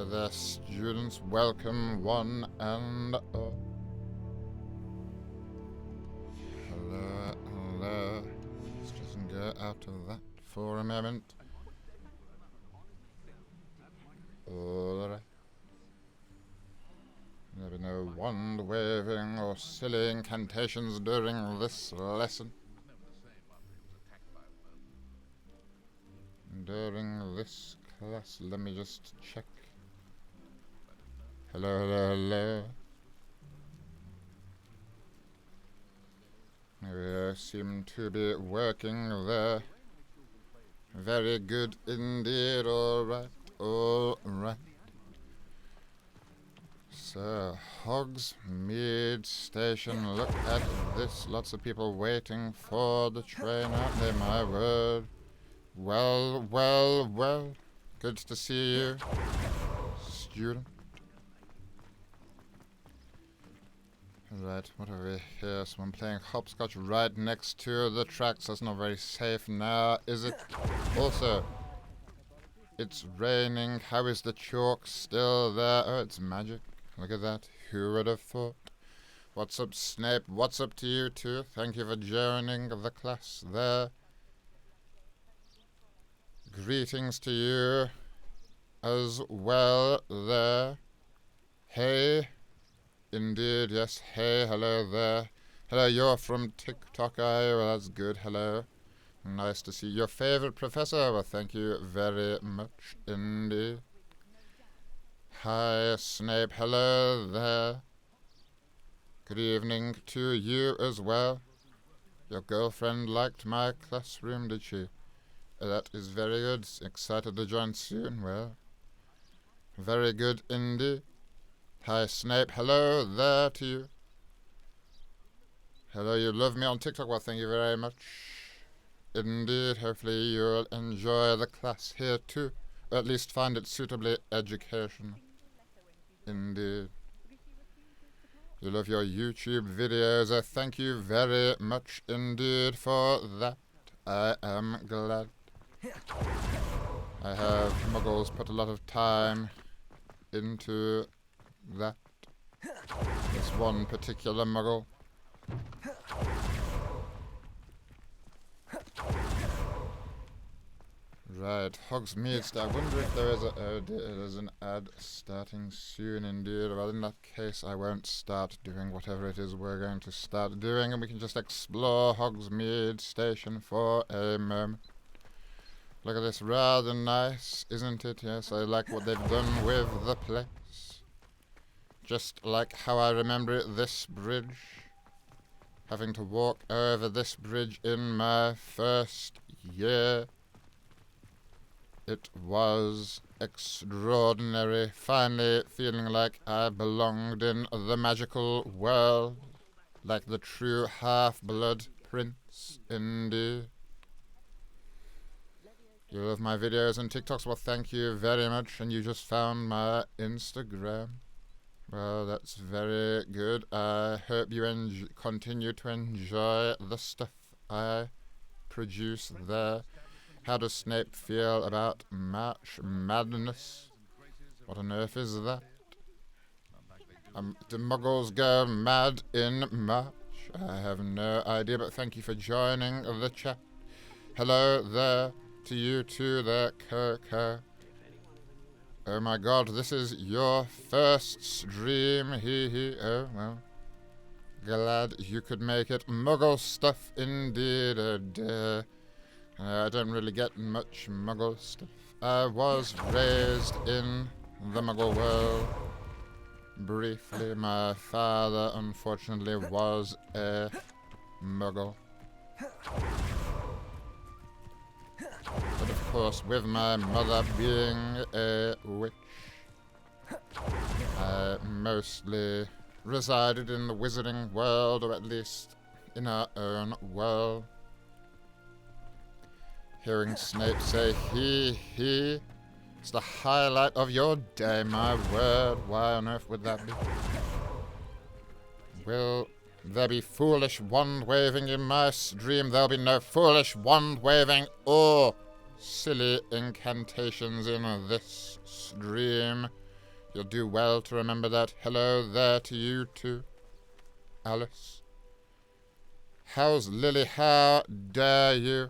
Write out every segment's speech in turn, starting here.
there, students. Welcome, one and all. Hello, hello. Let's just go out of that for a moment. Alright. There'll be no wand waving or silly incantations during this lesson. During this class, let me just check. Hello, hello, hello. We seem to be working there. Very good indeed. Alright, alright. So, Hogsmeade Station, look at this. Lots of people waiting for the train out there, my word. Well, well, well. Good to see you, student. Right, what are we here? Someone playing hopscotch right next to the tracks. That's not very safe now, is it? Also, it's raining. How is the chalk still there? Oh, it's magic. Look at that. Who would have thought? What's up, Snape? What's up to you too? Thank you for joining the class there. Greetings to you as well there. Hey. Indeed, yes. Hey, hello there. Hello, you're from TikTok, are you? Well, that's good. Hello. Nice to see your favorite professor. Well, thank you very much indeed. Hi, Snape. Hello there. Good evening to you as well. Your girlfriend liked my classroom, did she? That is very good. Excited to join soon. Well, very good indeed. Hi, Snape. Hello there to you. Hello, you love me on TikTok. Well, thank you very much. Indeed, hopefully you'll enjoy the class here too. Or at least find it suitably educational. Indeed. You love your YouTube videos. Thank you very much indeed for that. I am glad. I have muggles put a lot of time into that. This one particular muggle. Right, Hogsmeade. I wonder if there is a... Oh dear, there's an ad starting soon indeed. Well, in that case, I won't start doing whatever it is we're going to start doing, and we can just explore Hogsmeade Station for a moment. Look at this, rather nice, isn't it? Yes, I like what they've done with the place. Just like how I remember it, this bridge. Having to walk over this bridge in my first year. It was extraordinary. Finally feeling like I belonged in the magical world. Like the true half-blood prince, indeed. You love my videos and TikToks? Well, thank you very much. And you just found my Instagram. Well, that's very good. I hope you continue to enjoy the stuff I produce there. How does Snape feel about March Madness? What on earth is that? Do Muggles go mad in March? I have no idea, but thank you for joining the chat. Hello there to you too there, Coco. Oh my god, this is your first stream, hee. Oh, well. Glad you could make it. Muggle stuff indeed, oh dear. I don't really get much Muggle stuff. I was raised in the Muggle world. Briefly, my father, unfortunately, was a Muggle. But of course, with my mother being a witch, I mostly resided in the wizarding world, or at least in our own world. Hearing Snape say, he, it's the highlight of your day, my word. Why on earth would that be? Will there be foolish wand-waving in my stream? There'll be no foolish wand-waving or silly incantations in this stream. You'll do well to remember that. Hello there to you too, Alice. How's Lily? How dare you?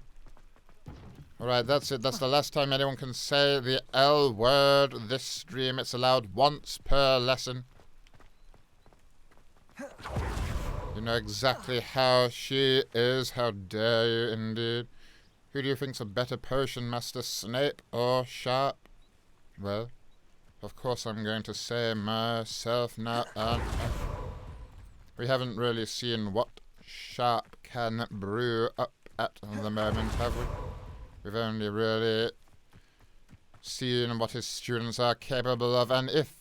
Alright, that's it. That's the last time anyone can say the L word this stream. It's allowed once per lesson. You know exactly how she is. How dare you, indeed. Who do you think's a better potion master, Snape or Sharp? Well, of course I'm going to say myself now, aren't I? We haven't really seen what Sharp can brew up at the moment, have we? We've only really seen what his students are capable of, and if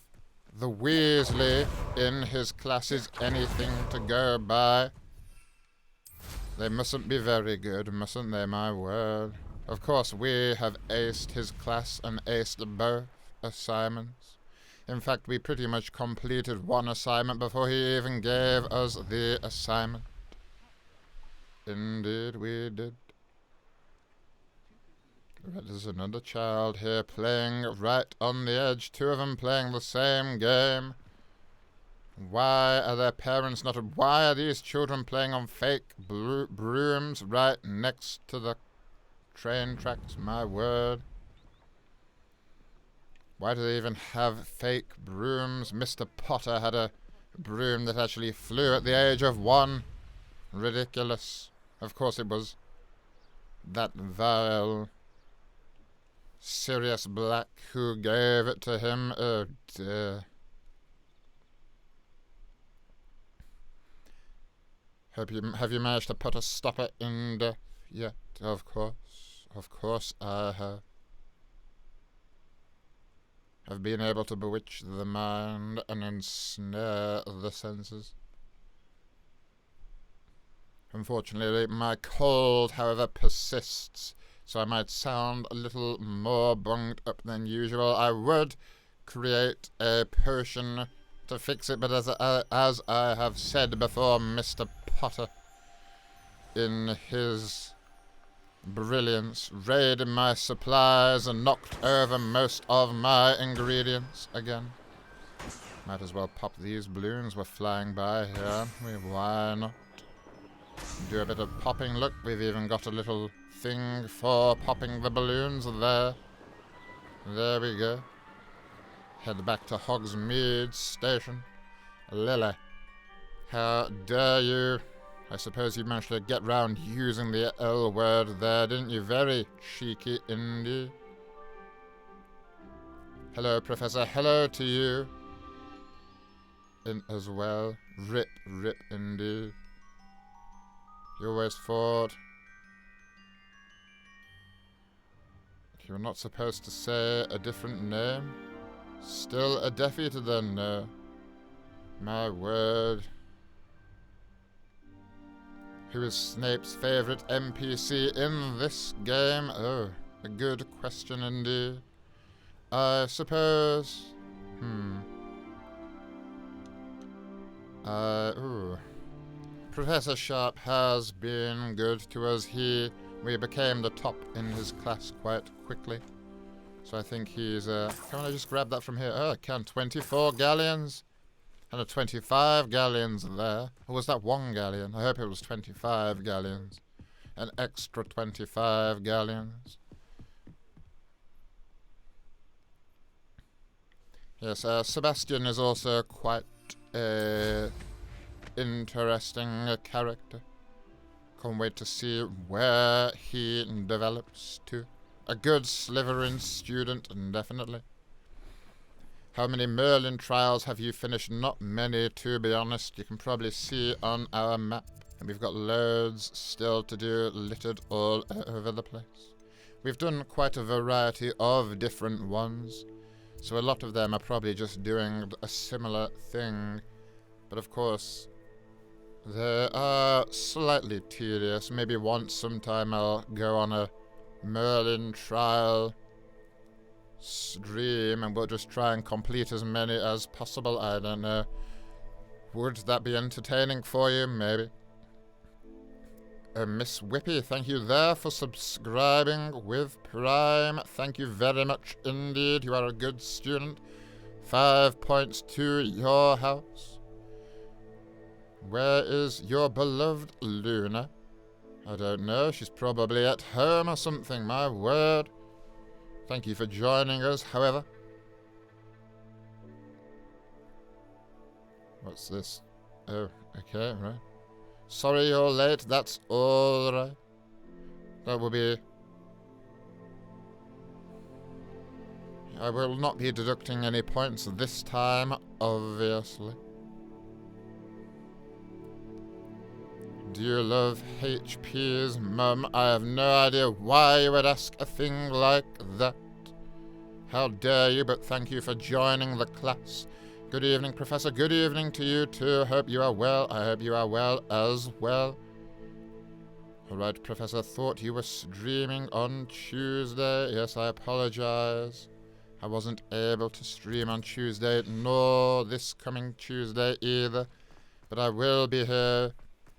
the Weasley in his class is anything to go by, they mustn't be very good, mustn't they, my word? Of course, we have aced his class and aced both assignments. In fact, we pretty much completed one assignment before he even gave us the assignment. Indeed, we did. There's another child here playing right on the edge. Two of them playing the same game. Why are their parents not... Why are these children playing on fake brooms right next to the train tracks? My word. Why do they even have fake brooms? Mr. Potter had a broom that actually flew at the age of 1. Ridiculous. Of course it was that vile Sirius Black who gave it to him. Oh dear. Have you managed to put a stopper in death yet? Of course I have. I've been able to bewitch the mind and ensnare the senses. Unfortunately, my cold, however, persists, so I might sound a little more bunged up than usual. I would create a potion to fix it, but as I have said before, Mr. Potter, in his brilliance, raided my supplies and knocked over most of my ingredients again. Might as well pop these balloons we're flying by here, aren't we? Why not? Do a bit of popping. Look, we've even got a little thing for popping the balloons there. There we go. Head back to Hogsmeade Station. Lily, how dare you? I suppose you managed to get round using the L word there, didn't you? Very cheeky indeed. Hello, Professor. Hello to you. In as well. Rip indeed. You always thought you're not supposed to say a different name? Still a Death Eater then? No. My word. Who is Snape's favourite NPC in this game? Oh, a good question indeed. I suppose... Professor Sharp has been good to us. We became the top in his class quite quickly. So I think he's... Can I just grab that from here? Oh, I can. 24 galleons. And a 25 galleons there. Or was that 1 galleon? I hope it was 25 galleons. An extra 25 galleons. Yes, Sebastian is also quite a interesting character. Can't wait to see where he develops to. A good Slytherin student, definitely. How many Merlin trials have you finished? Not many, to be honest. You can probably see on our map. And we've got loads still to do, littered all over the place. We've done quite a variety of different ones. So a lot of them are probably just doing a similar thing. But of course, they are slightly tedious. Maybe once sometime I'll go on a Merlin trial stream and we'll just try and complete as many as possible. I don't know. Would that be entertaining for you? Maybe. Miss Whippy, thank you there for subscribing with Prime. Thank you very much indeed. You are a good student. 5 points to your house. Where is your beloved Luna? I don't know. She's probably at home or something, my word. Thank you for joining us, however. What's this? Oh, okay, right. Sorry you're late, that's all right. That will be... I will not be deducting any points this time, obviously. Do you love HP's mum? I have no idea why you would ask a thing like that. How dare you, but thank you for joining the class. Good evening, Professor. Good evening to you too. Hope you are well. I hope you are well as well. Alright, Professor. Thought you were streaming on Tuesday. Yes, I apologize. I wasn't able to stream on Tuesday, nor this coming Tuesday either. But I will be here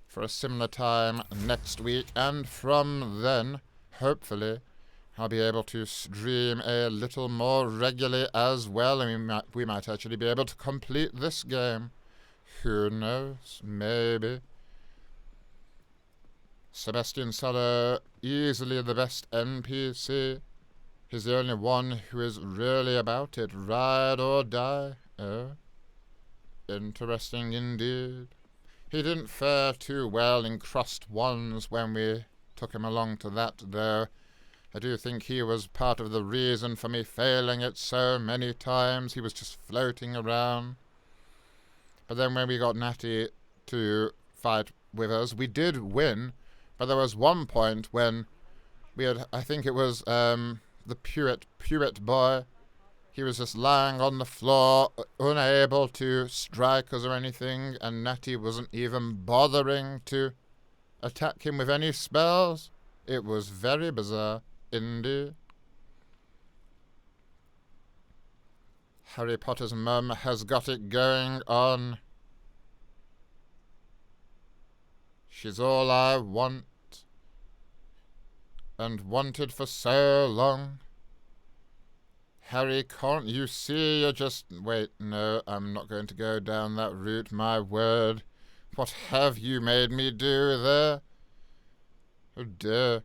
for a similar time next week, and from then, hopefully, I'll be able to stream a little more regularly as well, and we might actually be able to complete this game. Who knows? Maybe. Sebastian Sallow, easily the best NPC. He's the only one who is really about it. Ride or die. Oh. Interesting indeed. He didn't fare too well in crossed ones when we took him along to that, though. I do think he was part of the reason for me failing it so many times. He was just floating around. But then when we got Natty to fight with us, we did win. But there was one point when we had, I think it was the Puet boy. He was just lying on the floor, unable to strike us or anything, and Natty wasn't even bothering to attack him with any spells. It was very bizarre indeed. Harry Potter's mum has got it going on. She's all I want, and wanted for so long. Harry, can't you see you're just... Wait, no, I'm not going to go down that route, my word. What have you made me do there? Oh dear.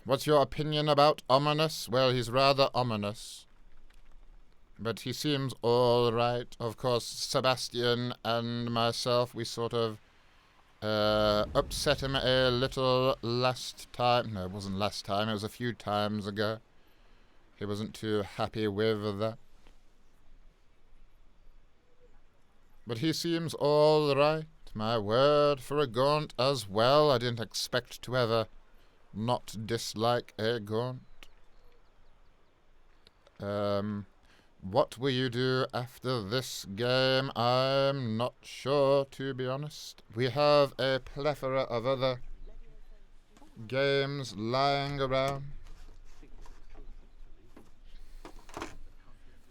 What's your opinion about ominous? Well, he's rather ominous. But he seems all right. Of course, Sebastian and myself, we sort of upset him a little last time. No, it wasn't last time, it was a few times ago. He wasn't too happy with that. But he seems all right, my word, for a gaunt as well. I didn't expect to ever not dislike a gaunt. What will you do after this game? I'm not sure, to be honest. We have a plethora of other games lying around.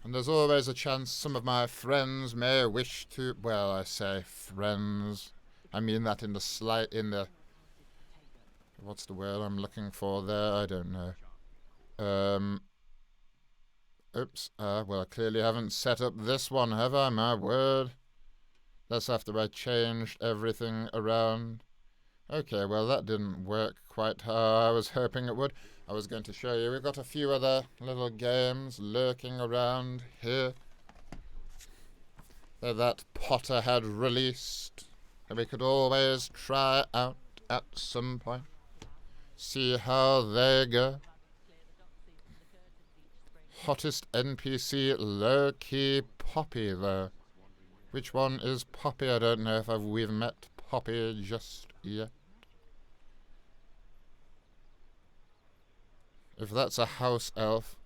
And there's always a chance some of my friends may wish to... Well, I say friends. I mean that in the what's the word I'm looking for there? I don't know. Oops. Well, I clearly haven't set up this one, have I? My word. That's after I changed everything around. Okay, well, that didn't work quite how I was hoping it would. I was going to show you. We've got a few other little games lurking around here that Potter had released that we could always try out at some point. See how they go. Hottest NPC, low-key Poppy, though. Which one is Poppy? I don't know if we've met Poppy just yet. If that's a house elf.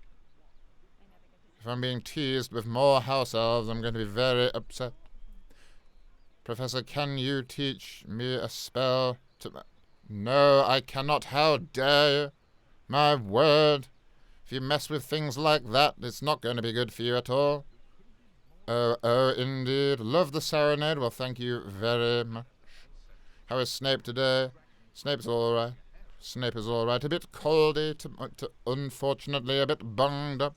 If I'm being teased with more house elves, I'm going to be very upset. Professor, can you teach me a spell to... No, I cannot. How dare you? My word. If you mess with things like that, it's not going to be good for you at all. Oh, indeed. Love the serenade. Well, thank you very much. How is Snape today? Snape's all right. Snape is all right. A bit coldy, unfortunately, a bit bunged up.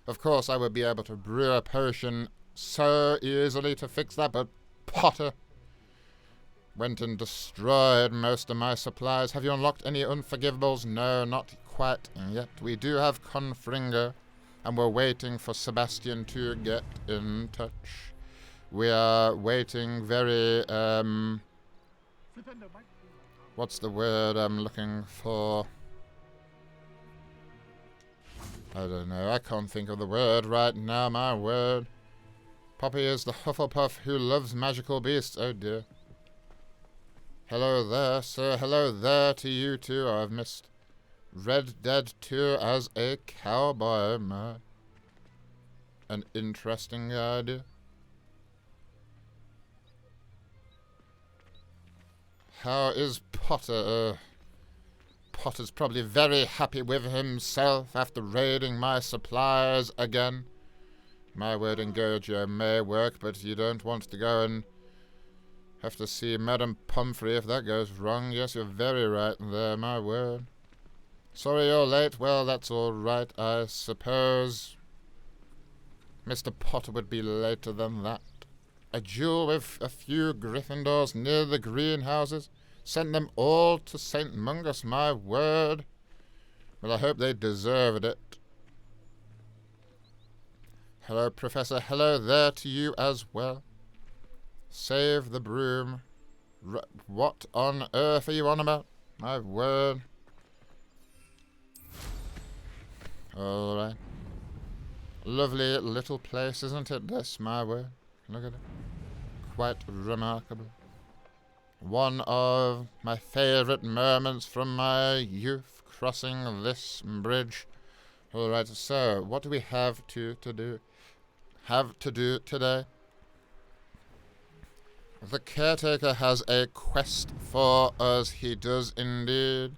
Of course, I would be able to brew a potion so easily to fix that, but Potter went and destroyed most of my supplies. Have you unlocked any unforgivables? No, not quite yet. We do have Confringo, and we're waiting for Sebastian to get in touch. We are waiting very, what's the word I'm looking for? I don't know, I can't think of the word right now, my word. Poppy is the Hufflepuff who loves magical beasts. Oh dear. Hello there, sir. Hello there to you too. I've missed Red Dead 2 as a cowboy, my. An interesting idea. How is Potter? Potter's probably very happy with himself after raiding my supplies again. My word and Gojo may work, but you don't want to go and have to see Madame Pomfrey if that goes wrong. Yes, you're very right there, my word. Sorry you're late. Well, that's all right, I suppose. Mr. Potter would be later than that. A duel with a few Gryffindors near the greenhouses. Sent them all to St. Mungus, my word. Well, I hope they deserved it. Hello, Professor. Hello there to you as well. Save the broom. What on earth are you on about? My word. Alright. Lovely little place, isn't it, this, my word? Look at it. Quite remarkable. One of my favourite moments from my youth, crossing this bridge. Alright, so, what do we have to do? Have to do today? The caretaker has a quest for us. He does indeed.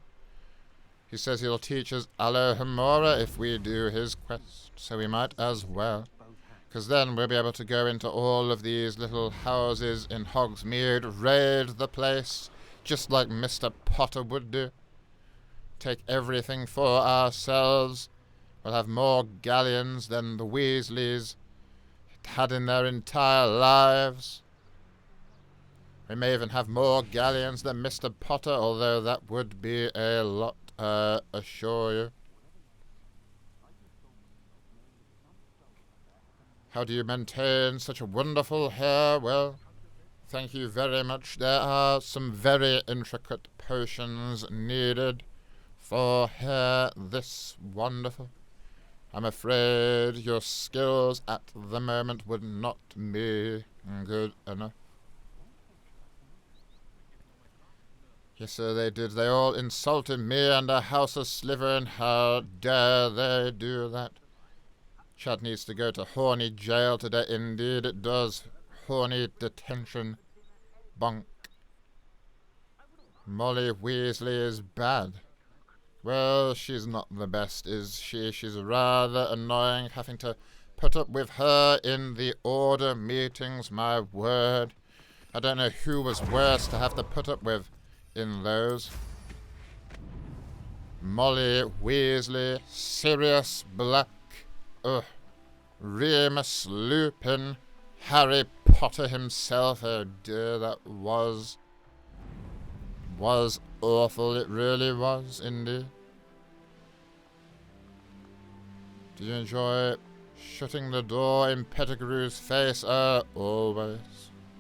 He says he'll teach us Alohomora if we do his quest, so we might as well. Because then we'll be able to go into all of these little houses in Hogsmeade, raid the place, just like Mr. Potter would do. Take everything for ourselves. We'll have more galleons than the Weasleys had in their entire lives. We may even have more galleons than Mr. Potter, although that would be a lot, assure you. How do you maintain such a wonderful hair? Well, thank you very much. There are some very intricate potions needed for hair this wonderful. I'm afraid your skills at the moment would not be good enough. Yes, sir, they did. They all insulted me and the House of Slytherin. How dare they do that? Chad needs to go to horny jail today. Indeed it does. Horny detention. Bonk. Molly Weasley is bad. Well, she's not the best, is she? She's rather annoying, having to put up with her in the order meetings, my word. I don't know who was worse to have to put up with in those. Molly Weasley, Sirius Black, Remus Lupin, Harry Potter himself. Oh dear, that was awful. It really was, indeed. Did you enjoy shutting the door in Pettigrew's face? Always.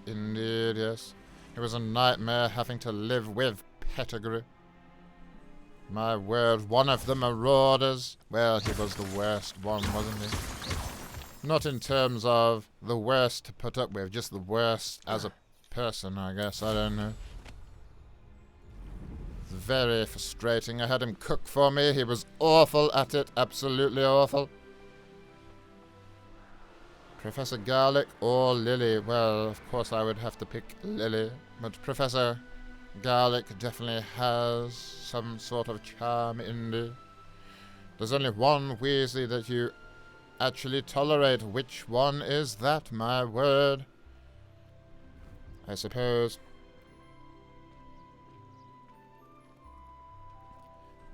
Indeed, yes. It was a nightmare having to live with Pettigrew. My word, one of the marauders. Well, he was the worst one, wasn't he? Not in terms of the worst to put up with, just the worst as a person, I guess. I don't know. Very frustrating. I had him cook for me. He was awful at it. Absolutely awful. Professor Garlic or Lily? Well, of course I would have to pick Lily. But Professor Garlic definitely has some sort of charm indeed. There's only one Weasley that you actually tolerate. Which one is that, my word? I suppose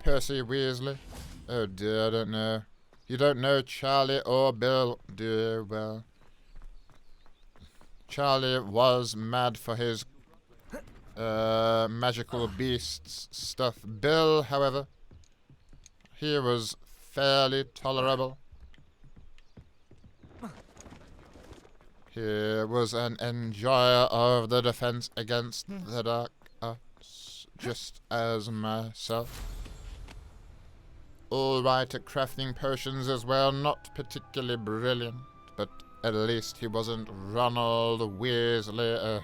Percy Weasley. Oh dear, I don't know. You don't know Charlie or Bill, do you? Well, Charlie was mad for his magical beasts stuff. Bill, however, he was fairly tolerable. He was an enjoyer of the defense against the dark arts, just as myself. All right at crafting potions as well, not particularly brilliant, but at least he wasn't Ronald Weasley.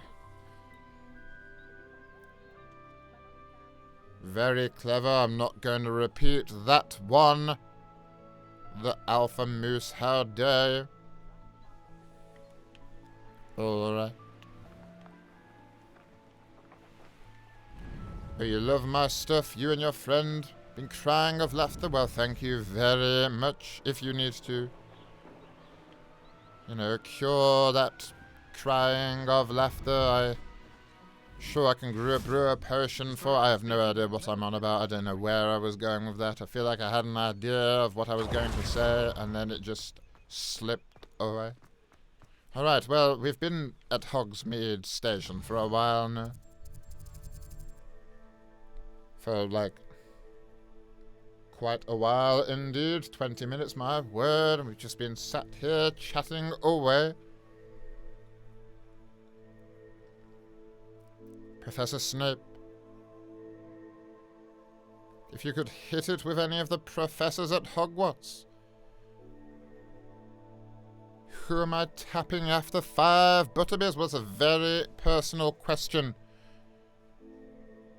Very clever. I'm not going to repeat that one. The Alpha Moose, how dare you? Alright. Oh, you love my stuff, you and your friend? Been crying of laughter? Well, thank you very much. If you need to, you know, cure that crying of laughter, sure I can brew a potion for. I have no idea what I'm on about. I don't know where I was going with that. I feel like I had an idea of what I was going to say, and then it just slipped away. Alright, well, we've been at Hogsmeade Station for a while now. For, like, quite a while indeed. 20 minutes, my word. And we've just been sat here chatting away. Professor Snape. If you could hit it with any of the professors at Hogwarts. Who am I tapping after 5 Butterbeers? Was a very personal question.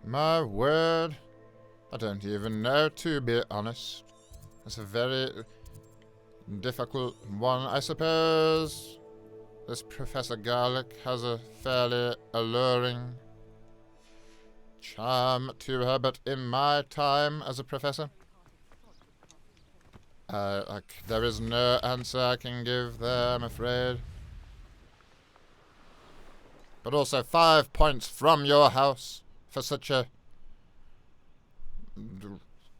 My word. I don't even know, to be honest. It's a very difficult one, I suppose. This Professor Garlic has a fairly alluring charm to her, but in my time as a professor, there is no answer I can give there, I'm afraid. But also 5 points from your house for such a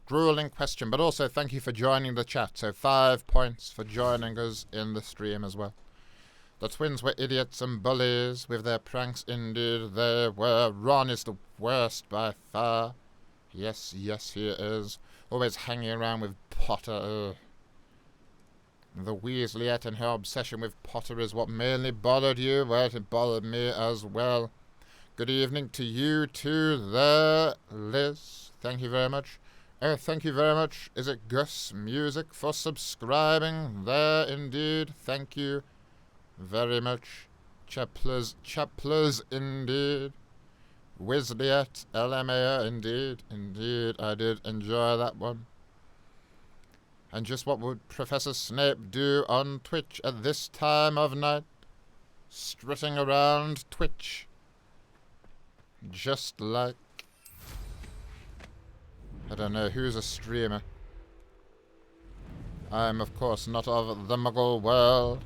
grueling question. But also thank you for joining the chat. So 5 points for joining us in the stream as well. The twins were idiots and bullies with their pranks, indeed they were. Ron is the worst by far. Yes, yes, he is. Always hanging around with Potter. Ugh. The Weasleyette and her obsession with Potter is what mainly bothered you. Well, it bothered me as well. Good evening to you too there, Liz. Thank you very much. Oh, thank you very much. Is it Gus Music for subscribing? There, indeed. Thank you very much. Chaplers, indeed. Weasleyette, LMAO, indeed. Indeed, I did enjoy that one. And just what would Professor Snape do on Twitch at this time of night? Strutting around Twitch. Just like... I don't know, who's a streamer? I'm, of course, not of the Muggle world.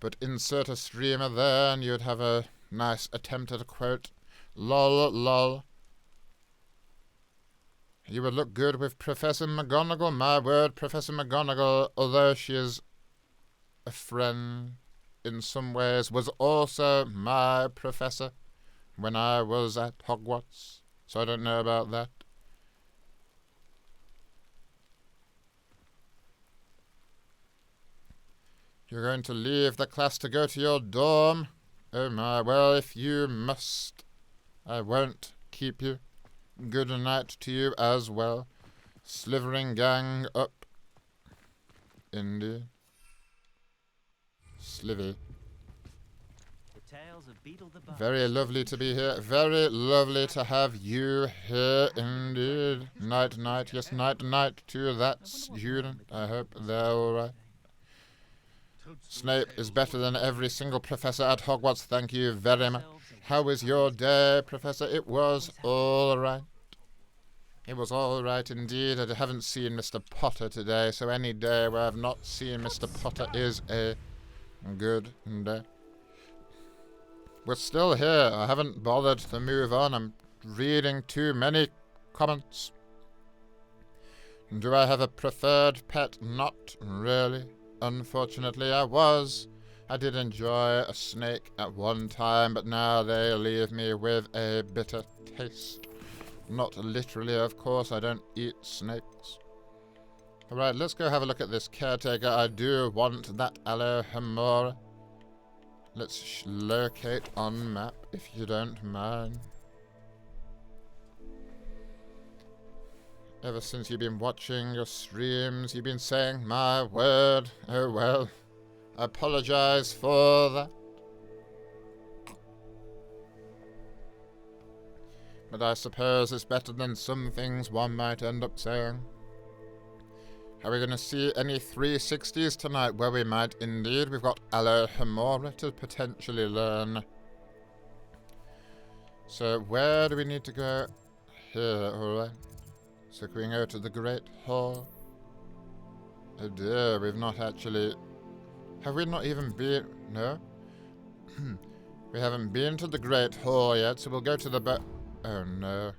But insert a streamer there and you'd have a nice attempt at a quote. Lol, lol. You would look good with Professor McGonagall. My word, Professor McGonagall, although she is a friend in some ways, was also my professor when I was at Hogwarts. So I don't know about that. You're going to leave the class to go to your dorm? Oh my, well, if you must, I won't keep you. Good night to you as well. Slithering gang up. Indeed. Slivy. Very lovely to be here. Very lovely to have you here indeed. Night, night. Yes, night, night to that student. I hope they're alright. Snape is better than every single professor at Hogwarts. Thank you very much. How was your day, Professor? It was alright. It was alright indeed. I haven't seen Mr. Potter today, so any day where I've not seen Mr. Potter is a good day. We're still here. I haven't bothered to move on. I'm reading too many comments. Do I have a preferred pet? Not really. Unfortunately, I did enjoy a snake at one time, but now they leave me with a bitter taste. Not literally, of course. I don't eat snakes. Alright, let's go have a look at this caretaker. I do want that Alohomora. Let's locate on map, if you don't mind. Ever since you've been watching your streams, you've been saying my word. Oh well. I apologize for that. But I suppose it's better than some things one might end up saying. Are we going to see any 360s tonight? Well, we might indeed. We've got Alohomora to potentially learn. So where do we need to go? Here, alright. So can we go to the Great Hall? Oh dear, we've not actually... Have we not even been... No? We haven't been to the Great Hall yet, so we'll go to the Oh no.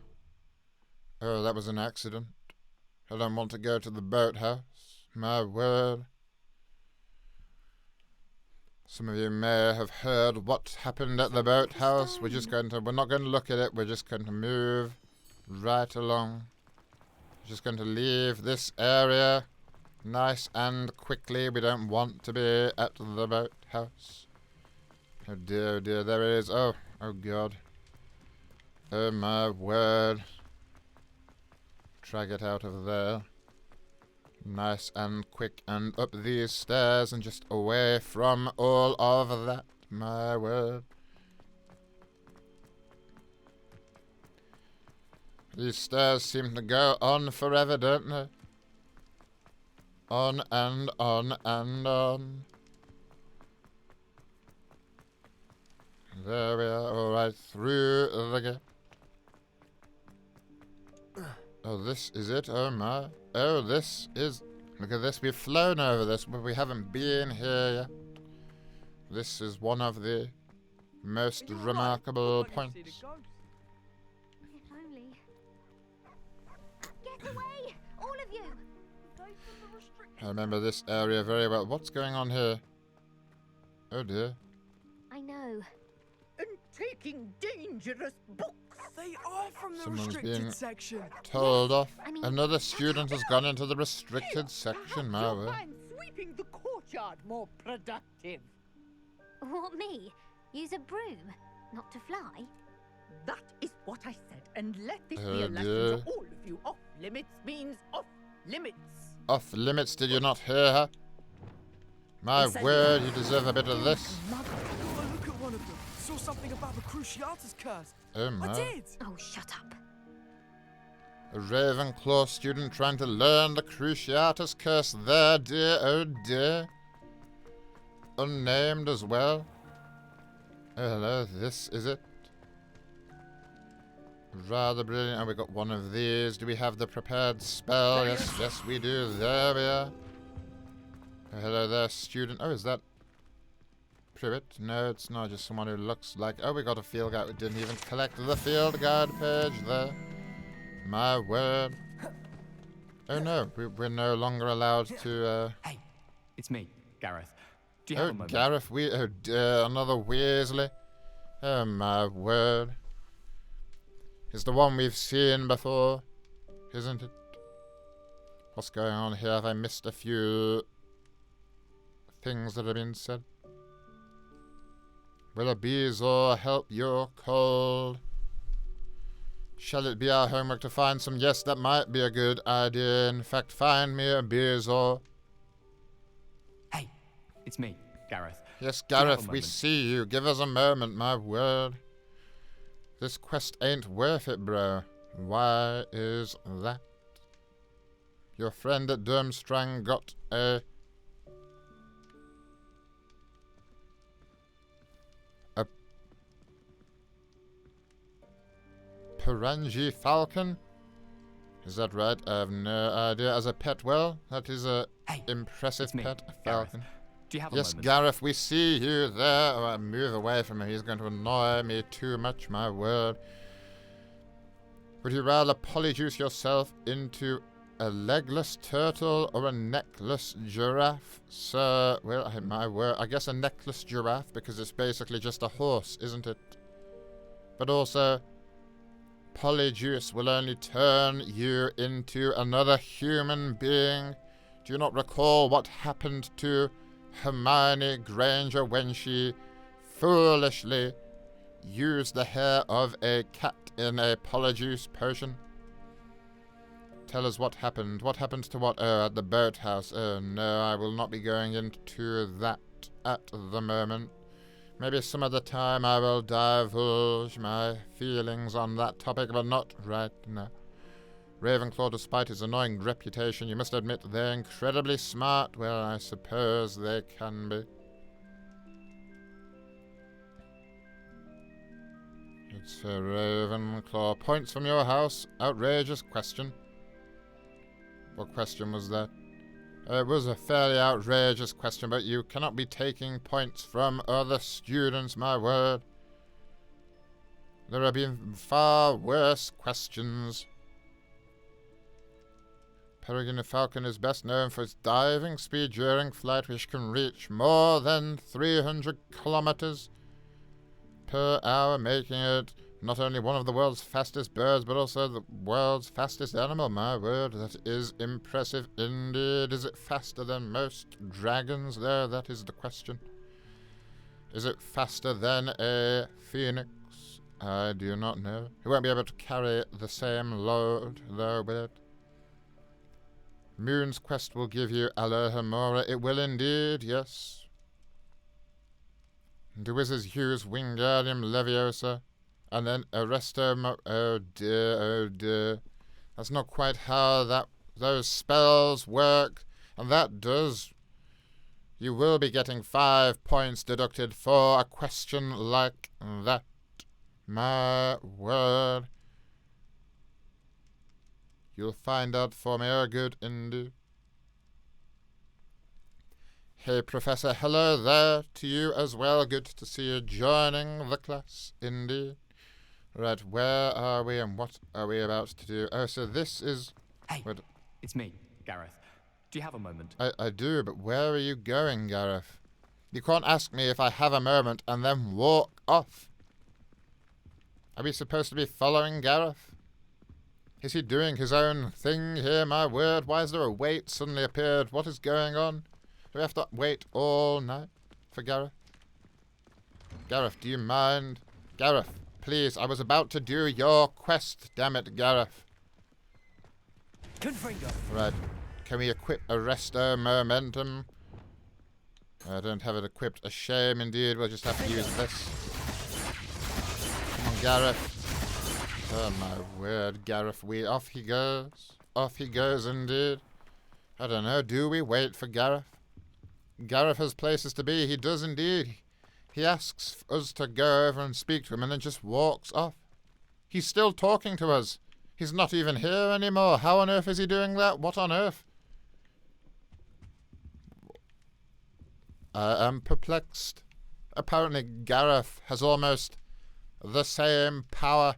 Oh, that was an accident. I don't want to go to the boathouse. My word. Some of you may have heard what happened at the boathouse. We're not going to look at it. We're just going to move right along. We're just going to leave this area nice and quickly. We don't want to be at the boathouse. Oh dear, there it is. Oh god. Oh my word. Try get out of there. Nice and quick and up these stairs and just away from all of that. My word. These stairs seem to go on forever, don't they? On and on and on. There we are, alright, through the gate. Oh, this is it? Oh my. Oh, this is... Look at this, we've flown over this, but we haven't been here yet. This is one of the most remarkable points. If only. Get away! All of you! I remember this area very well. What's going on here? Oh dear. I know. And taking dangerous books. They are from the Someone's being restricted section. told off. I mean, Another student has gone into the restricted section, my You'll word. find sweeping the courtyard more productive. What, me? Use a broom? Not to fly? That is what I said, and let this be Oh a lesson dear. to all of you. Off limits means off limits. Off limits, did you not hear her? My word, you deserve a bit of this. Oh, look at one of them. Saw something about the Cruciatus curse. Oh I my. did. Oh, shut up. A Ravenclaw student trying to learn the Cruciatus curse there, dear, oh dear. Unnamed as well. Oh, hello, this is it. Rather brilliant. And we got one of these. Do we have the prepared spell? Yes, yes, we do. There we are. Oh, hello there, student. Oh, is that Privet? No, it's not. Just someone who looks like... Oh, we got a field guide. We didn't even collect the field guide page there. My word. Oh, no. We're no longer allowed to... Hey, it's me, Gareth. Do you have Oh, a moment? Gareth, oh dear, another Weasley. Oh my word. It's the one we've seen before, isn't it? What's going on here? Have I missed a few things that have been said? Will a bezoar help your cold? Shall it be our homework to find some? Yes, that might be a good idea. In fact, find me a bezoar. Hey, it's me, Gareth. Yes, Do you have a Gareth, we moment? see you. Give us a moment, my word. This quest ain't worth it, bro. Why is that? Your friend at Durmstrang got a Parangi falcon? Is that right? I have no idea. As a pet, well, that is a Hey, impressive it's me, pet, a Gareth. falcon. Do you have a Yes, moment? Gareth, we see you there. Oh, move away from him. He's going to annoy me too much, my word. Would you rather polyjuice yourself into a legless turtle or a necklace giraffe? Sir, well, my word, I guess a necklace giraffe because it's basically just a horse, isn't it? But also, polyjuice will only turn you into another human being. Do you not recall what happened to Hermione Granger when she foolishly used the hair of a cat in a polyjuice potion? Tell us what happened. What happened to what? Oh, at the boathouse. Oh no, I will not be going into that at the moment. Maybe some other time I will divulge my feelings on that topic, but not right now. Ravenclaw, despite his annoying reputation, you must admit they're incredibly smart. Well, I suppose they can be. It's a Ravenclaw. Points from your house. Outrageous question. What question was that? It was a fairly outrageous question, but you cannot be taking points from other students, my word. There have been far worse questions. Peregrine Falcon is best known for its diving speed during flight, which can reach more than 300 kilometers per hour, making it not only one of the world's fastest birds, but also the world's fastest animal. My word, that is impressive indeed. Is it faster than most dragons there? That is the question. Is it faster than a phoenix? I do not know. He won't be able to carry the same load, though, will it? Moon's Quest will give you Alohomora. It will indeed, yes. Wizard's Hugh's Wingardium Leviosa. And then Arresto... Oh dear, oh dear. That's not quite how those spells work. And that does... You will be getting 5 points deducted for a question like that. My word. You'll find out for me. Oh, good indeed. Hey, Professor. Hello there to you as well. Good to see you joining the class, indeed. Right, where are we and what are we about to do? Oh, so this is... Hey, it's me, Gareth. Do you have a moment? I do, but where are you going, Gareth? You can't ask me if I have a moment and then walk off. Are we supposed to be following Gareth? Is he doing his own thing here, my word? Why is there a wait suddenly appeared? What is going on? Do we have to wait all night for Gareth? Gareth, do you mind? Gareth, please, I was about to do your quest, damn it, Gareth. Confringo. Right, can we equip Arresto Momentum? I don't have it equipped. A shame indeed, we'll just have to use this. Come on, Gareth. Oh my word, Gareth, off he goes. Off he goes indeed. I don't know, do we wait for Gareth? Gareth has places to be, he does indeed. He asks us to go over and speak to him and then just walks off. He's still talking to us. He's not even here anymore. How on earth is he doing that? What on earth? I am perplexed. Apparently Gareth has almost the same power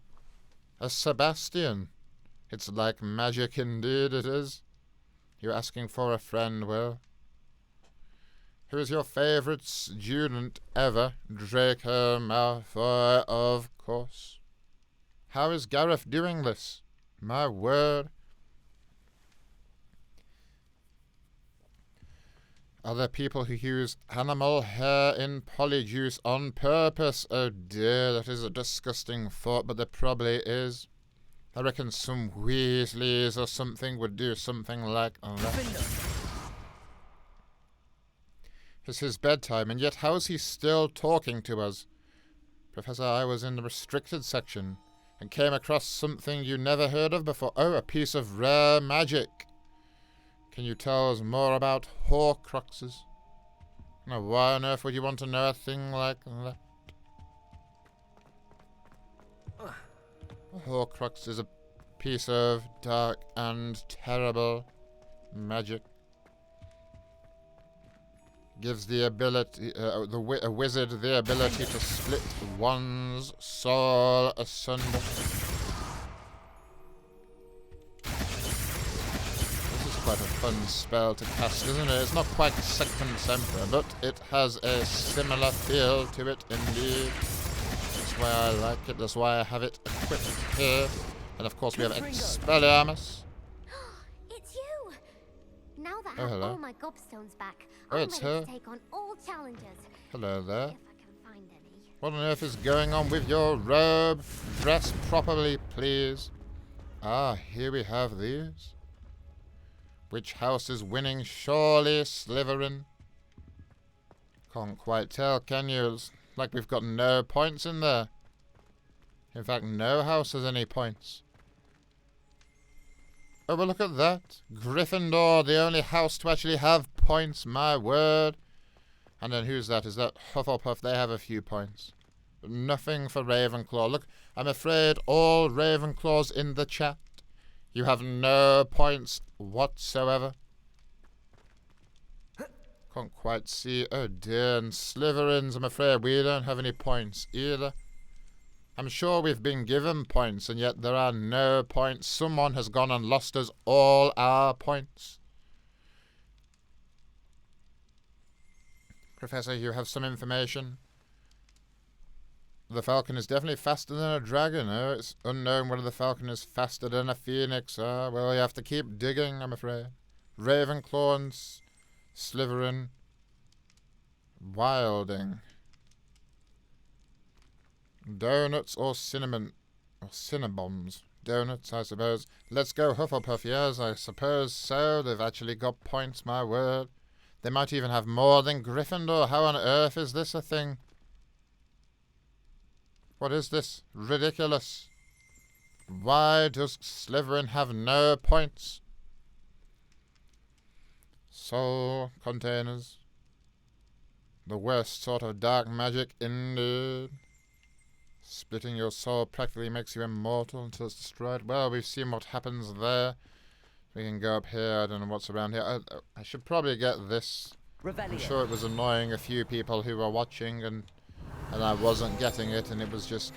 as Sebastian. It's like magic indeed, it is. You're asking for a friend, Will. Who is your favourite student ever? Draco Malfoy, of course. How is Gareth doing this? My word. Are there people who use animal hair in polyjuice on purpose? Oh dear, that is a disgusting thought, but there probably is. I reckon some Weasleys or something would do something like that. It's his bedtime, and yet how is he still talking to us? Professor, I was in the restricted section and came across something you never heard of before. Oh, a piece of rare magic. Can you tell us more about Horcruxes? Now, why on earth would you want to know a thing like that? A Horcrux is a piece of dark and terrible magic. Gives the ability, a wizard the ability to split one's soul asunder. quite a fun spell to cast, isn't it? It's not quite Second Semper, but it has a similar feel to it indeed. That's why I like it. That's why I have it equipped here. And of course we have Expelliarmus. It's you! Now that I Oh, have hello. all my gobstones back, Oh, I'm it's ready her. to take on all challenges. Hello there. If I can find any. What on earth is going on with your robe? Dress properly, please. Ah, here we have these. Which house is winning? Surely Slytherin. Can't quite tell, can you? It's like we've got no points in there. In fact, no house has any points. Oh, but look at that. Gryffindor, the only house to actually have points, my word. And then who's that? Is that Hufflepuff? They have a few points. But nothing for Ravenclaw. Look, I'm afraid all Ravenclaws in the chat, you have no points whatsoever. Can't quite see. Oh dear, and Slytherins, I'm afraid we don't have any points either. I'm sure we've been given points, and yet there are no points. Someone has gone and lost us all our points. Professor, you have some information? The falcon is definitely faster than a dragon. Oh, it's unknown whether the falcon is faster than a phoenix. Ah, well, you have to keep digging, I'm afraid. Ravenclaw and Slytherin. Wilding. Donuts or cinnamon. Or cinnabons. Donuts, I suppose. Let's go Hufflepuff, yes, I suppose so. They've actually got points, my word. They might even have more than Gryffindor. How on earth is this a thing? What is this? Ridiculous. Why does Slytherin have no points? Soul containers. The worst sort of dark magic indeed. Splitting your soul practically makes you immortal until it's destroyed. Well, we've seen what happens there. We can go up here. I don't know what's around here. I should probably get this. I'm sure it was annoying a few people who were watching and I wasn't getting it, and it was just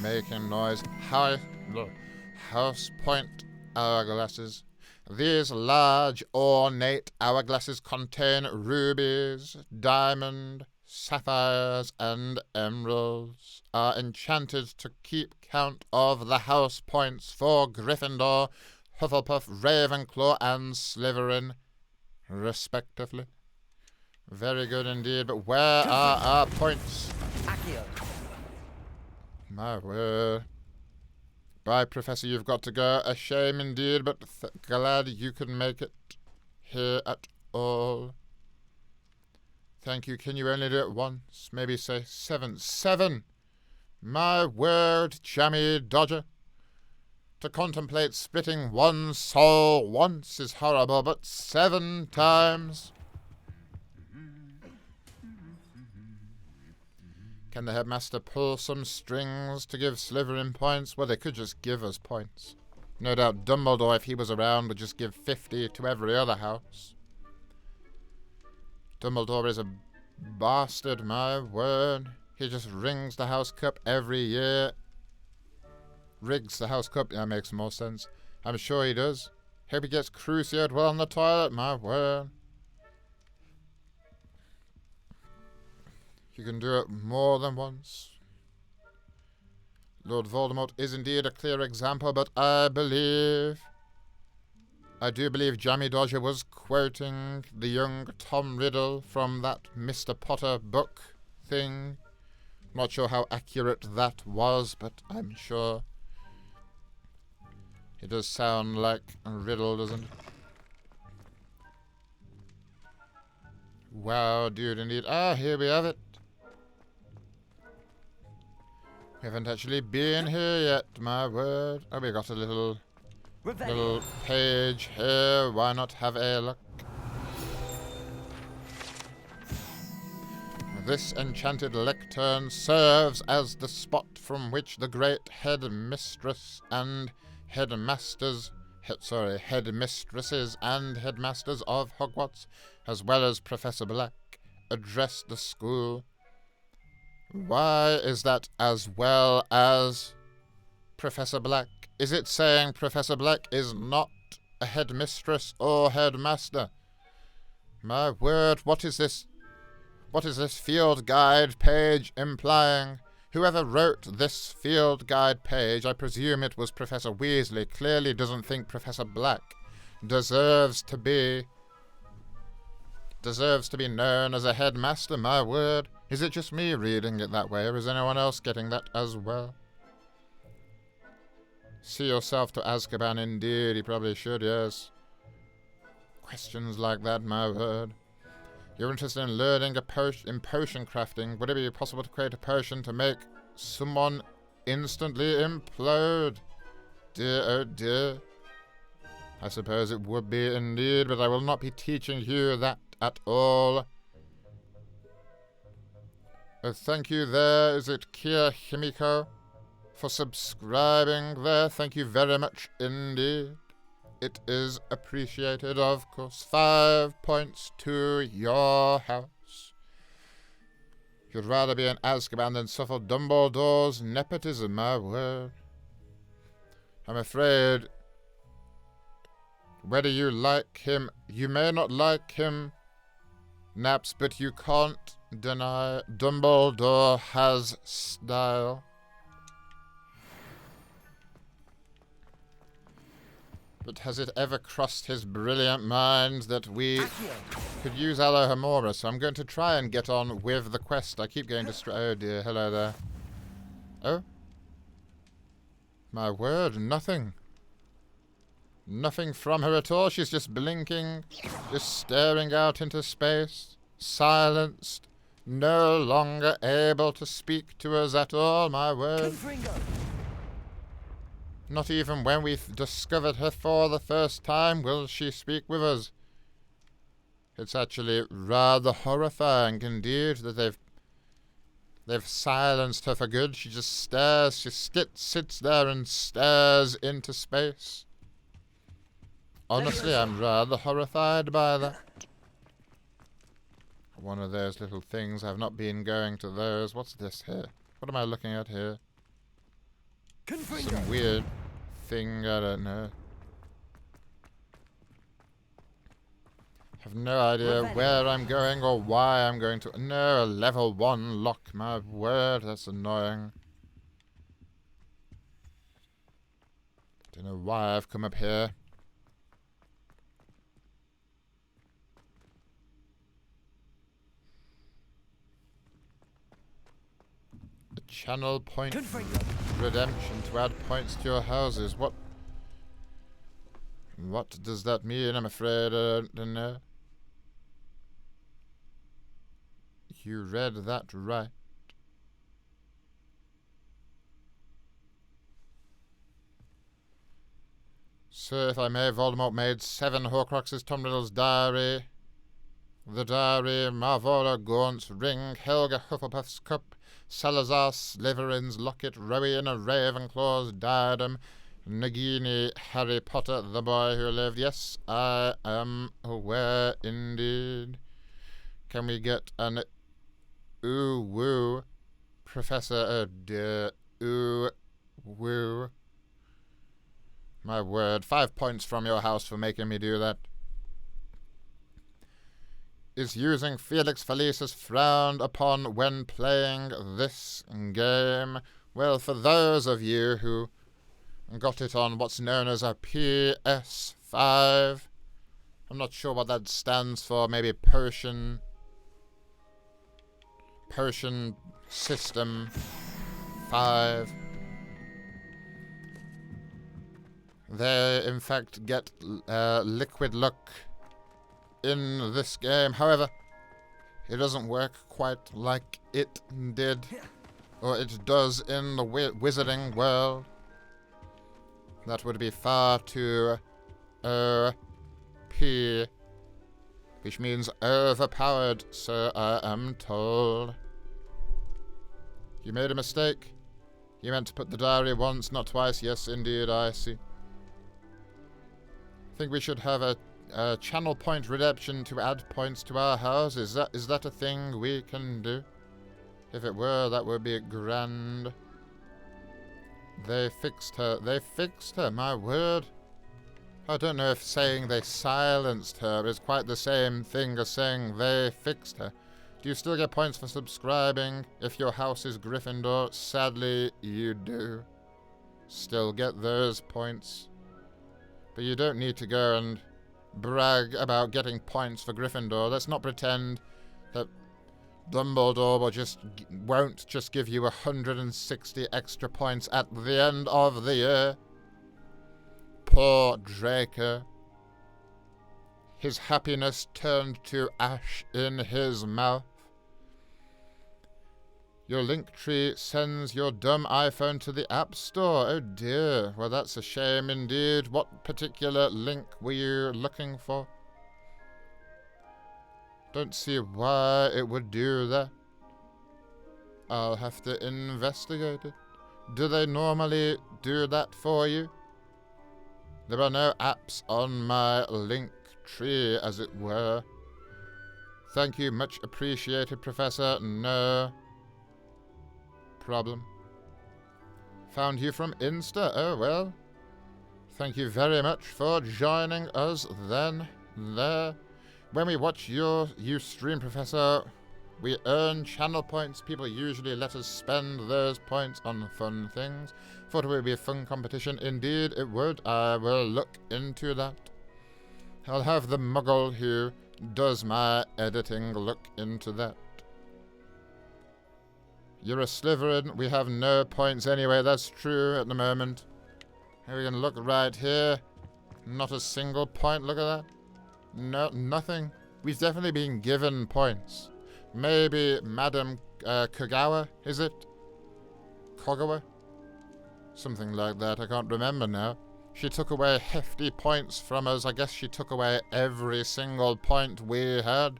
making noise. House point hourglasses. These large, ornate hourglasses contain rubies, diamond, sapphires, and emeralds. Are enchanted to keep count of the house points for Gryffindor, Hufflepuff, Ravenclaw, and Slytherin, respectively. Very good indeed, but where are our points? My word. Bye, Professor, you've got to go. A shame indeed, but glad you could make it here at all. Thank you. Can you only do it once? Maybe say 7. 7! My word, Jammy Dodger. To contemplate splitting one's soul once is horrible, but 7 times... Can the headmaster pull some strings to give Slytherin points? Well, they could just give us points. No doubt Dumbledore, if he was around, would just give 50 to every other house. Dumbledore is a bastard, my word. He just rings the house cup every year. Rigs the house cup? That makes more sense. I'm sure he does. Hope he gets cruciated well on the toilet, my word. You can do it more than once. Lord Voldemort is indeed a clear example, but I do believe Jammy Dodger was quoting the young Tom Riddle from that Mr. Potter book thing. Not sure how accurate that was, but I'm sure. It does sound like a riddle, doesn't it? Wow, dude, indeed. Ah, here we have it. We haven't actually been here yet, my word. Oh, we got a little page here. Why not have a look? This enchanted lectern serves as the spot from which the great headmistresses and headmasters of Hogwarts, as well as Professor Black, address the school. Why is that as well as Professor Black? Is it saying Professor Black is not a headmistress or headmaster. My word, what is this? What is this field guide page implying? Whoever wrote this field guide page, I presume it was Professor Weasley, clearly doesn't think Professor Black deserves to be known as a headmaster, my word. Is it just me reading it that way, or is anyone else getting that as well? See yourself to Azkaban, indeed. He probably should, yes. Questions like that, my word. You're interested in learning in potion crafting. Would it be possible to create a potion to make someone instantly implode? Dear, oh dear. I suppose it would be indeed, but I will not be teaching you that at all. Thank you there. Is it Kia Himiko? For subscribing there. Thank you very much indeed. It is appreciated, of course. 5 points to your house. You'd rather be in Azkaban than suffer Dumbledore's nepotism, my word. I'm afraid, whether you like him, you may not like him, Naps, but you can't deny Dumbledore has style. But has it ever crossed his brilliant mind that we could use Alohomora? So I'm going to try and get on with the quest. I keep getting distracted. Oh dear, hello there. Oh? My word, nothing. Nothing from her at all. She's just blinking, just staring out into space, silenced, no longer able to speak to us at all, my word. Not even when we've discovered her for the first time will she speak with us. It's actually rather horrifying indeed that they've silenced her for good. She just stares, she sits there and stares into space. Honestly, I'm rather horrified by that. One of those little things. I've not been going to those. What's this here? What am I looking at here? Some weird thing, I don't know. Have no idea where I'm going or why I'm going to. No, a level 1 lock, my word, that's annoying. Don't know why I've come up here. A channel point redemption to add points to your houses. What does that mean? I'm afraid I don't know. You read that right. So, if I may, Voldemort made 7 Horcruxes, Tom Riddle's diary, the diary, Marvolo Gaunt's ring, Helga Hufflepuff's cup, Salazar Slytherin's locket, Rowena Ravenclaw's diadem, Nagini Harry Potter, the boy who lived. Yes, I am aware indeed. Can we get an ooh woo, Professor? Oh dear, ooh woo. My word, 5 points from your house for making me do that. Is using Felix Felicis frowned upon when playing this game? Well, for those of you who got it on what's known as a PS5, I'm not sure what that stands for, maybe Potion System 5. They, in fact, get liquid luck in this game. However, it doesn't work quite like it did, or it does in the wizarding world. That would be far too OP, which means overpowered, so I am told. You made a mistake. You meant to put the diary once, not twice. Yes, indeed, I see. I think we should have a channel point redemption to add points to our house. Is that a thing we can do? If it were, that would be grand. They fixed her. They fixed her, my word. I don't know if saying they silenced her is quite the same thing as saying they fixed her. Do you still get points for subscribing if your house is Gryffindor? Sadly, you do. Still get those points. But you don't need to go and brag about getting points for Gryffindor. Let's not pretend that Dumbledore won't just give you 160 extra points at the end of the year. Poor Draco. His happiness turned to ash in his mouth. Your Linktree sends your dumb iPhone to the App Store. Oh dear. Well, that's a shame indeed. What particular link were you looking for? Don't see why it would do that. I'll have to investigate it. Do they normally do that for you? There are no apps on my Linktree, as it were. Thank you, much appreciated, Professor. No problem. Found you from Insta. Oh, well. Thank you very much for joining us then. There. When we watch you stream, Professor, we earn channel points. People usually let us spend those points on fun things. Thought it would be a fun competition. Indeed, it would. I will look into that. I'll have the muggle who does my editing look into that. You're a Slytherin. We have no points anyway. That's true at the moment. Here we can look right here. Not a single point. Look at that. No, nothing. We've definitely been given points. Maybe Madam Kogawa, is it? Kogawa? Something like that. I can't remember now. She took away hefty points from us. I guess she took away every single point we had.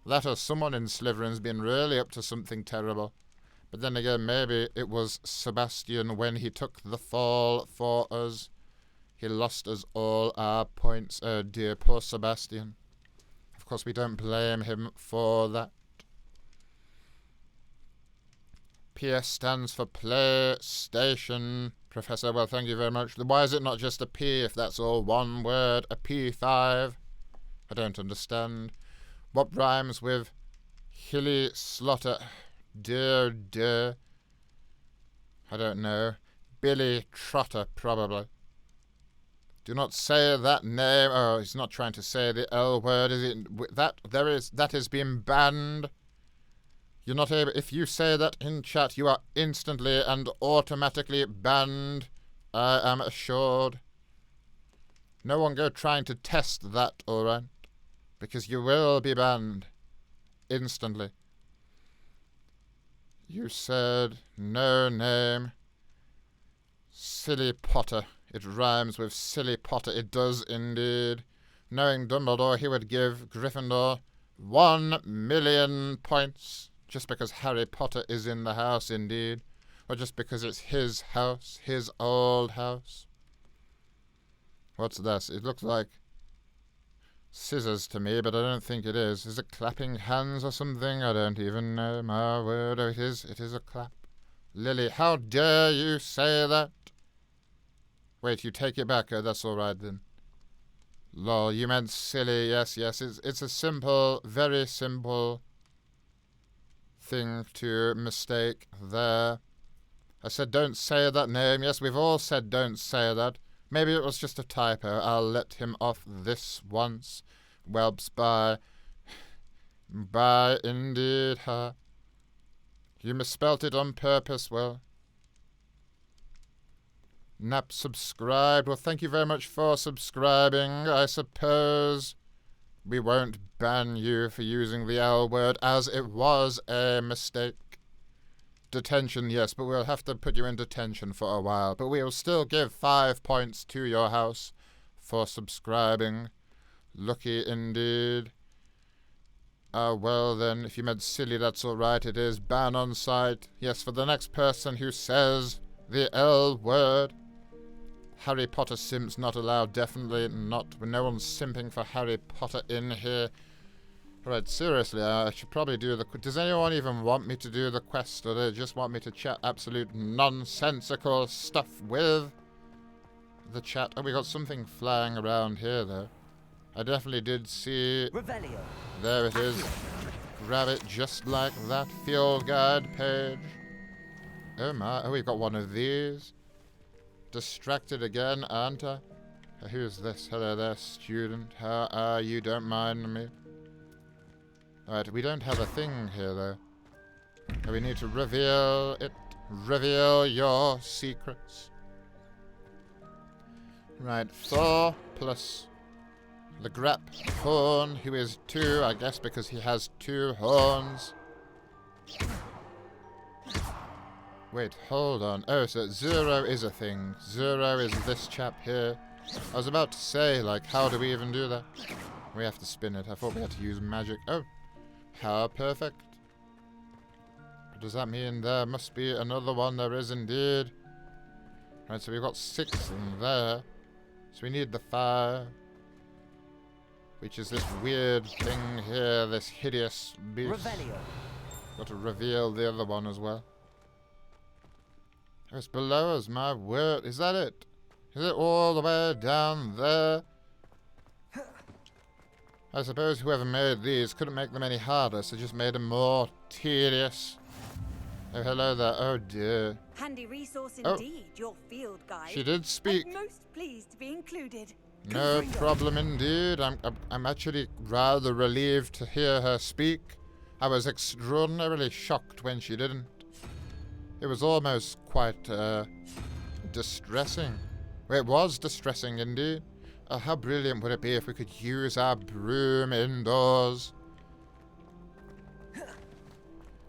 That or someone in Slytherin's been really up to something terrible. But then again, maybe it was Sebastian when he took the fall for us. He lost us all our points. Oh dear, poor Sebastian. Of course, we don't blame him for that. PS stands for PlayStation, Professor. Well, thank you very much. Why is it not just a P if that's all one word? A P5? I don't understand. What rhymes with Hilly Slaughter? Dear. I don't know. Billy Trotter, probably. Do not say that name. Oh, he's not trying to say the L word, is it? That has been banned. You're not able. If you say that in chat, you are instantly and automatically banned. I am assured. No one go trying to test that, alright? Because you will be banned. Instantly. You said no name. Silly Potter. It rhymes with Silly Potter. It does indeed. Knowing Dumbledore, he would give Gryffindor 1 million points. Just because Harry Potter is in the house, indeed. Or just because it's his house. His old house. What's this? It looks like scissors to me, but I don't think it is. Is it clapping hands or something? I don't even know. My word. Oh, it is. It is a clap. Lily, how dare you say that? Wait, you take it back. Oh, that's all right then. Lol, you meant silly. Yes. It's a simple, very simple thing to mistake there. I said don't say that name. Yes, we've all said don't say that. Maybe it was just a typo. I'll let him off this once. Welps, bye. Bye indeed, huh? You misspelt it on purpose, well. Nap subscribed. Well, thank you very much for subscribing. I suppose we won't ban you for using the L word, as it was a mistake. Detention, yes, but we'll have to put you in detention for a while. But we'll still give 5 points to your house for subscribing. Lucky indeed. Well then, if you meant silly, that's alright. It is ban on site. Yes, for the next person who says the L word. Harry Potter simps not allowed. Definitely not. No one's simping for Harry Potter in here. Right, seriously, I should probably do the... Does anyone even want me to do the quest, or they just want me to chat absolute nonsensical stuff with the the chat. Oh, we got something flying around here, though. I definitely did see... Revelio. There it is. Grab it just like that. Field guide page. Oh my. Oh, we've got one of these. Distracted again, aren't I? Who's this? Hello there, student. How are you? Don't mind me. Alright, we don't have a thing here, though. We need to reveal it. Reveal your secrets. Right, 4 plus the Grap horn, who is 2, I guess, because he has 2 horns. Wait, hold on. Oh, so 0 is a thing. 0 is this chap here. I was about to say, like, how do we even do that? We have to spin it. I thought we had to use magic. Oh, how perfect. Does that mean there must be another one? There is indeed. Right, so we've got 6 in there. So we need the 5. Which is this weird thing here, this hideous beast. Revelio. Got to reveal the other one as well. Oh, it's below us, my word. Is that it? Is it all the way down there? I suppose whoever made these couldn't make them any harder, so just made them more tedious. Oh, hello there. Oh, dear. Handy resource Oh. indeed, your field guide. She did speak. I'm most pleased to be included. No problem indeed. I'm actually rather relieved to hear her speak. I was extraordinarily shocked when she didn't. It was almost quite distressing. It was distressing indeed. How brilliant would it be if we could use our broom indoors?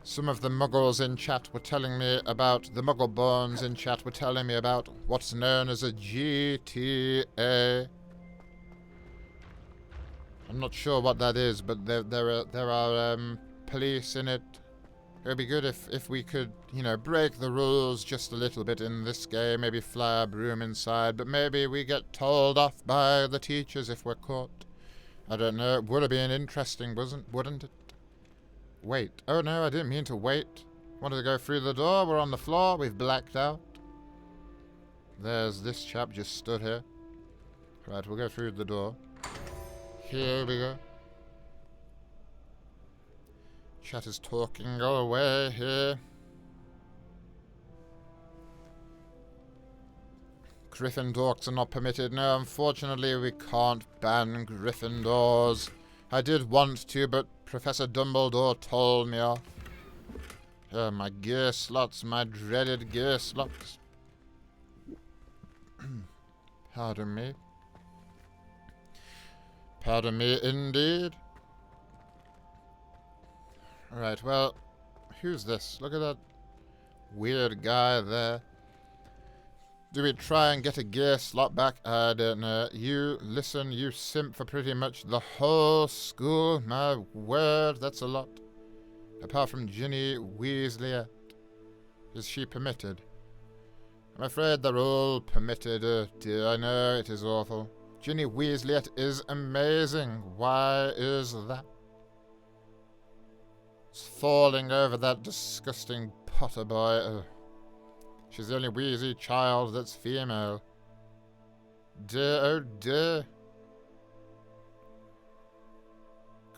Some of the muggles in chat were telling me about, the muggle-borns in chat were telling me about what's known as a GTA. I'm not sure what that is, but there are police in it. It would be good if we could, you know, break the rules just a little bit in this game, maybe fly a broom inside, but maybe we get told off by the teachers if we're caught. I don't know. It would have been interesting, wouldn't it? Wait. Oh no, I didn't mean to wait. Wanted to go through the door. We're on the floor. We've blacked out. There's this chap just stood here. Right, we'll go through the door. Here we go. Chat is talking away here. Gryffindors are not permitted. No, unfortunately we can't ban Gryffindors. I did want to, but Professor Dumbledore told me off. Oh, my gear slots, my dreaded gear slots. Pardon me. Pardon me, indeed. Alright, well, who's this? Look at that weird guy there. Do we try and get a gear slot back? I don't know. You, listen, you simp for pretty much the whole school. My word, that's a lot. Apart from Ginny Weasley. Is she permitted? I'm afraid they're all permitted. Oh dear, I know, it is awful. Ginny Weasley is amazing. Why is that? It's falling over that disgusting Potter boy. Ugh. She's the only Weasley child that's female. Dear, oh dear.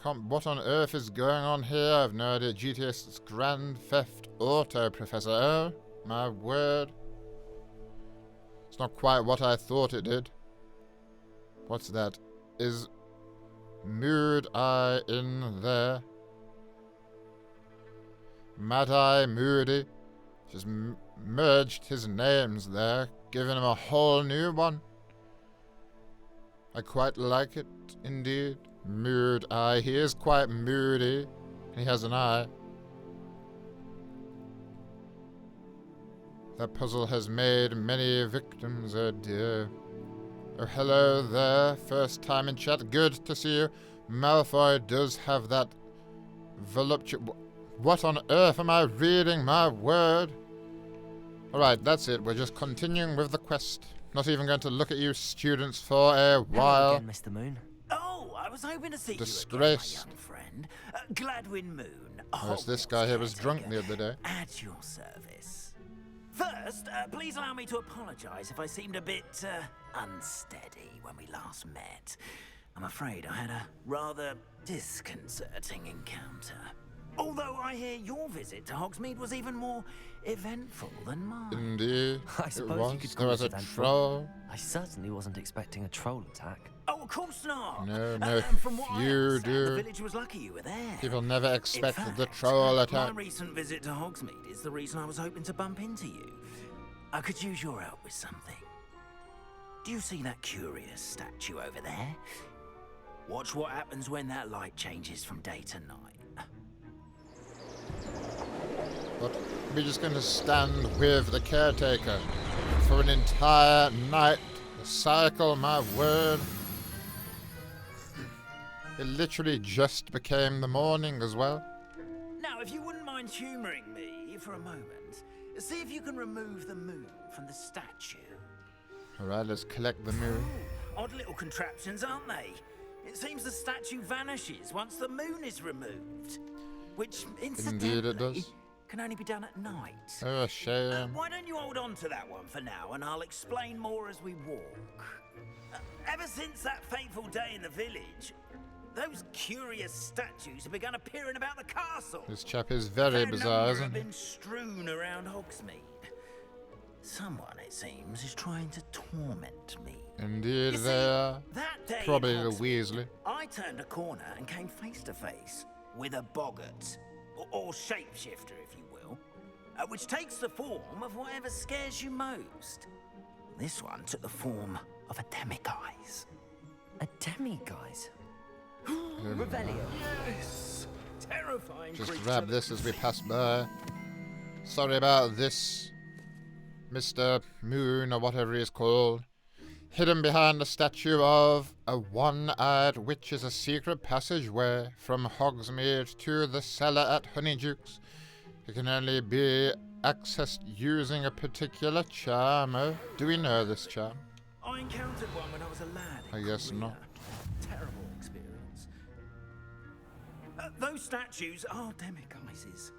What on earth is going on here? I've no idea. GTA's Grand Theft Auto, Professor. Oh, my word. It's not quite what I thought it did. What's that? Is Mood Eye in there? Mad Eye Moody. Just merged his names there, giving him a whole new one. I quite like it, indeed. Mood Eye. He is quite moody. He has an eye. That puzzle has made many victims, oh dear. Oh, hello there. First time in chat. Good to see you. Malfoy does have that voluptuous... What on earth am I reading? My word. Alright, that's it. We're just continuing with the quest. Not even going to look at you students for a while. Hello again, Mr. Moon. Oh, I was hoping to see Disgrace. you again, my young friend. Gladwin Moon. Oh, it's this guy here was drunk the other day. At your service. First, please allow me to apologise if I seemed a bit unsteady when we last met. I'm afraid I had a rather disconcerting encounter. Although I hear your visit to Hogsmeade was even more eventful than mine. Indeed. I It suppose was. you could There call was it a eventful. troll. I certainly wasn't expecting a troll attack. Oh, of course not. No, And from what I you understand, do. the village was lucky you were there. People never In expect the fact, troll my attack. recent visit to Hogsmeade is the reason I was hoping to bump into you. I could use your help with something. Do you see that curious statue over there? Watch what happens when that light changes from day to night. But we're just going to stand with the caretaker for an entire night. The cycle, my word. It literally just became the morning as well. Now, if you wouldn't mind humouring me for a moment, see if you can remove the moon from the statue. Alright, let's collect the moon. Odd little contraptions, aren't they? It seems the statue vanishes once the moon is removed. Which, incidentally, it does. can only be done at night. Oh, a shame. Why don't you hold on to that one for now, and I'll explain more as we walk. Ever since that fateful day in the village, those curious statues have begun appearing about the castle. This chap is very Fair bizarre, number isn't have he? been strewn around Hogsmeade. Someone, it seems, is trying to torment me. Indeed, You see, they are. that day in Probably the Hogsmeade, Weasley. I turned a corner and came face to face with a boggart, or shapeshifter, if you will, which takes the form of whatever scares you most. This one took the form of a demiguise. A demiguise? Revelio. Terrifying Just creature grab that this can as we see. pass by. Sorry about this, Mr. Moon, or whatever he is called. Hidden behind a statue of a one-eyed witch is a secret passageway from Hogsmeade to the cellar at Honeydukes. It can only be accessed using a particular charm. Oh, do we know this charm? I encountered one when I was a lad. in I guess Korea. not. Terrible experience. Those statues are demiguises.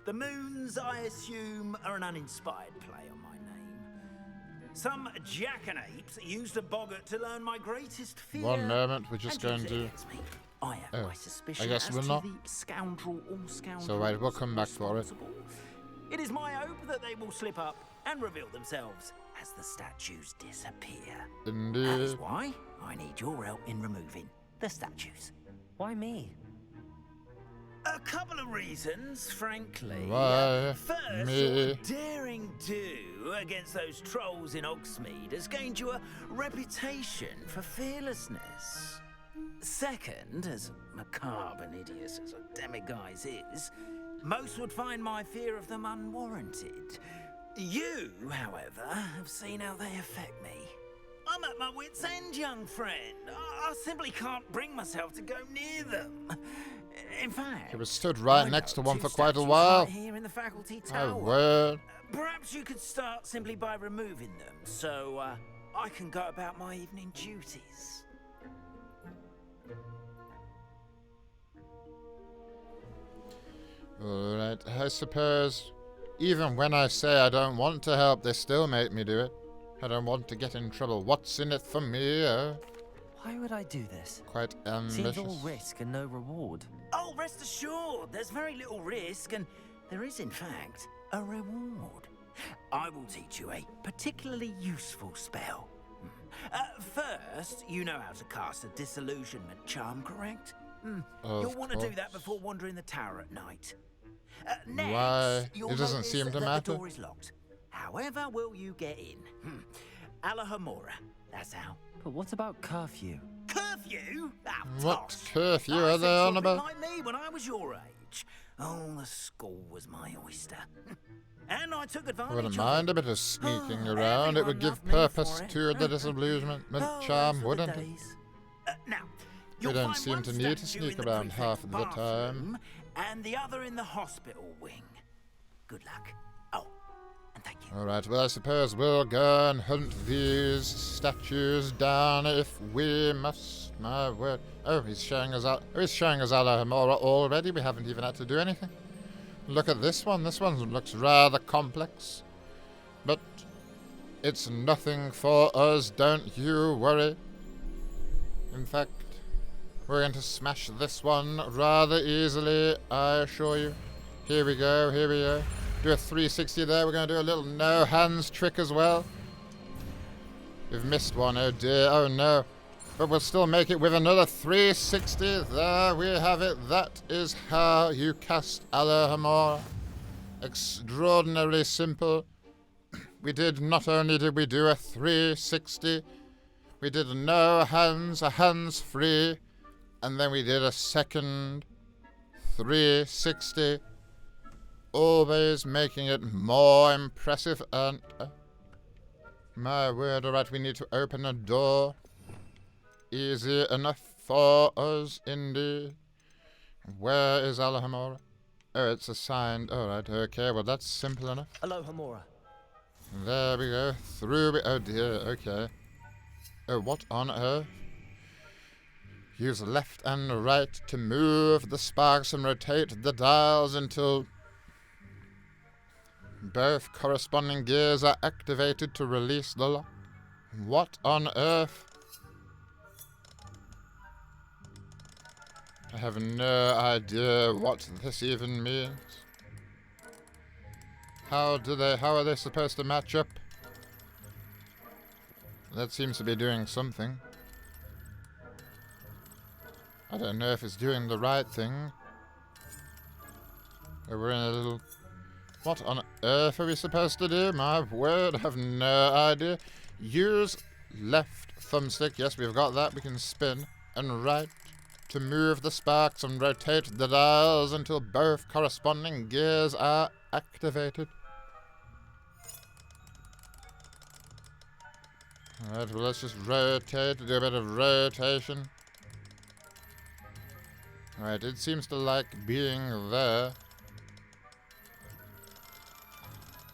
The moons, I assume, are an uninspired play on my name. Some jackanapes used a boggart to learn my greatest fear. One moment, we're just and use going it to... against me. I have Oh, my suspicion I guess as we're to not. the scoundrel or scoundrels So wait, we'll come back for it. responsible. It is my hope that they will slip up and reveal themselves as the statues disappear. That is Indeed. why I need your help in removing the statues. Why me? A couple of reasons, frankly. Why First, me? your daring do against those trolls in Hogsmeade has gained you a reputation for fearlessness. Second, as macabre and hideous as a demiguise is, most would find my fear of them unwarranted. You, however, have seen how they affect me. I'm at my wit's end, young friend. I simply can't bring myself to go near them. In fact, He was stood right I next to know one two for quite a statues while. right here in the faculty My tower. word. Perhaps you could start simply by removing them, so I can go about my evening duties. Alright, I suppose even when I say I don't want to help, they still make me do it. I don't want to get in trouble. What's in it for me? Oh, Why would I do this? quite Seems ambitious. all risk and no reward. Oh, rest assured, there's very little risk, and there is, in fact, a reward. I will teach you a particularly useful spell. First, you know how to cast a disillusionment charm, correct? Of You'll want to do that course. before wandering the tower at night. Next, Why? you'll It doesn't notice seem to that matter. The door is locked. However will you get in? Alahomora, that's how. But what about curfew? Curfew? Ah, What tosh. curfew I are said they on something about? like me when I was your age. Oh, the school was my oyster. And I took advantage I wouldn't of mind it. a bit of sneaking Oh, around. It would everyone give loved me purpose for it. to the disillusionment Oh, charm, those were the wouldn't it? days. Now, We you'll don't find seem one to need to statue sneak in the around half prefect's of the time. bathroom, and the other in the hospital wing. Good luck. Oh, and thank you. Alright, well, I suppose we'll go and hunt these statues down if we must. My word. Oh, he's showing us out. Oh, he's showing us Alahomora already. We haven't even had to do anything. Look at this one. This one looks rather complex. But it's nothing for us, don't you worry. In fact, we're going to smash this one rather easily, I assure you. Here we go, here we go. Do a 360 there. We're going to do a little no hands trick as well. We've missed one, oh dear, oh no. But we'll still make it with another 360. There we have it. That is how you cast Alohomora. Extraordinarily simple. Not only did we do a 360, we did no hands, a hands free, and then we did a second 360, always making it more impressive. And my word, alright, we need to open a door. Easy enough for us, indeed. Where is Alohomora? Oh, it's assigned. Alright, okay, well that's simple enough. Alohomora. There we go. Through it. Oh dear, okay. Oh, what on earth? Use left and right to move the sparks and rotate the dials until both corresponding gears are activated to release the lock. What on earth? I have no idea what this even means. How are they supposed to match up? That seems to be doing something. I don't know if it's doing the right thing. Oh, we're in a little... What on earth are we supposed to do? My word, I have no idea. Use left thumbstick. Yes, we've got that. We can spin. And right to move the sparks and rotate the dials until both corresponding gears are activated. Alright, well let's just rotate, do a bit of rotation. Alright, it seems to like being there.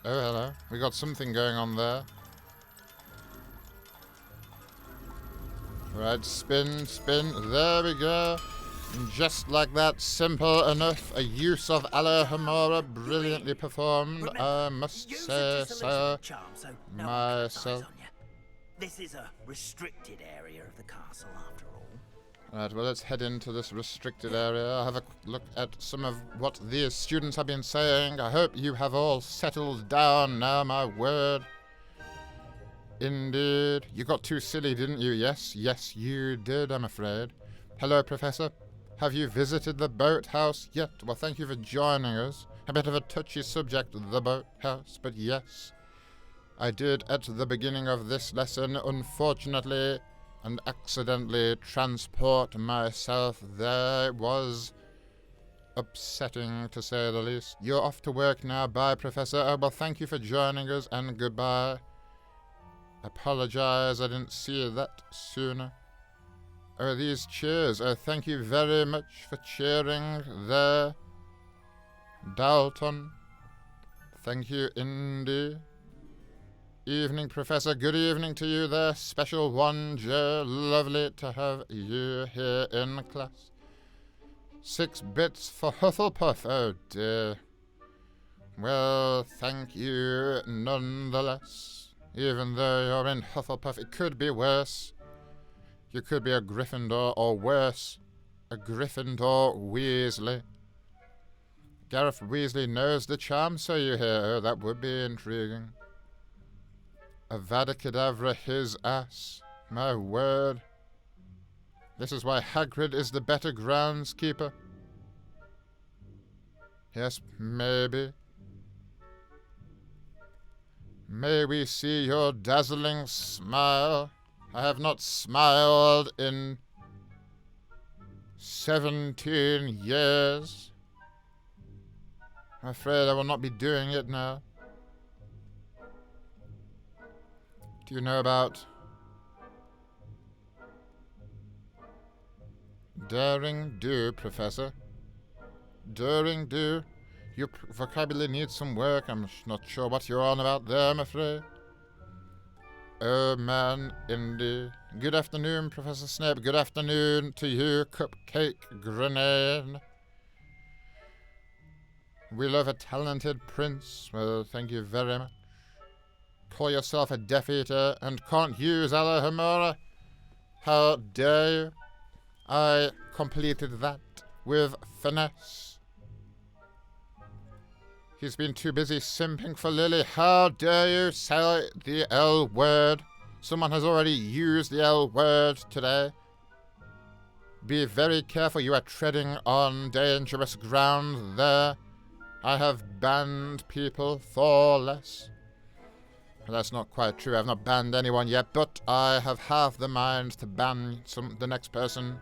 Oh, hello. We got something going on there. Right, spin, spin. There we go. And just like that, simple enough. A use of Alohomora, brilliantly performed, I must say so myself. This is a restricted area of the castle, after all. Right, well, let's head into this restricted area. I'll have a look at some of what these students have been saying. I hope you have all settled down now, my word. Indeed. You got too silly, didn't you? Yes, yes, you did, I'm afraid. Hello, Professor. Have you visited the boathouse yet? Well, thank you for joining us. A bit of a touchy subject, the boathouse, but yes. I did, at the beginning of this lesson, unfortunately and accidentally transport myself there. It was upsetting, to say the least. You're off to work now. Bye, Professor. Oh, well, thank you for joining us, and goodbye. Apologize, I didn't see that sooner. Oh, these cheers. Oh, thank you very much for cheering there, Dalton. Thank you, indeed. Evening, Professor. Good evening to you there, Special One, Joe. Lovely to have you here in class. 6 bits for Hufflepuff. Oh, dear. Well, thank you nonetheless. Even though you're in Hufflepuff, it could be worse. You could be a Gryffindor, or worse, a Gryffindor Weasley. Gareth Weasley knows the charm, so you hear. Oh, that would be intriguing. Avada Kedavra his ass. My word. This is why Hagrid is the better groundskeeper. Yes, maybe. May we see your dazzling smile. I have not smiled in 17 years. I'm afraid I will not be doing it now. Do you know about daring do, Professor? Daring do? Your vocabulary needs some work. I'm not sure what you're on about there, I'm afraid. Oh, man, indeed. Good afternoon, Professor Snape. Good afternoon to you, Cupcake Grenade. We love a talented prince. Well, thank you very much. call yourself a Death Eater and can't use Alohomora? How dare you? I completed that with finesse. He's been too busy simping for Lily. How dare you say the L word? Someone has already used the L word today. Be very careful, you are treading on dangerous ground there. I have banned people for less. Well, that's not quite true, I've not banned anyone yet, but I have half the mind to ban the next person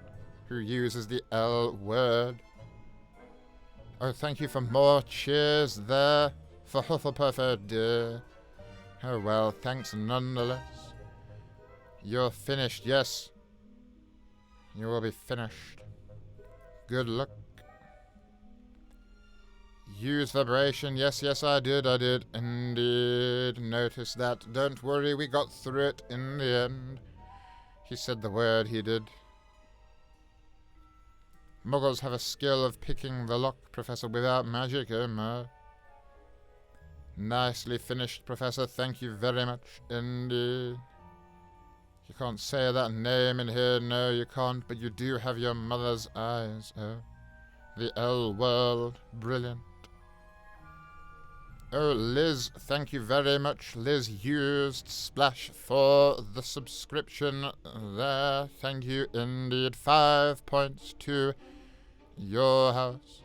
who uses the L word. Oh, thank you for more cheers there for Hufflepuff, oh dear. Oh well, thanks nonetheless. You're finished, yes. You will be finished. Good luck. Use vibration. Yes, I did. Indeed. Notice that. Don't worry, we got through it in the end. He said the word, he did. Muggles have a skill of picking the lock, Professor, without magic, oh my. Nicely finished, Professor. Thank you very much indeed. You can't say that name in here, no you can't, but you do have your mother's eyes, oh. The L world, brilliant. Oh, Liz, thank you very much. Liz used Splash for the subscription there. Thank you indeed. 5 points to your house.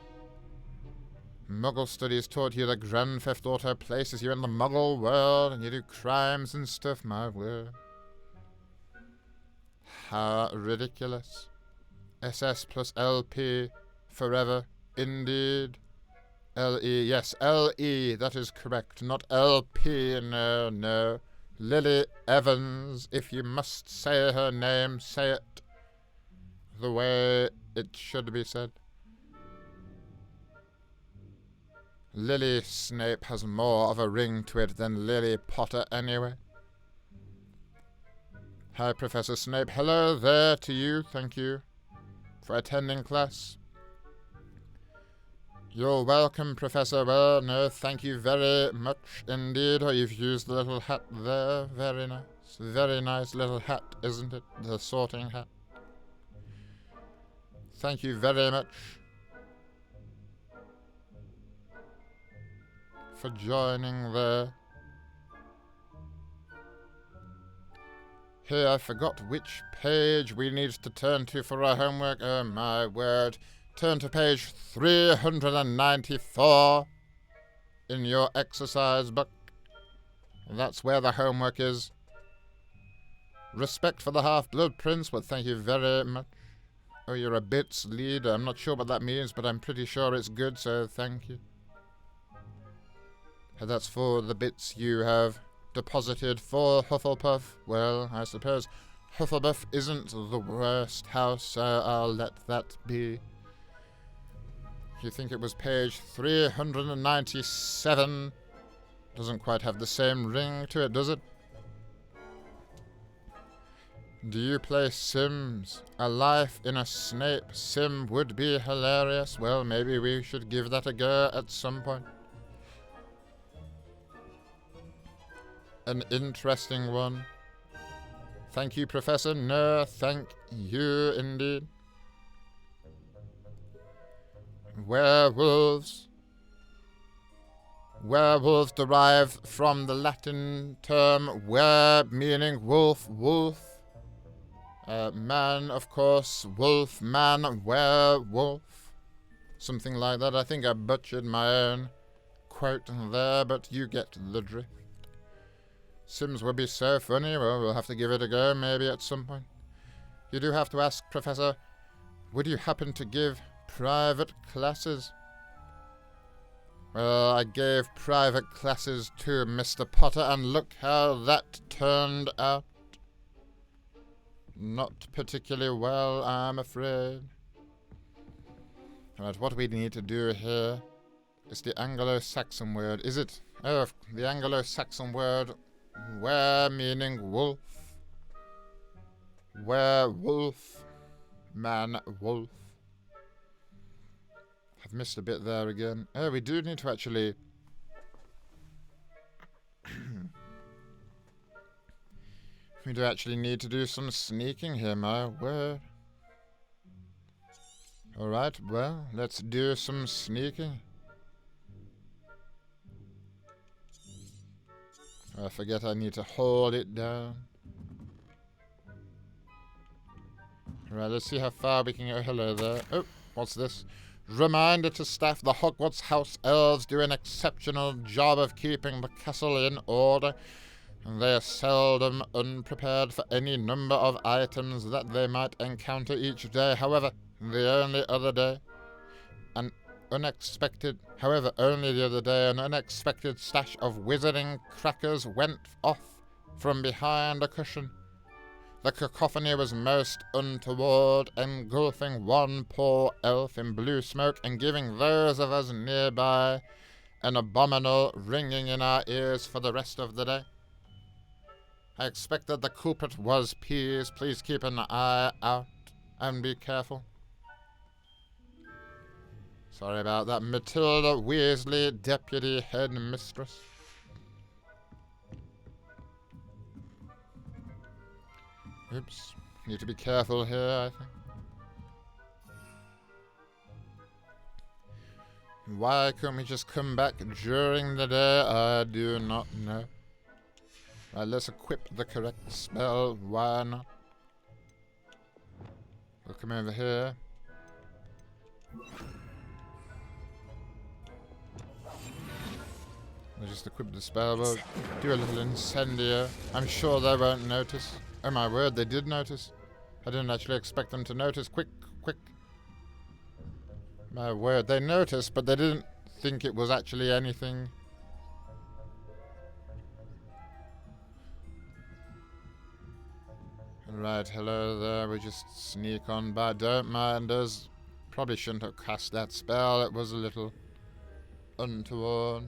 Muggle studies taught you that Grand Theft Auto places you in the Muggle world and you do crimes and stuff, my word. How ridiculous. SS plus LP forever, indeed. LE, yes, LE, that is correct, not LP, no. Lily Evans, if you must say her name, say it the way it should be said. Lily Snape has more of a ring to it than Lily Potter anyway. Hi, Professor Snape. Hello there to you. Thank you for attending class. You're welcome, Professor. Well, no, thank you very much indeed. Oh, you've used the little hat there. Very nice. Very nice little hat, isn't it? The sorting hat. Thank you very much for joining there. Hey, I forgot which page we need to turn to for our homework. Oh my word. Turn to page 394 in your exercise book. That's where the homework is. Respect for the Half-Blood Prince, but thank you very much. Oh, you're a bits leader. I'm not sure what that means, but I'm pretty sure it's good, so thank you. And that's for the bits you have deposited for Hufflepuff. Well, I suppose Hufflepuff isn't the worst house, so I'll let that be. You think it was page 397? Doesn't quite have the same ring to it, does it? Do you play Sims? A life in a Snape sim would be hilarious. Well, maybe we should give that a go at some point. An interesting one. Thank you, Professor. No, thank you indeed. Werewolves. Werewolves derive from the Latin term were, meaning wolf, wolf. Man, of course, wolf, man, werewolf. Something like that. I think I butchered my own quote there, but you get the drift. Sims would be so funny. Well, we'll have to give it a go, maybe at some point. You do have to ask, Professor, would you happen to give private classes? Well, I gave private classes to Mr. Potter, and look how that turned out. Not particularly well, I'm afraid. Right, what we need to do here is the Anglo-Saxon word. Is it? Oh, the Anglo-Saxon word were, meaning wolf. Werewolf. Man, wolf. I've missed a bit there again. Oh, we do need to actually We do actually need to do some sneaking here, my word. Alright, well, let's do some sneaking. I forget I need to hold it down. Right, let's see how far we can go. Hello there. Oh, what's this? Reminder to staff, the Hogwarts house elves do an exceptional job of keeping the castle in order. And they are seldom unprepared for any number of items that they might encounter each day. However, the only other day, an unexpected stash of wizarding crackers went off from behind a cushion. The cacophony was most untoward, engulfing one poor elf in blue smoke and giving those of us nearby an abominable ringing in our ears for the rest of the day. I expect that the culprit was Peas. Please keep an eye out and be careful. Sorry about that, Matilda Weasley, Deputy Headmistress. Oops. Need to be careful here, I think. Why couldn't we just come back during the day? I do not know. Right, let's equip the correct spell. Why not? We'll come over here. We'll just equip the spell. We'll do a little incendio. I'm sure they won't notice. Oh my word, they did notice. I didn't actually expect them to notice. Quick, quick. My word, they noticed, but they didn't think it was actually anything. Right, hello there. We just sneak on by. Don't mind us. Probably shouldn't have cast that spell. It was a little untoward.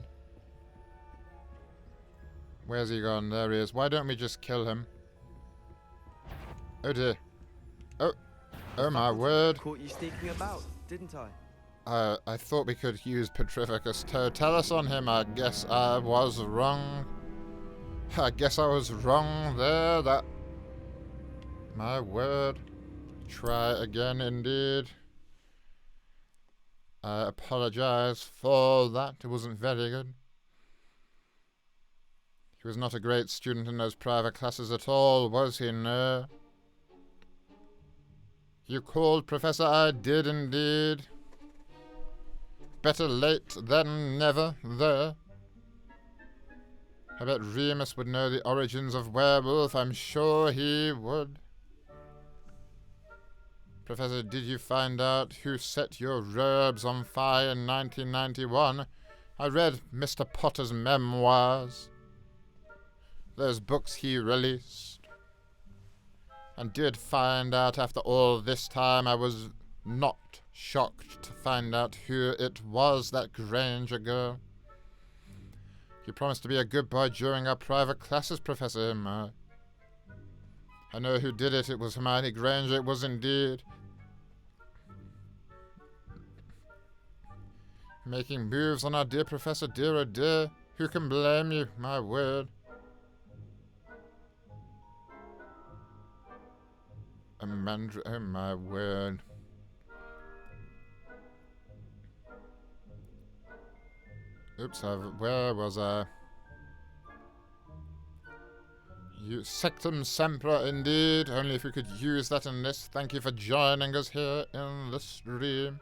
Where's he gone? There he is. Why don't we just kill him? Oh dear. Oh my word. Caught you sneaking about, didn't I? I thought we could use Petrificus Totalis on him. I guess I was wrong. I guess I was wrong there. That... My word. Try again, indeed. I apologize for that. It wasn't very good. He was not a great student in those private classes at all, was he? No. You called, Professor? I did indeed. Better late than never, there. I bet Remus would know the origins of werewolf. I'm sure he would. Professor, did you find out who set your robes on fire in 1991? I read Mr. Potter's memoirs. Those books he released. And did find out after all this time. I was not shocked to find out who it was, that Granger girl. You promised to be a good boy during our private classes, Professor. I know who did it. It was Hermione Granger. It was indeed. Making moves on our dear Professor, dear oh dear. Who can blame you? My word. Amandra, oh my word. Oops, where was I? Sectum Sempra, indeed. Only if we could use that in this. Thank you for joining us here in the stream.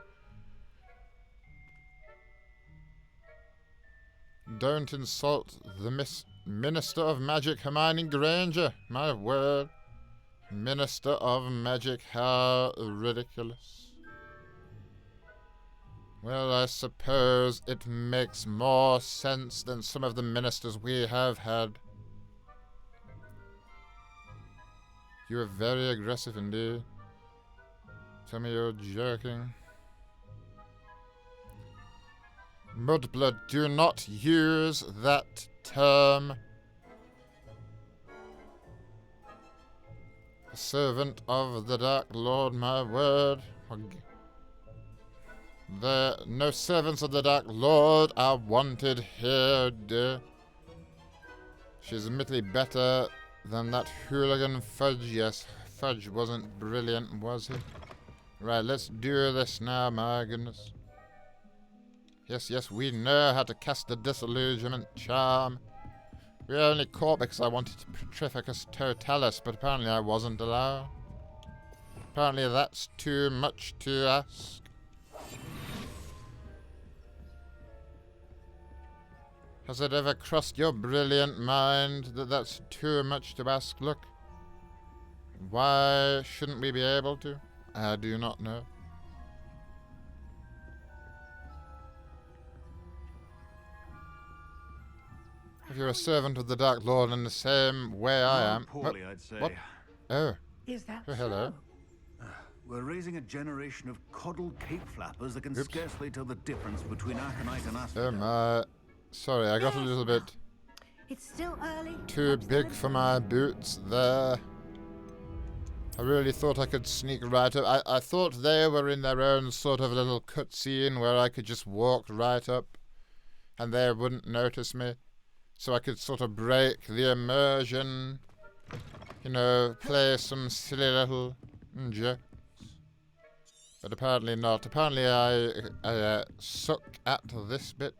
Don't insult the Minister of Magic, Hermione Granger. My word. Minister of Magic, how ridiculous. Well, I suppose it makes more sense than some of the ministers we have had. You are very aggressive indeed. Tell me you're joking. Mudblood, do not use that term. A servant of the Dark Lord, my word. No servants of the Dark Lord are wanted here, dear. She's admittedly better than that hooligan Fudge. Yes, Fudge wasn't brilliant, was he? Right, let's do this now, my goodness. Yes, yes, we know how to cast the disillusionment charm. We only caught because I wanted Petrificus Totalis, but apparently I wasn't allowed. Apparently that's too much to ask. Has it ever crossed your brilliant mind that that's too much to ask? Look, why shouldn't we be able to? I do not know. If you're a servant of the Dark Lord in the same way I am... Poorly, I'd say. What? Oh. Is that Oh, hello. We're raising a generation of coddled cape flappers that can Oops. scarcely tell the difference between Aconite and Oh Asphodel. my... Sorry, I got a little bit It's still early. too big for my boots there. I really thought I could sneak right up. I thought they were in their own sort of little cutscene where I could just walk right up and they wouldn't notice me. So I could sort of break the immersion, you know, play some silly little jokes. But apparently not. Apparently I suck at this bit.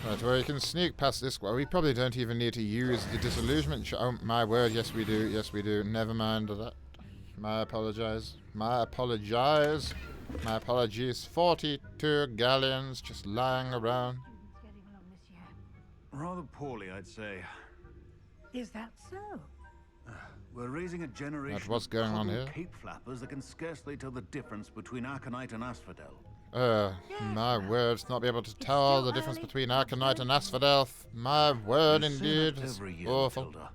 Right, well, you can sneak past this. Well, we probably don't even need to use the disillusionment. Oh, my word, yes we do. Yes we do. Never mind that. My apologize. My apologize. My apologies. 42 galleons just lying around. Rather poorly, I'd say. Is that so? We're raising a generation what's of going on coddled here? cape flappers that can scarcely tell the difference between Aconite and Asphodel. My word, to not be able to tell the difference between Aconite and Asphodel. My word, You say indeed. that It's every year, awful. Matilda.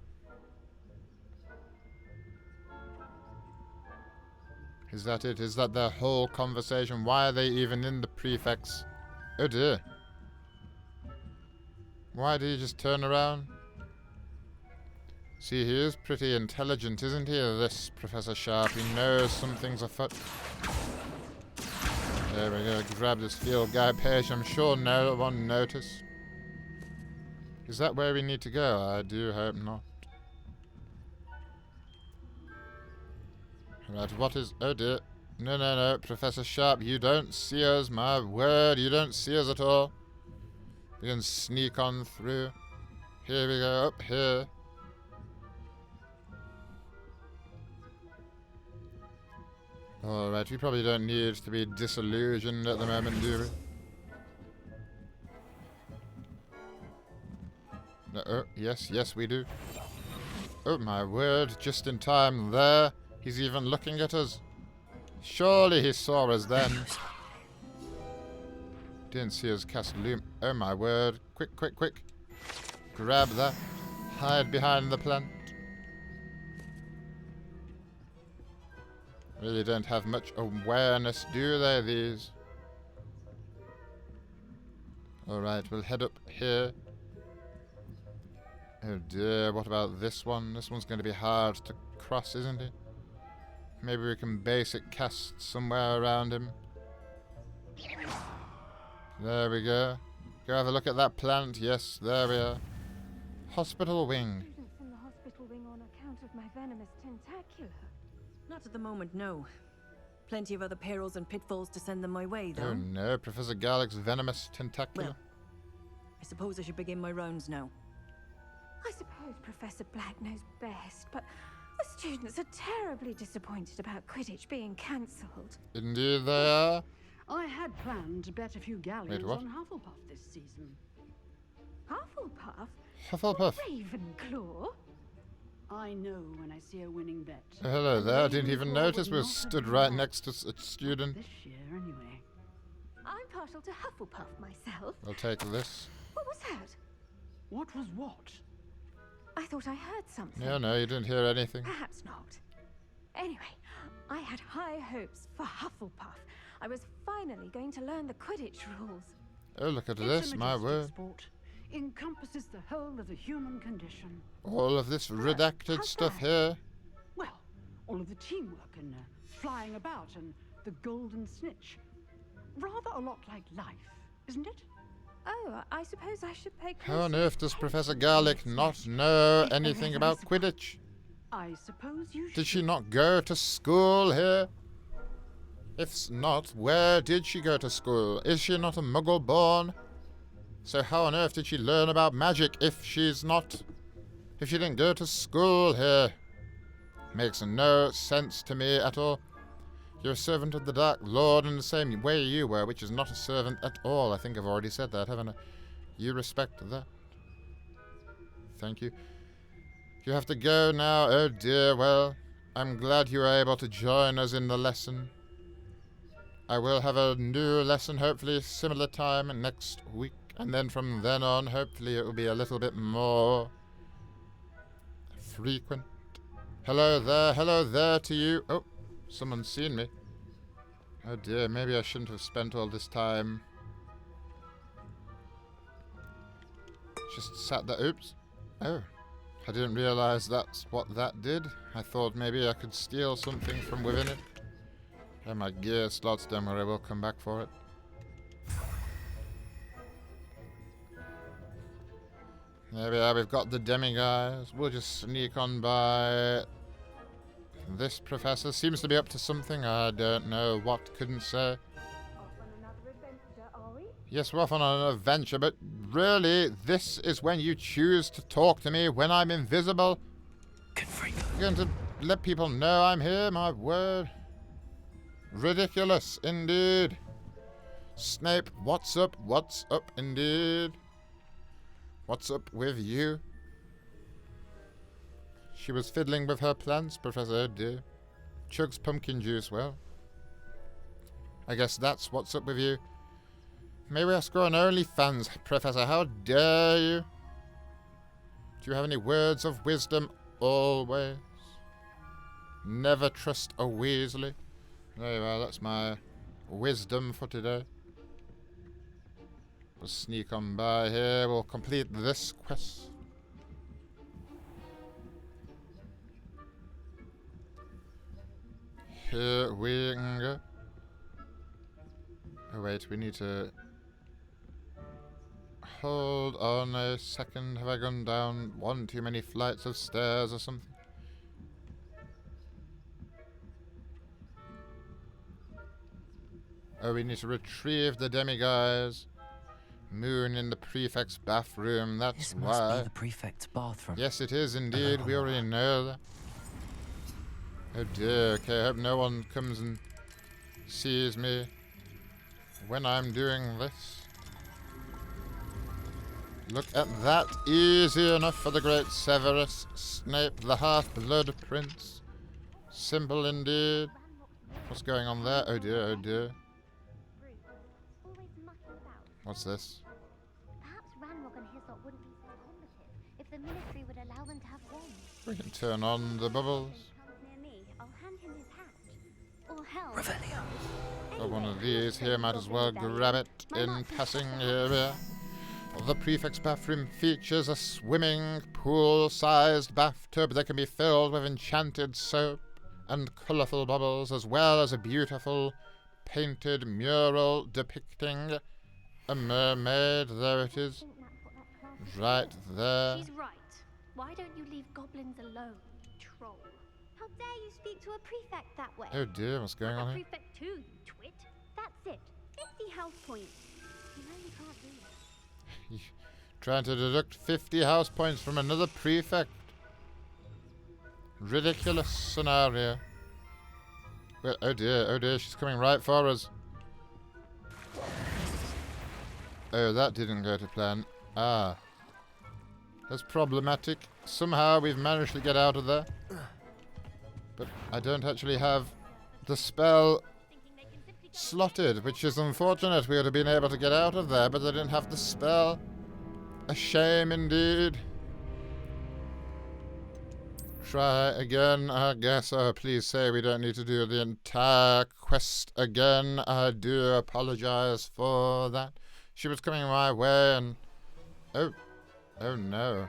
Is that it? Is that their whole conversation? Why are they even in the prefects? Oh dear. Why did he just turn around? See, he is pretty intelligent, isn't he, this Professor Sharp? He knows something's afoot. There we go, grab this field guide page. I'm sure no one noticed. Is that where we need to go? I do hope not. Right, what is... Oh dear. No, no, no. Professor Sharp, you don't see us. My word, you don't see us at all. We can sneak on through. Here we go, up here. Alright, we probably don't need to be disillusioned at the moment, do we? No, oh, yes, yes we do. Oh my word, just in time there. He's even looking at us. Surely he saw us then. Didn't see us cast loom. Oh my word. Quick, quick, quick. Grab that. Hide behind the plant. Really don't have much awareness, do they, these? Alright, we'll head up here. Oh dear, what about this one? This one's going to be hard to cross, isn't it? Maybe we can basic cast somewhere around him. There we go. Go have a look at that plant. Yes, there we are. Hospital wing. Students in the hospital wing on account of my venomous tentacula. Not at the moment, no. Plenty of other perils and pitfalls to send them my way, though. Oh no, Professor Garlick's venomous tentacular. Well, I suppose I should begin my rounds now. I suppose Professor Black knows best, but the students are terribly disappointed about Quidditch being cancelled. Indeed they are. I had planned to bet a few galleons what? on Hufflepuff this season. Hufflepuff? Hufflepuff. Ravenclaw? I know when I see a winning bet. Oh, hello there. I didn't even Ravenclaw notice would we were not have stood been right back next to a student. This year, anyway. I'm partial to Hufflepuff myself. I'll take this. What was that? What was what? I thought I heard something. No, no, you didn't hear anything. Perhaps not. Anyway, I had high hopes for Hufflepuff. I was finally going to learn the Quidditch rules. Oh, look at It's this, a my majestic word. sport. Encompasses the whole of the human condition. All of this redacted how's stuff that? here. Well, all of the teamwork and flying about and the golden snitch. Rather a lot like life, isn't it? Oh, I suppose I should pay How on closer earth does Professor Garlick not know anything about Quidditch? I suppose you should. Did she not go to school here? If not, where did she go to school? Is she not a muggle born? So how on earth did she learn about magic if she didn't go to school here? Makes no sense to me at all. You're a servant of the Dark Lord in the same way you were, which is not a servant at all. I think I've already said that, haven't I? You respect that. Thank you. You have to go now. Oh dear, well, I'm glad you were able to join us in the lesson. I will have a new lesson, hopefully similar time next week. And then from then on, hopefully it will be a little bit more frequent. Hello there to you. Oh, someone's seen me. Oh dear, maybe I shouldn't have spent all this time. Just sat there. Oops. Oh, I didn't realize that's what that did. I thought maybe I could steal something from within it. And my gear slots, don't worry, we'll come back for it. There we are, we've got the demi-guys. We'll just sneak on by. This professor seems to be up to something. I don't know what, couldn't say. Yes, we're off on an adventure, but really, this is when you choose to talk to me when I'm invisible? You're going to let people know I'm here, my word. Ridiculous, indeed. Snape, what's up? What's up, indeed? What's up with you? She was fiddling with her plants, Professor. Oh dear. Chugs pumpkin juice, well. I guess that's what's up with you. Maybe I score on OnlyFans, Professor. How dare you? Do you have any words of wisdom? Always. Never trust a Weasley. There you are, that's my wisdom for today. We'll sneak on by here. We'll complete this quest. Here we go. Oh wait, we need to... Hold on a second. Have I gone down one too many flights of stairs or something? Oh, we need to retrieve the demi-guys. Moon in the prefect's bathroom, that's This why. must be the prefect's bathroom. Yes, it is indeed. We already know that. Oh dear, okay, I hope no one comes and sees me when I'm doing this. Look at that. Easy enough for the great Severus Snape, the half-blood prince. Simple indeed. What's going on there? Oh dear, oh dear. What's this? Perhaps Ranrock and Hislop wouldn't be so combative if the military would allow them to have wands. We can turn on the bubbles. Near me, I'll hand him his hat. Or hell. Revelio. Got one of these here, might as well grab it in passing here. The prefect's bathroom features a swimming pool-sized bathtub that can be filled with enchanted soap and colourful bubbles, as well as a beautiful painted mural depicting a mermaid. There it is. Right there. She's right. Why don't you leave goblins alone, troll? How dare you speak to a prefect that way? Oh dear, what's going on here? Prefect too, you twit. That's it. 50 house points. You know you can't do that. Trying to deduct 50 house points from another prefect. Ridiculous scenario. Well, oh dear, she's coming right for us. Oh, that didn't go to plan. Ah. That's problematic. Somehow we've managed to get out of there. But I don't actually have the spell slotted, which is unfortunate. We would have been able to get out of there, but I didn't have the spell. A shame indeed. Try again, I guess. Oh, please say we don't need to do the entire quest again. I do apologize for that. She was coming my way and... Oh. Oh no.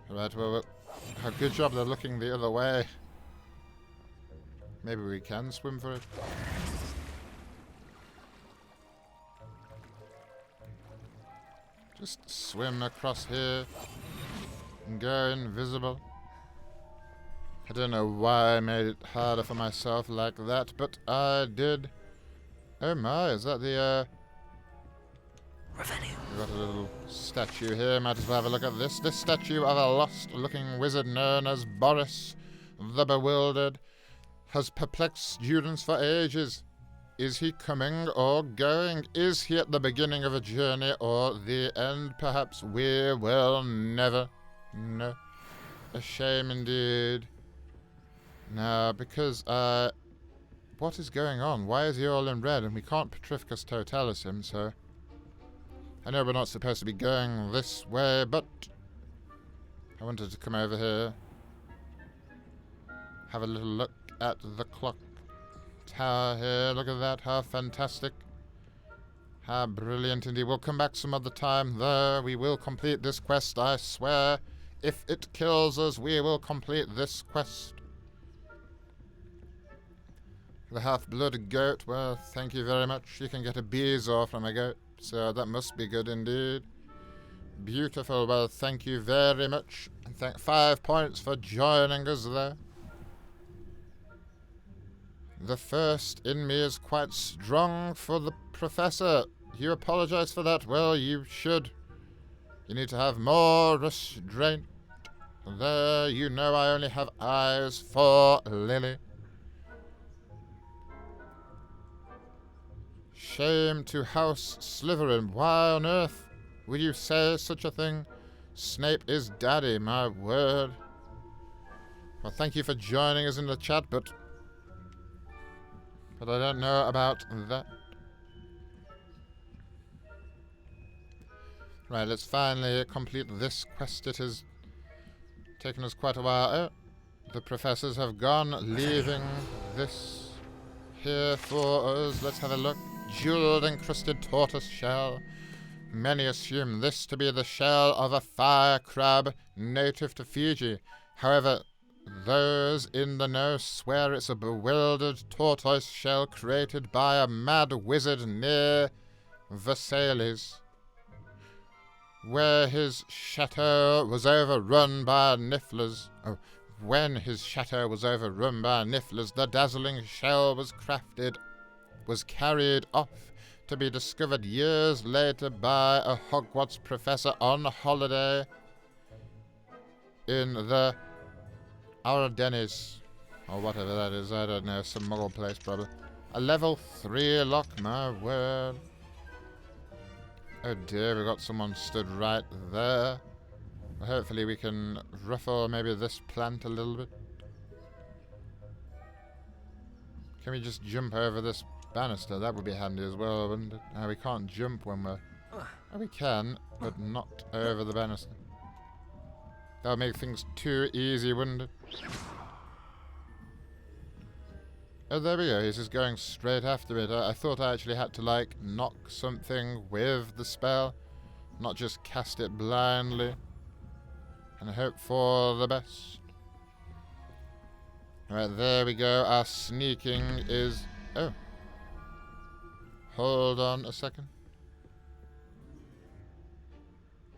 Right, well, a good job they're looking the other way. Maybe we can swim for it. Just swim across here and go invisible. I don't know why I made it harder for myself like that, but I did. Oh my, is that the, We've got a little statue here, might as well have a look at this. This statue of a lost-looking wizard known as Boris the Bewildered has perplexed students for ages. Is he coming or going? Is he at the beginning of a journey or the end? Perhaps we will never know. A shame indeed. Now, because, what is going on? Why is he all in red? And we can't Petrificus Totalis him, so... I know we're not supposed to be going this way, but... I wanted to come over here. Have a little look at the clock tower here. Look at that. How fantastic. How brilliant indeed. We'll come back some other time, though. We will complete this quest, I swear. If it kills us, we will complete this quest. The half-blood goat. Well, thank you very much. You can get a bezoar from a goat, so that must be good indeed. Beautiful. Well, thank you very much. And 5 points for joining us there. The first in me is quite strong for the professor. You apologize for that? Well, you should. You need to have more restraint. There, you know I only have eyes for Lily. Shame to House Slytherin. Why on earth would you say such a thing? Snape is daddy, my word. Well, thank you for joining us in the chat, but I don't know about that. Right, let's finally complete this quest. It has taken us quite a while. Oh, the professors have gone, leaving this here for us. Let's have a look. Jeweled encrusted tortoise shell. Many assume this to be the shell of a fire crab native to Fiji. However, those in the know swear it's a bewildered tortoise shell created by a mad wizard near Versailles, where his chateau was overrun by nifflers. Oh, when his chateau was overrun by nifflers, the dazzling shell was carried off to be discovered years later by a Hogwarts professor on holiday in the Ardennes, or whatever that is. I don't know, some muggle place probably. A level 3 lock, my word. Oh dear, we got someone stood right there. Well, hopefully we can ruffle maybe this plant a little bit. Can we just jump over this banister? That would be handy as well, wouldn't it? No, we can't jump when we're... Oh, we can, but not over the banister. That would make things too easy, wouldn't it? Oh, there we go. He's just going straight after it. I thought I actually had to, like, knock something with the spell, not just cast it blindly and hope for the best. Alright, there we go. Our sneaking is... Oh. Hold on a second.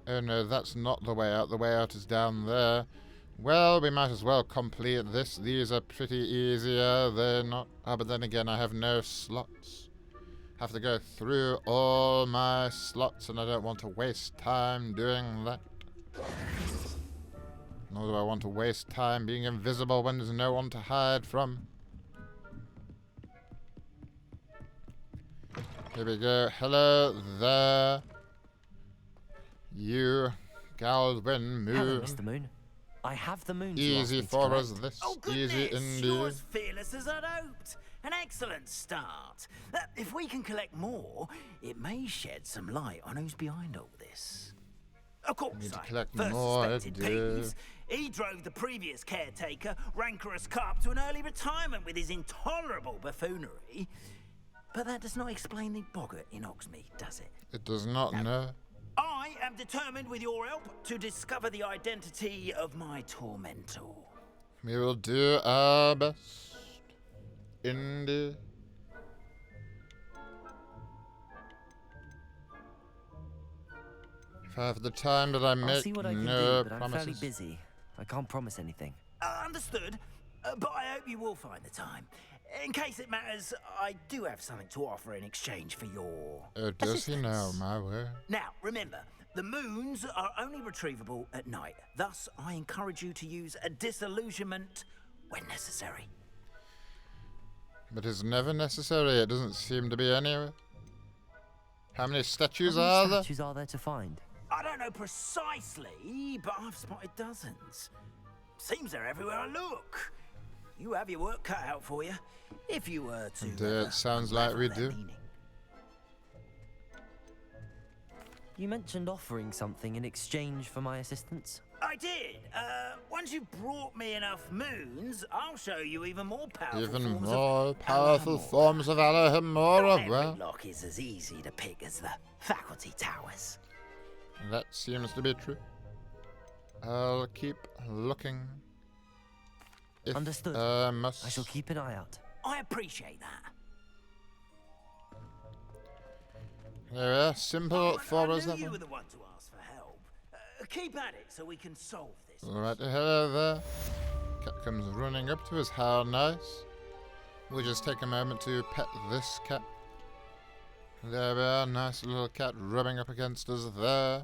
Oh no, that's not the way out. The way out is down there. Well, we might as well complete this. These are pretty easier. They're not... Ah, but then again, I have no slots. Have to go through all my slots, and I don't want to waste time doing that. Nor do I want to waste time being invisible when there's no one to hide from. Here we go. Hello there. You, Galvin Moon. Hello, Mr. Moon. I have the moon. Easy for us, this. Oh, Easy goodness, indeed. you're as fearless as I'd hoped. An excellent start. If we can collect more, it may shed some light on who's behind all this. Of course, Need to I collect first more, suspected Peeves. He drove the previous caretaker, Rancorous Carp, to an early retirement with his intolerable buffoonery. But that does not explain the boggart in Hogsmeade, does it? It does not, no. I am determined, with your help, to discover the identity of my tormentor. We will do our best. Indeed. If I have the time that I I'll make see what I can no do, but I'm fairly promises. busy. I can't promise anything. Understood. But I hope you will find the time. In case it matters, I do have something to offer in exchange for your Oh, does he now, assistance. my word? Now, remember, the moons are only retrievable at night. Thus, I encourage you to use a disillusionment when necessary. But it's never necessary. It doesn't seem to be anywhere. How many statues How many are there? statues are there to find? I don't know precisely, but I've spotted dozens. Seems they're everywhere I look. You have your work cut out for you, if you were to. And, it sounds like we do. You mentioned offering something in exchange for my assistance. I did. Once you've brought me enough moons, I'll show you even more powerful Even forms more of powerful Alohomora. forms of Not Alohomora. every Well, lock is as easy to pick as the faculty towers. that seems to be true. I'll keep looking. If Understood. I must. I shall keep an eye out. I appreciate that. There we are. Simple for us, I that knew you were one. the one to ask for help. Keep at it so we can solve this. Alright, hello there. Cat comes running up to us. How nice. We'll just take a moment to pet this cat. There we are. Nice little cat rubbing up against us there.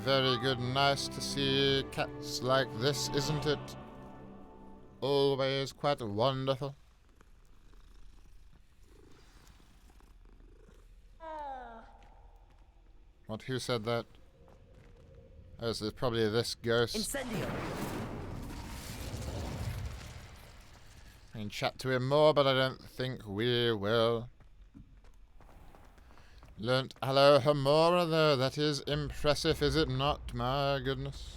Very good. Nice to see cats like this, isn't it? Always quite wonderful. What? Who said that? Oh, so it's probably this ghost. Incendio! I can chat to him more, but I don't think we will. Learnt Alohomora, though. That is impressive, is it not? My goodness.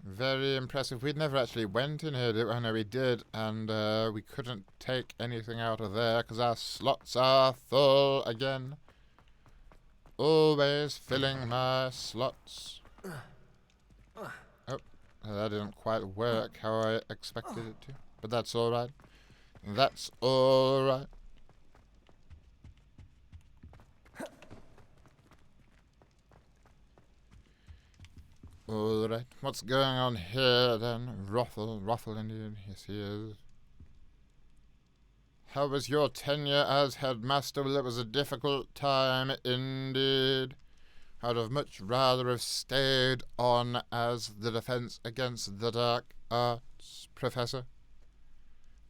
Very impressive. We'd never actually went in here, did we? I know we did, and we couldn't take anything out of there because our slots are full again. Always filling my slots. Oh, that didn't quite work how I expected it to, but that's alright. That's alright. Alright, what's going on here then? Rothel indeed, yes he is. How was your tenure as headmaster? Well, it was a difficult time indeed. I'd have much rather have stayed on as the defense against the dark arts professor.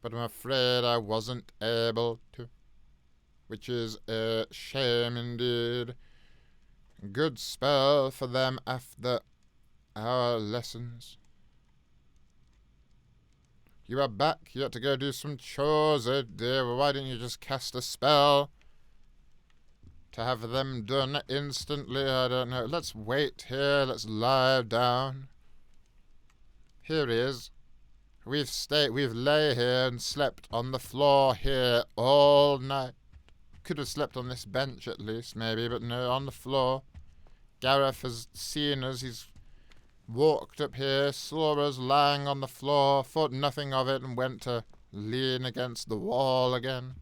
But I'm afraid I wasn't able to. Which is a shame indeed. Good spell for them after our lessons. You are back. You had to go do some chores, oh dear. Well, why didn't you just cast a spell to have them done instantly? I don't know. Let's wait here. Let's lie down. Here he is. We've lay here and slept on the floor here all night. Could have slept on this bench at least, maybe, but no, on the floor. Gareth has seen us. He's walked up here, saw us lying on the floor, thought nothing of it, and went to lean against the wall again.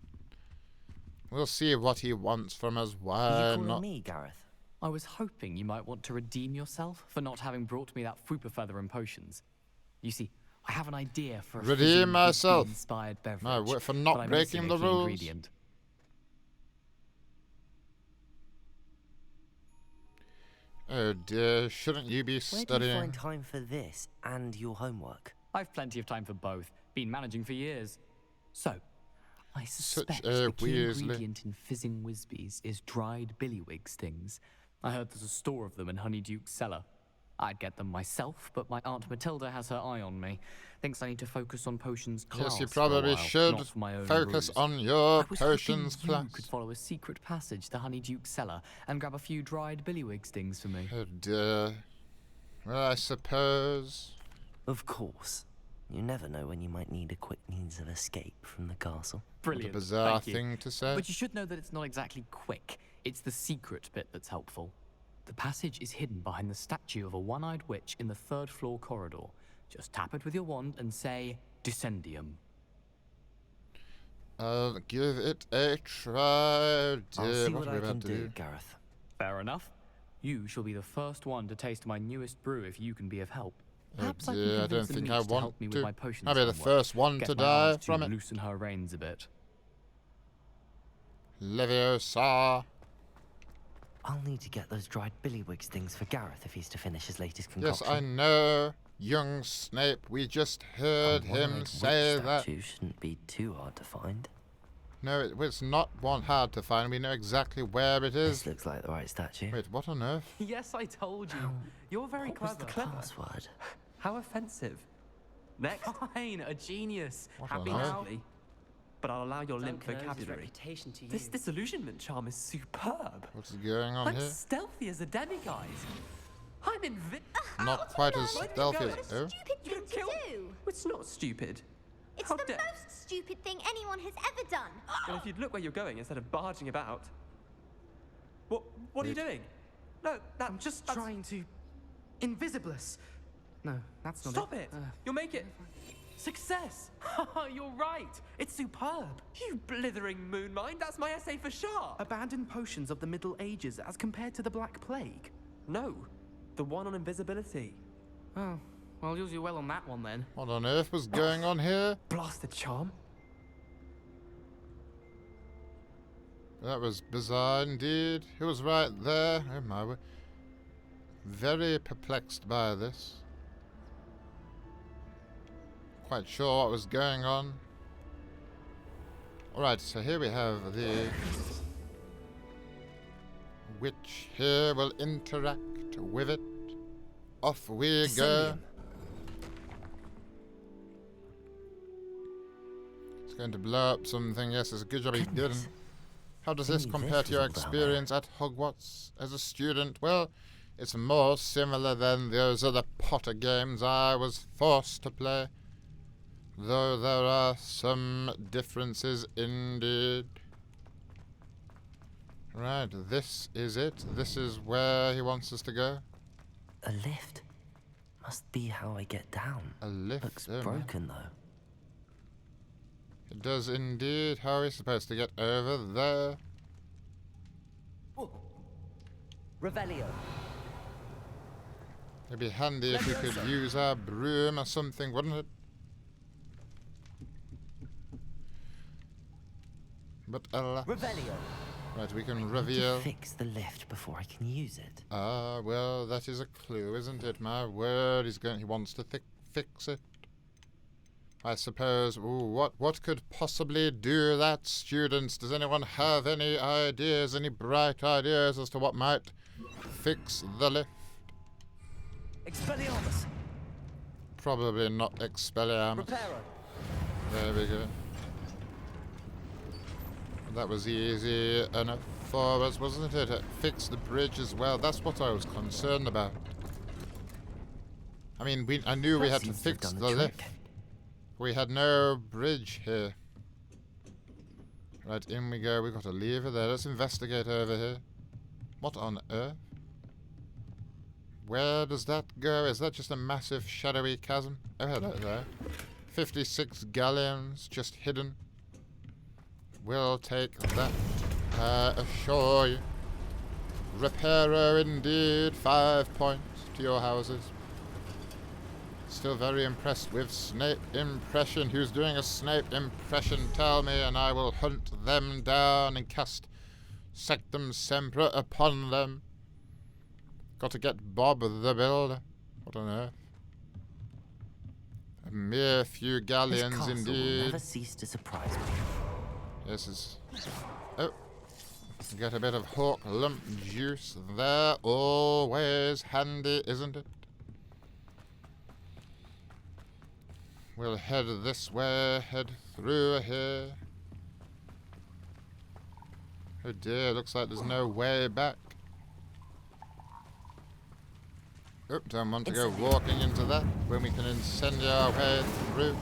We'll see what he wants from us. Why you calling not? me, Gareth? I was hoping you might want to redeem yourself for not having brought me that Fupa feather and potions. You see, I have an idea for a Redeem myself. inspired beverage. No, for but not I'm breaking missing the a key rules. ingredient. Oh dear, shouldn't you be Where do you studying? find time for this and your homework? I've plenty of time for both. Been managing for years. So, I suspect a the key Weasley. ingredient in fizzing Whizbees is dried billywig stings. I heard there's a store of them in Honeyduke's cellar. I'd get them myself, but my Aunt Matilda has her eye on me. Thinks I need to focus on potions class Yes, you for a probably while, should not for my own focus ruse. on your I was potions hoping class. you could follow a secret passage to Honeyduke's cellar and grab a few dried billywig stings for me. Oh dear. Well, I suppose. Of course. You never know when you might need a quick means of escape from the castle. Brilliant. What a bizarre thank you. thing to say. But you should know that it's not exactly quick. It's the secret bit that's helpful. The passage is hidden behind the statue of a one-eyed witch in the third-floor corridor. Just tap it with your wand and say, Descendium. I'll give it a try. I'll see What what are we I about can to do, Gareth. Fair enough. You shall be the first one to taste my newest brew if you can be of help. Oh Perhaps I can dear, I convince don't think Elise I to want help me to. with my potions I'll be the homework. first one Get to my die aunt from to it. loosen her reins a bit. Leviosa. I'll need to get those dried billywigs things for Gareth if he's to finish his latest Yes, concoction. I know. Young Snape, we just heard him say that. Statue shouldn't be too hard to find. No, it's not one hard to find. We know exactly where it is. This looks like the right statue. Wait, what on earth? Yes, I told you. You're very What was clever. the password? How offensive. Next. Fine, a genius. What Happy on earth? happily. But I'll allow your limp Duncan owes his vocabulary. reputation to you. This disillusionment charm is superb. What's going on I'm here? stealthy as a demiguise. I'm Not quite as Where did you stealthy go? as... Oh? Stupid thing to do. It's not stupid. It's How the dare- most stupid thing anyone has ever done. Well, if you'd look where you're going instead of barging about. What are you doing? No, I'm just trying to... Invisibless. No, that's not Stop it! You'll make it. Success! You're right. It's superb. You blithering moon mind. That's my essay for sharp. Abandoned potions of the Middle Ages as compared to the Black Plague. No, the one on invisibility. Oh, well, you'll do well on that one then. What on earth was going on here? Blasted charm. That was bizarre indeed. He was right there. Oh my word. Very perplexed by this. Quite sure what was going on. Alright, so here we have the witch here will interact with it. Off we go. It's going to blow up something. Yes, it's a good job he didn't. How does this compare to your experience at Hogwarts as a student? Well, it's more similar than those other Potter games I was forced to play. Though there are some differences indeed. Right, this is it. This is where he wants us to go. A lift? Must be how I get down. A lift? Looks Oh, broken though. It does indeed. How are we supposed to get over there? Revelio. It'd be handy if we could use our broom or something, wouldn't it? But Revelio. Right, we can I need to reveal. fix the lift before I can use it. Ah, well, that is a clue, isn't it? My word, he wants to fix it. I suppose. Ooh, what could possibly do that, students? Does anyone have any ideas, any bright ideas as to what might fix the lift? Expelliarmus. Probably not Expelliarmus. Reparo. There we go. That was easy enough for us, wasn't it? It fixed the bridge as well. That's what I was concerned about. I mean, I knew we had to fix the lift. We had no bridge here. Right, in we go. We've got a lever there. Let's investigate over here. What on earth? Where does that go? Is that just a massive shadowy chasm? Oh, hello there. 56 galleons just hidden. We'll take that, I assure you. Reparo indeed. 5 points to your houses. Still very impressed with Snape impression. Who's doing a Snape impression? Tell me, and I will hunt them down and cast Sectum Sempra upon them. Got to get Bob the Builder. What on earth? A mere few galleons This castle indeed. will never cease to surprise me. This is... Oh. Get a bit of hawk lump juice there. Always handy, isn't it? We'll head this way, head through here. Oh dear, looks like there's no way back. Oh, don't want to go walking into that when we can incendiate our way through.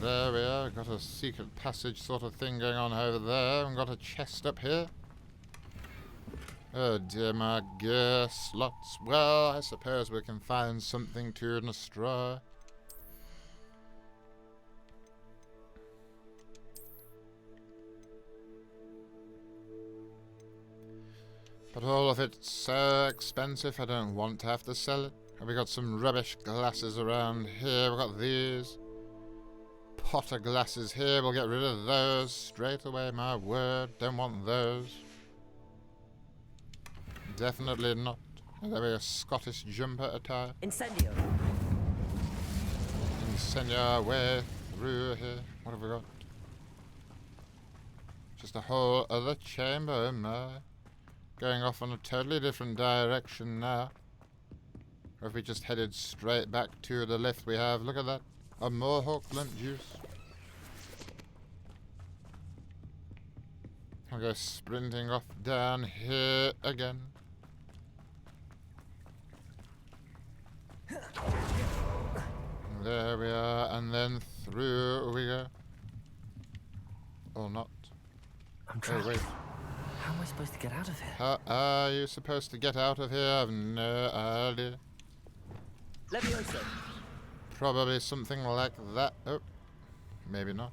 There we are, got a secret passage sort of thing going on over there, and got a chest up here. Oh dear, my gear slots. Well, I suppose we can find something to destroy. But all of it's so expensive, I don't want to have to sell it. And we got some rubbish glasses around here. We've got these Potter glasses here. We'll get rid of those straight away, my word. Don't want those. Definitely not. There we go, Scottish jumper attire. Incendio. Send our way through here. What have we got? Just a whole other chamber, am I? Going off on a totally different direction now. Or if we just headed straight back to the lift we have. Look at that. A Mohawk limp juice. I'll go sprinting off down here again. There we are, and then through we go. Or not. I'm trapped. Oh, wait. How am I supposed to get out of here? How are you supposed to get out of here? I've no idea. Levioso. Probably something like that. Oh, maybe not.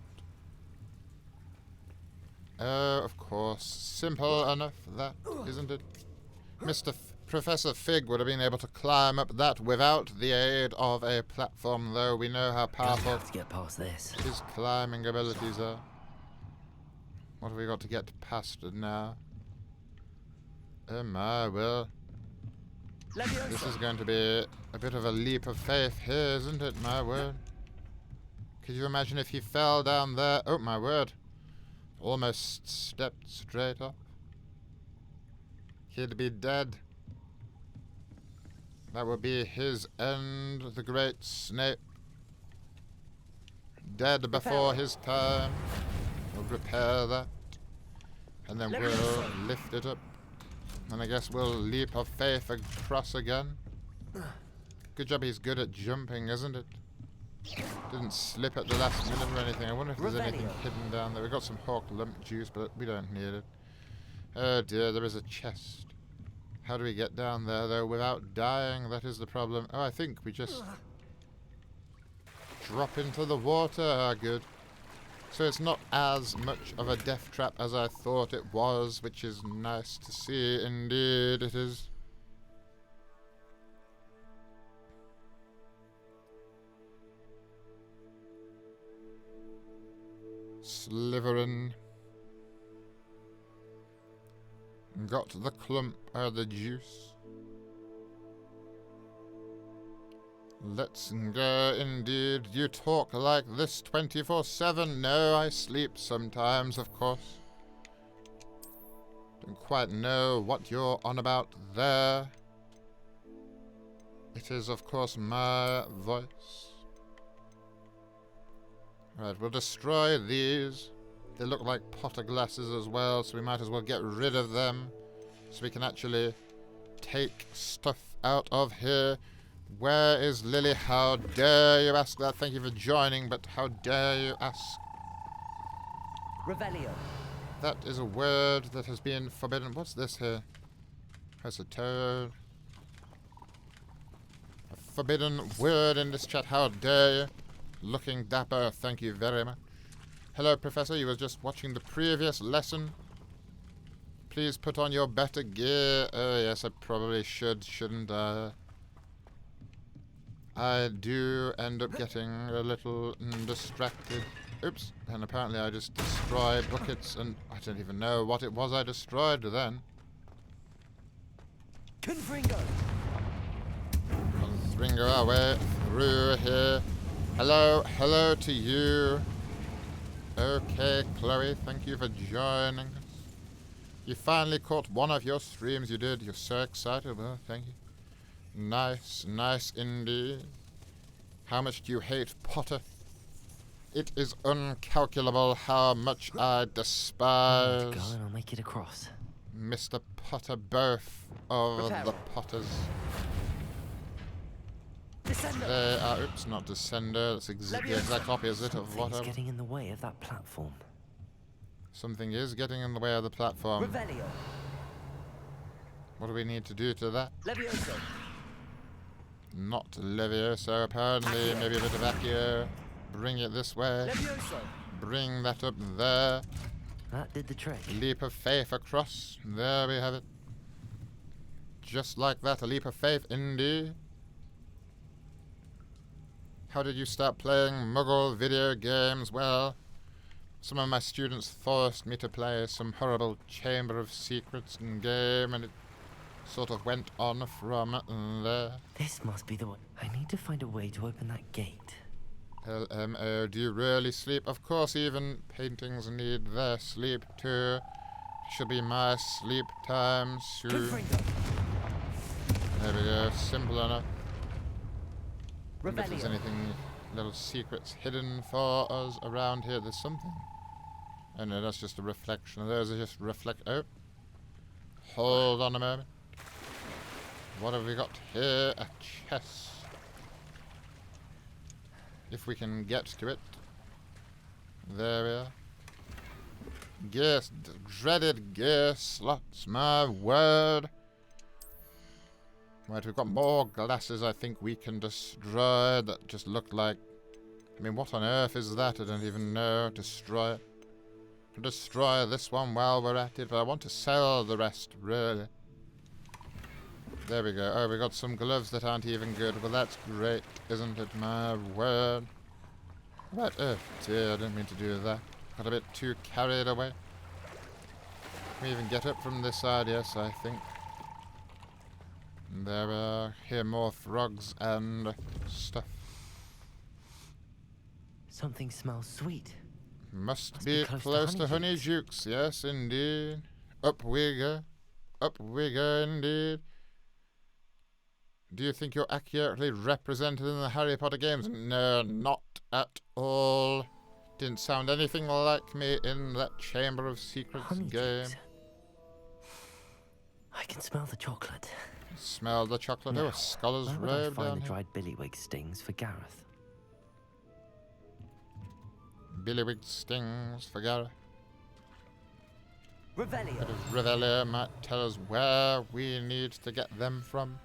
Oh, of course. Simple enough, that, isn't it? Professor Fig would have been able to climb up that without the aid of a platform, though we know how powerful to get past this. His climbing abilities are. What have we got to get past it now? Oh my, well. This is going to be a bit of a leap of faith here, isn't it, my word? Could you imagine if he fell down there? Oh my word. Almost stepped straight up. He'd be dead. That would be his end, the great Snape. Dead before his time. We'll repair that. And then we'll lift it up. And I guess we'll leap of faith across again. Good job he's good at jumping, isn't it? Didn't slip at the last minute or anything. I wonder if there's anything hidden down there. We've got some Hawk lump juice, but we don't need it. Oh dear, there is a chest. How do we get down there, though, without dying? That is the problem. Oh, I think we just drop into the water. Ah, good. So it's not as much of a death trap as I thought it was, which is nice to see. Indeed, it is. Slytherin. Got the clump, the juice. Let's go, indeed. You talk like this 24/7. No, I sleep sometimes, of course. Don't quite know what you're on about there. It is, of course, my voice. Right, we'll destroy these. They look like Potter glasses as well, so we might as well get rid of them so we can actually take stuff out of here. Where is Lily? How dare you ask that? Thank you for joining, but how dare you ask? Revelio. That is a word that has been forbidden. What's this here? That's a toad. A forbidden word in this chat. How dare you? Looking dapper. Thank you very much. Hello, Professor. You were just watching the previous lesson. Please put on your better gear. Oh, yes, I probably should, shouldn't I? I do end up getting a little distracted. Oops. And apparently I just destroyed buckets, and I don't even know what it was I destroyed then. Confringo. Confringo our way through here. Hello, hello to you. Okay, Chloe, thank you for joining us. You finally caught one of your streams, you did. You're so excited. Well, thank you. Nice, nice indeed. How much do you hate Potter? It is uncalculable how much I despise Go and I'll make it across. Mr. Potter, both of the Potters. They are, oops, not Descender. That's the exact opposite of what Something's getting in the way of that platform. Something is getting in the way of the platform. Revelio. What do we need to do to that? Levioso. Not Levioso, apparently. Maybe a bit of Accio. Bring it this way. Levioso. Bring that up there. That did the trick. Leap of faith across. There we have it. Just like that, a leap of faith, indeed. How did you start playing Muggle video games? Well, some of my students forced me to play some horrible Chamber of Secrets game, and it sort of went on from there. This must be the one. I need to find a way to open that gate. LMO, do you really sleep? Of course, even paintings need their sleep too. Should be my sleep time soon. There we go, simple enough. If there's anything, little secrets hidden for us around here, there's something. Oh no, that's just a reflection. Those are just oh. Hold on a moment. What have we got here? A chest. If we can get to it. There we are. Gear, dreaded gear slots, my word. Right, we've got more glasses I think we can destroy that just look like... I mean, what on earth is that? I don't even know. Destroy it. Destroy this one while we're at it, but I want to sell the rest, really. There we go. Oh, we got some gloves that aren't even good. Well, that's great, isn't it, my word? Right, oh dear, I didn't mean to do that. Got a bit too carried away. Can we even get up from this side? Yes, I think. There we are. Here, more frogs and stuff. Something smells sweet. Must be close to Honeydukes. Yes, indeed. Up we go. Up we go, indeed. Do you think you're accurately represented in the Harry Potter games? No, not at all. Didn't sound anything like me in that Chamber of Secrets game. I can smell the chocolate. Smell the chocolate? Now, oh, a scholar's where would I robe find down the here. dried billywig stings for Gareth? Billywig stings for Gareth. Revelio. Revelio might tell us where we need to get them from.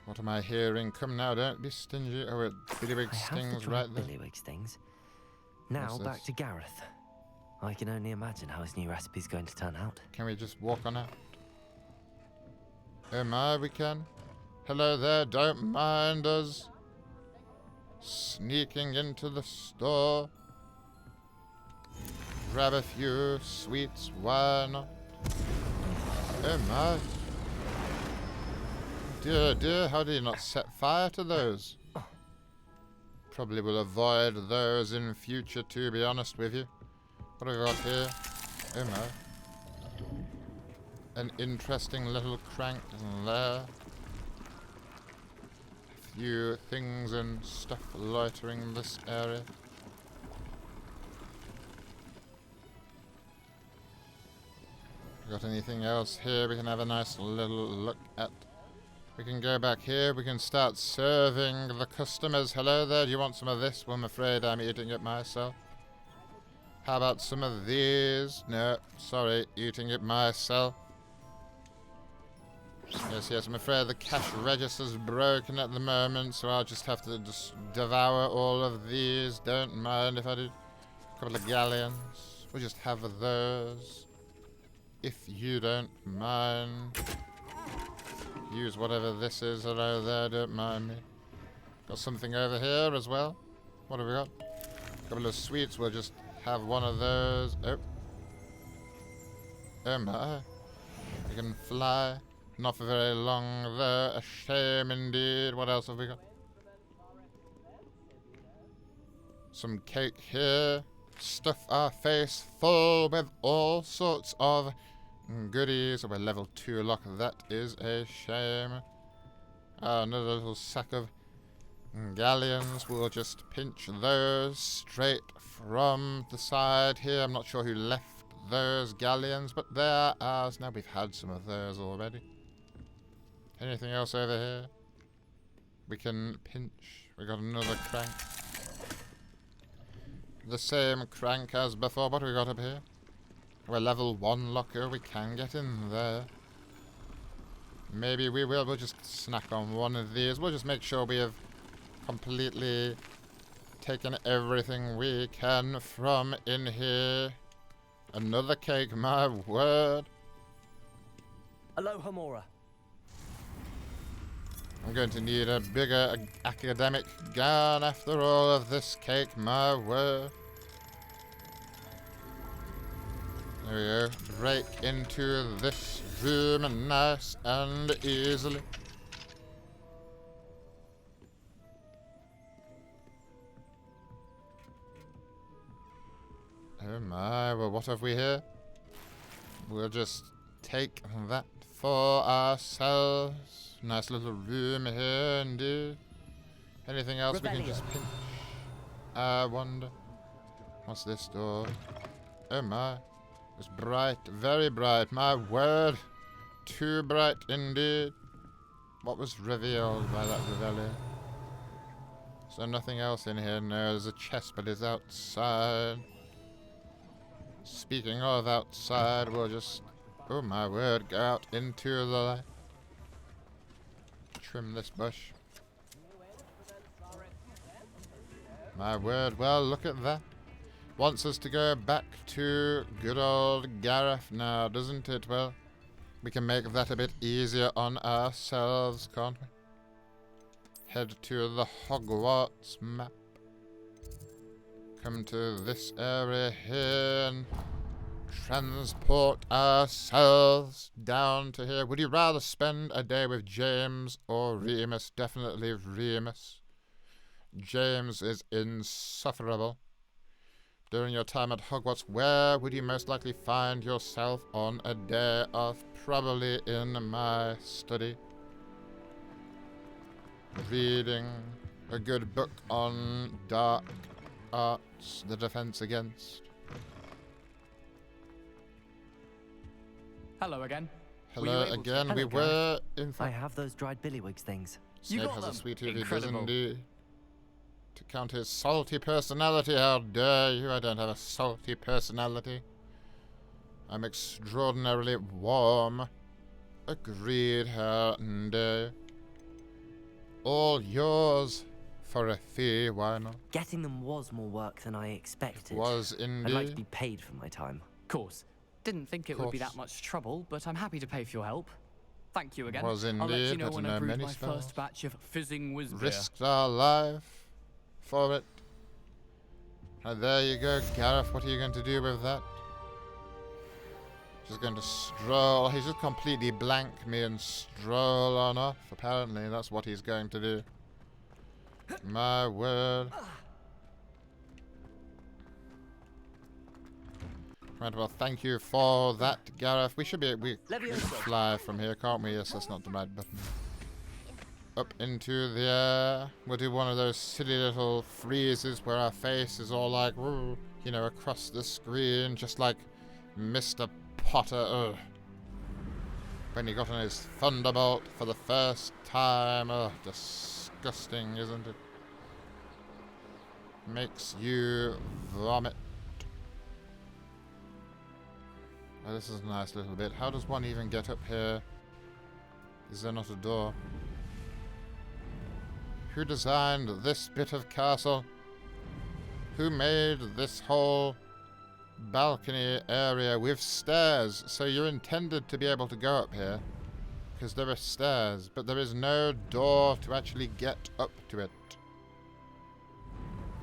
What am I hearing? Come now, don't be stingy. Oh, wait, billywig stings right there. Billywig stings. Now What's back this? to Gareth. I can only imagine how his new recipe's going to turn out. Can we just walk on out? Oh my, we can. Hello there, don't mind us. Sneaking into the store. Grab a few sweets, why not? Oh my. Dear, dear, how do you not set fire to those? Probably will avoid those in future, to be honest with you. What have we got here? Oh my. An interesting little crank there. A few things and stuff loitering this area. Got anything else here we can have a nice little look at? We can go back here, we can start serving the customers. Hello there, do you want some of this? Well, I'm afraid I'm eating it myself. How about some of these? No, sorry, eating it myself. Yes, yes, I'm afraid the cash register's broken at the moment, so I'll just have to just devour all of these. Don't mind if I do. A couple of galleons. We'll just have those. If you don't mind. Use whatever this is hello there, don't mind me. Got something over here as well. What have we got? A couple of sweets, we'll just have one of those. Oh. Oh my. We can fly. Not for very long there. A shame indeed. What else have we got? Some cake here. Stuff our face full with all sorts of goodies. We're level 2 lock. That is a shame. Another little sack of galleons. We'll just pinch those straight from the side here. I'm not sure who left those galleons, but they're ours. Now we've had some of those already. Anything else over here? We can pinch. We got another crank. The same crank as before. What have we got up here? We're level 1 locker. We can get in there. Maybe we will. We'll just snack on one of these. We'll just make sure we have completely taken everything we can from in here. Another cake, my word. Aloha Mora. I'm going to need a bigger academic gun after all of this cake, my word. There we go. Break into this room nice and easily. Oh my, well what have we here? We'll just take that for ourselves. Nice little room here indeed. Anything else we can just pinch? I wonder. What's this door? Oh my. It's bright, very bright, my word. Too bright indeed. What was revealed by that reveille? So nothing else in here? No, there's a chest, but it's outside. Speaking of outside, we'll just, oh my word, go out into the light. Trim this bush. My word, well, look at that. Wants us to go back to good old Gareth now, doesn't it? Well, we can make that a bit easier on ourselves, can't we? Head to the Hogwarts map. Come to this area here and transport ourselves down to here. Would you rather spend a day with James or Remus? Definitely Remus. James is insufferable. During your time at Hogwarts, where would you most likely find yourself on a day off? Probably in my study. Reading a good book on dark arts, the defense against. Hello again. Hello again. We were in fact. I have those dried billywigs things. Snape has a sweet tooth, he does indeed. To count his salty personality, how dare you? I don't have a salty personality. I'm extraordinarily warm. Agreed, how dare. All yours for a fee, why not? Getting them was more work than I expected. Was indeed. I'd like to be paid for my time. Course. Didn't think it would be that much trouble, but I'm happy to pay for your help. Thank you again. Was indeed. I'll let you know Had to when know I brewed many my spells. first batch of fizzing whiz beer. Risked our life for it. And there you go, Gareth. What are you going to do with that? Just going to stroll. He's just completely blank me and stroll on off. Apparently, that's what he's going to do. My word. Right, well, thank you for that, Gareth. We should be we can fly from here, can't we? Yes, that's not the right button. Up into the air. We'll do one of those silly little freezes where our face is all like, woo, you know, across the screen, just like Mr. Potter. Ugh. When he got on his Thunderbolt for the first time. Ugh, disgusting, isn't it? Makes you vomit. Oh, this is a nice little bit. How does one even get up here? Is there not a door? Who designed this bit of castle? Who made this whole balcony area with stairs? So you're intended to be able to go up here, because there are stairs, but there is no door to actually get up to it.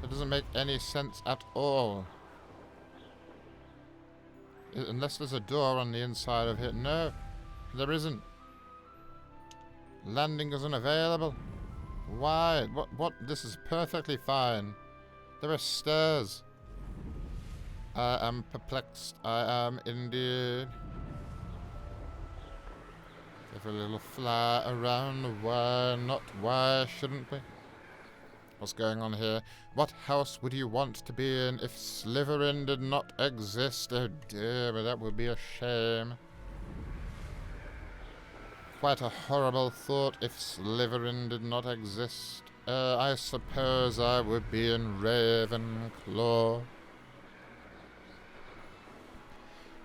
It doesn't make any sense at all. Unless there's a door on the inside of it. No, there isn't. Landing isn't available. Why? What? This is perfectly fine. There are stairs. I am perplexed. I am indeed. Have a little fly around. Why not? Why shouldn't we? What's going on here? What house would you want to be in if Slytherin did not exist? Oh dear, but that would be a shame. Quite a horrible thought if Slytherin did not exist. I suppose I would be in Ravenclaw.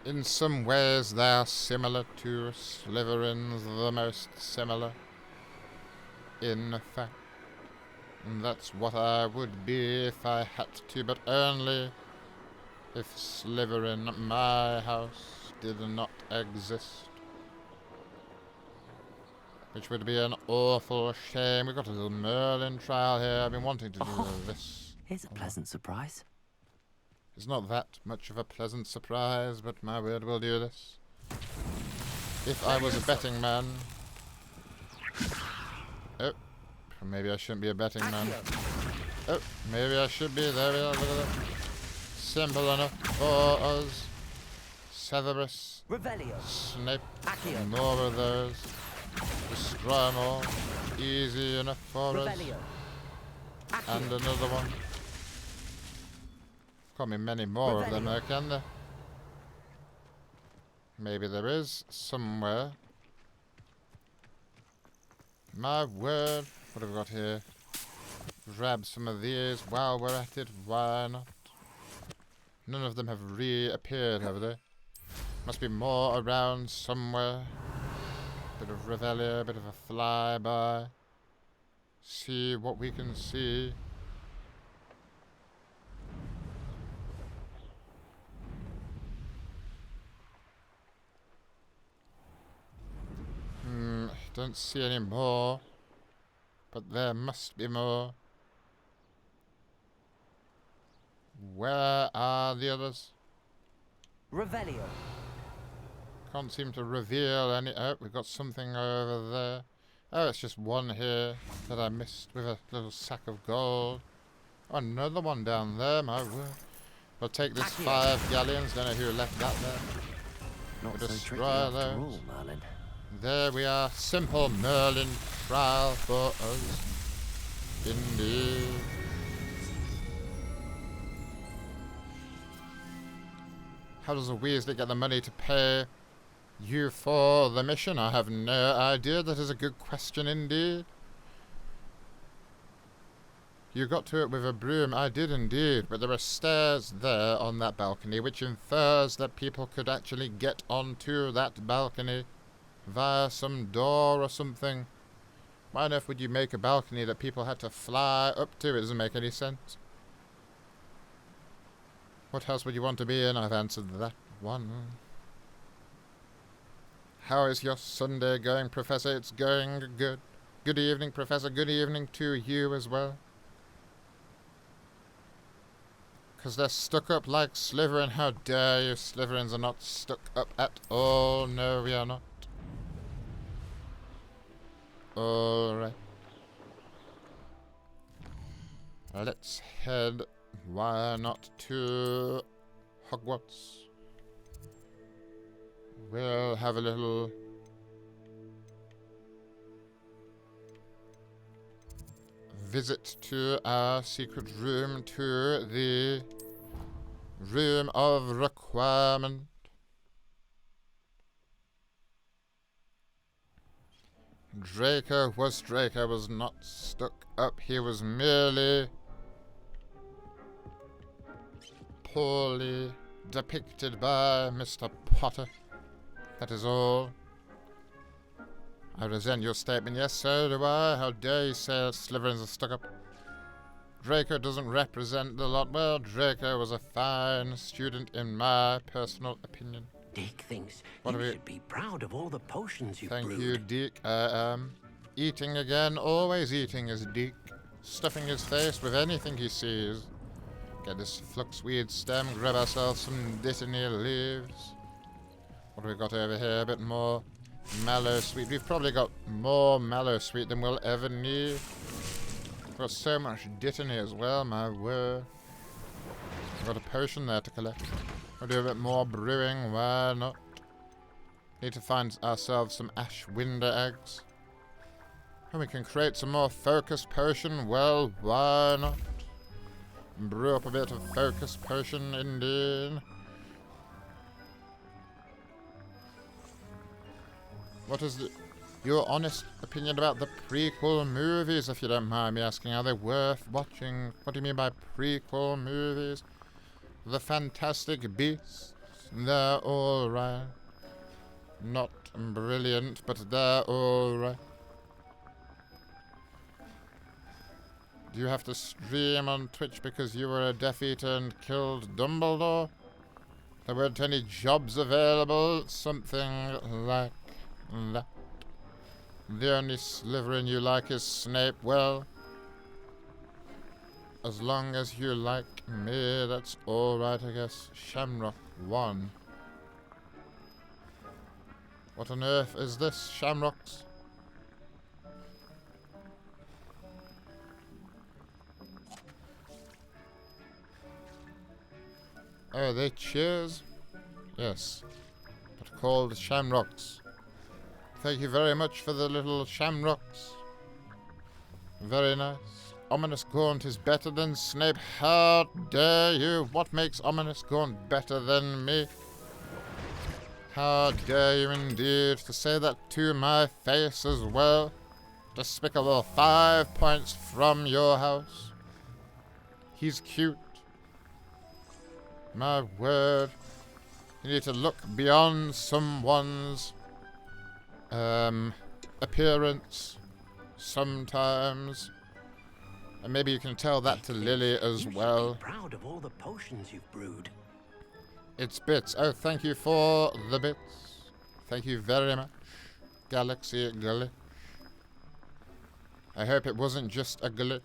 In some ways they are similar to Slytherins, the most similar. In fact. And that's what I would be if I had to, but only If Slytherin, my house, did not exist. Which would be an awful shame. We've got a little Merlin trial here. I've been wanting to do this. Here's a pleasant surprise. It's not that much of a pleasant surprise, but my word, we'll do this. If I was a betting man... Oh, maybe I shouldn't be a betting man. Oh, maybe I should be. There we are, look at that. Simple enough for us. Severus. Snape. More of those. Destroy them all. Easy enough for us. And another one. Can't be many more of them there, can there? Maybe there is somewhere. My word. What have we got here? Grab some of these while we're at it. Why not? None of them have reappeared, have they? Must be more around somewhere. Bit of Revelia, bit of a flyby. See what we can see. Don't see any more. But there must be more. Where are the others? Revelio. Can't seem to reveal any. Oh, we've got something over there. Oh, it's just one here that I missed with a little sack of gold. Oh, another one down there, my word. We'll take this 5 galleons. Don't know who left that there. Not We'll so destroy tricky after those. all, Merlin. There we are. Simple Merlin trial for us. Indeed. How does a Weasley get the money to pay you for the mission? I have no idea. That is a good question indeed. You got to it with a broom. I did indeed. But there are stairs there on that balcony, which infers that people could actually get onto that balcony via some door or something. Why on earth would you make a balcony that people had to fly up to? It doesn't make any sense. What house would you want to be in? I've answered that one. How is your Sunday going, Professor? It's going good. Good evening, Professor. Good evening to you as well. Because they're stuck up like Slytherin. How dare you? Slytherins are not stuck up at all. No, we are not. Alright. Let's head, why not, to Hogwarts. We'll have a little visit to our secret room, to the Room of Requirement. Draco was not stuck up. He was merely poorly depicted by Mr. Potter. That is all. I resent your statement. Yes, so do I. How dare you say Slytherins are stuck up? Draco doesn't represent the lot. Well, Draco was a fine student in my personal opinion. Dick thinks What you should be proud of all the potions you've brewed. Thank you, Dick. I am. Eating again. Always eating is Dick. Stuffing his face with anything he sees. Get this fluxweed stem. Grab ourselves some dittany leaves. What have we got over here? A bit more mallow sweet. We've probably got more mallow sweet than we'll ever need. We've got so much dittany as well, my word. We've got a potion there to collect. We'll do a bit more brewing, why not? Need to find ourselves some ash winder eggs. And we can create some more focus potion, well, why not? Brew up a bit of focus potion, indeed. What is your honest opinion about the prequel movies, if you don't mind me asking? Are they worth watching? What do you mean by prequel movies? The Fantastic Beasts, they're alright. Not brilliant, but they're alright. Do you have to stream on Twitch because you were a Death Eater and killed Dumbledore? There weren't any jobs available, something like that. The only Slytherin you like is Snape. Well, as long as you like me, that's alright, I guess. Shamrock 1. What on earth is this? Shamrocks? Oh, they cheers? Yes. But called shamrocks. Thank you very much for the little shamrocks. Very nice. Ominous Gaunt is better than Snape. How dare you? What makes Ominous Gaunt better than me? How dare you indeed to say that to my face as well? Despicable. 5 points from your house. He's cute. My word. You need to look beyond someone's appearance sometimes. And maybe you can tell that to Lily as well. Proud of all the potions you've brewed. It's bits. Oh, thank you for the bits. Thank you very much. Galaxy glitch. I hope it wasn't just a glitch.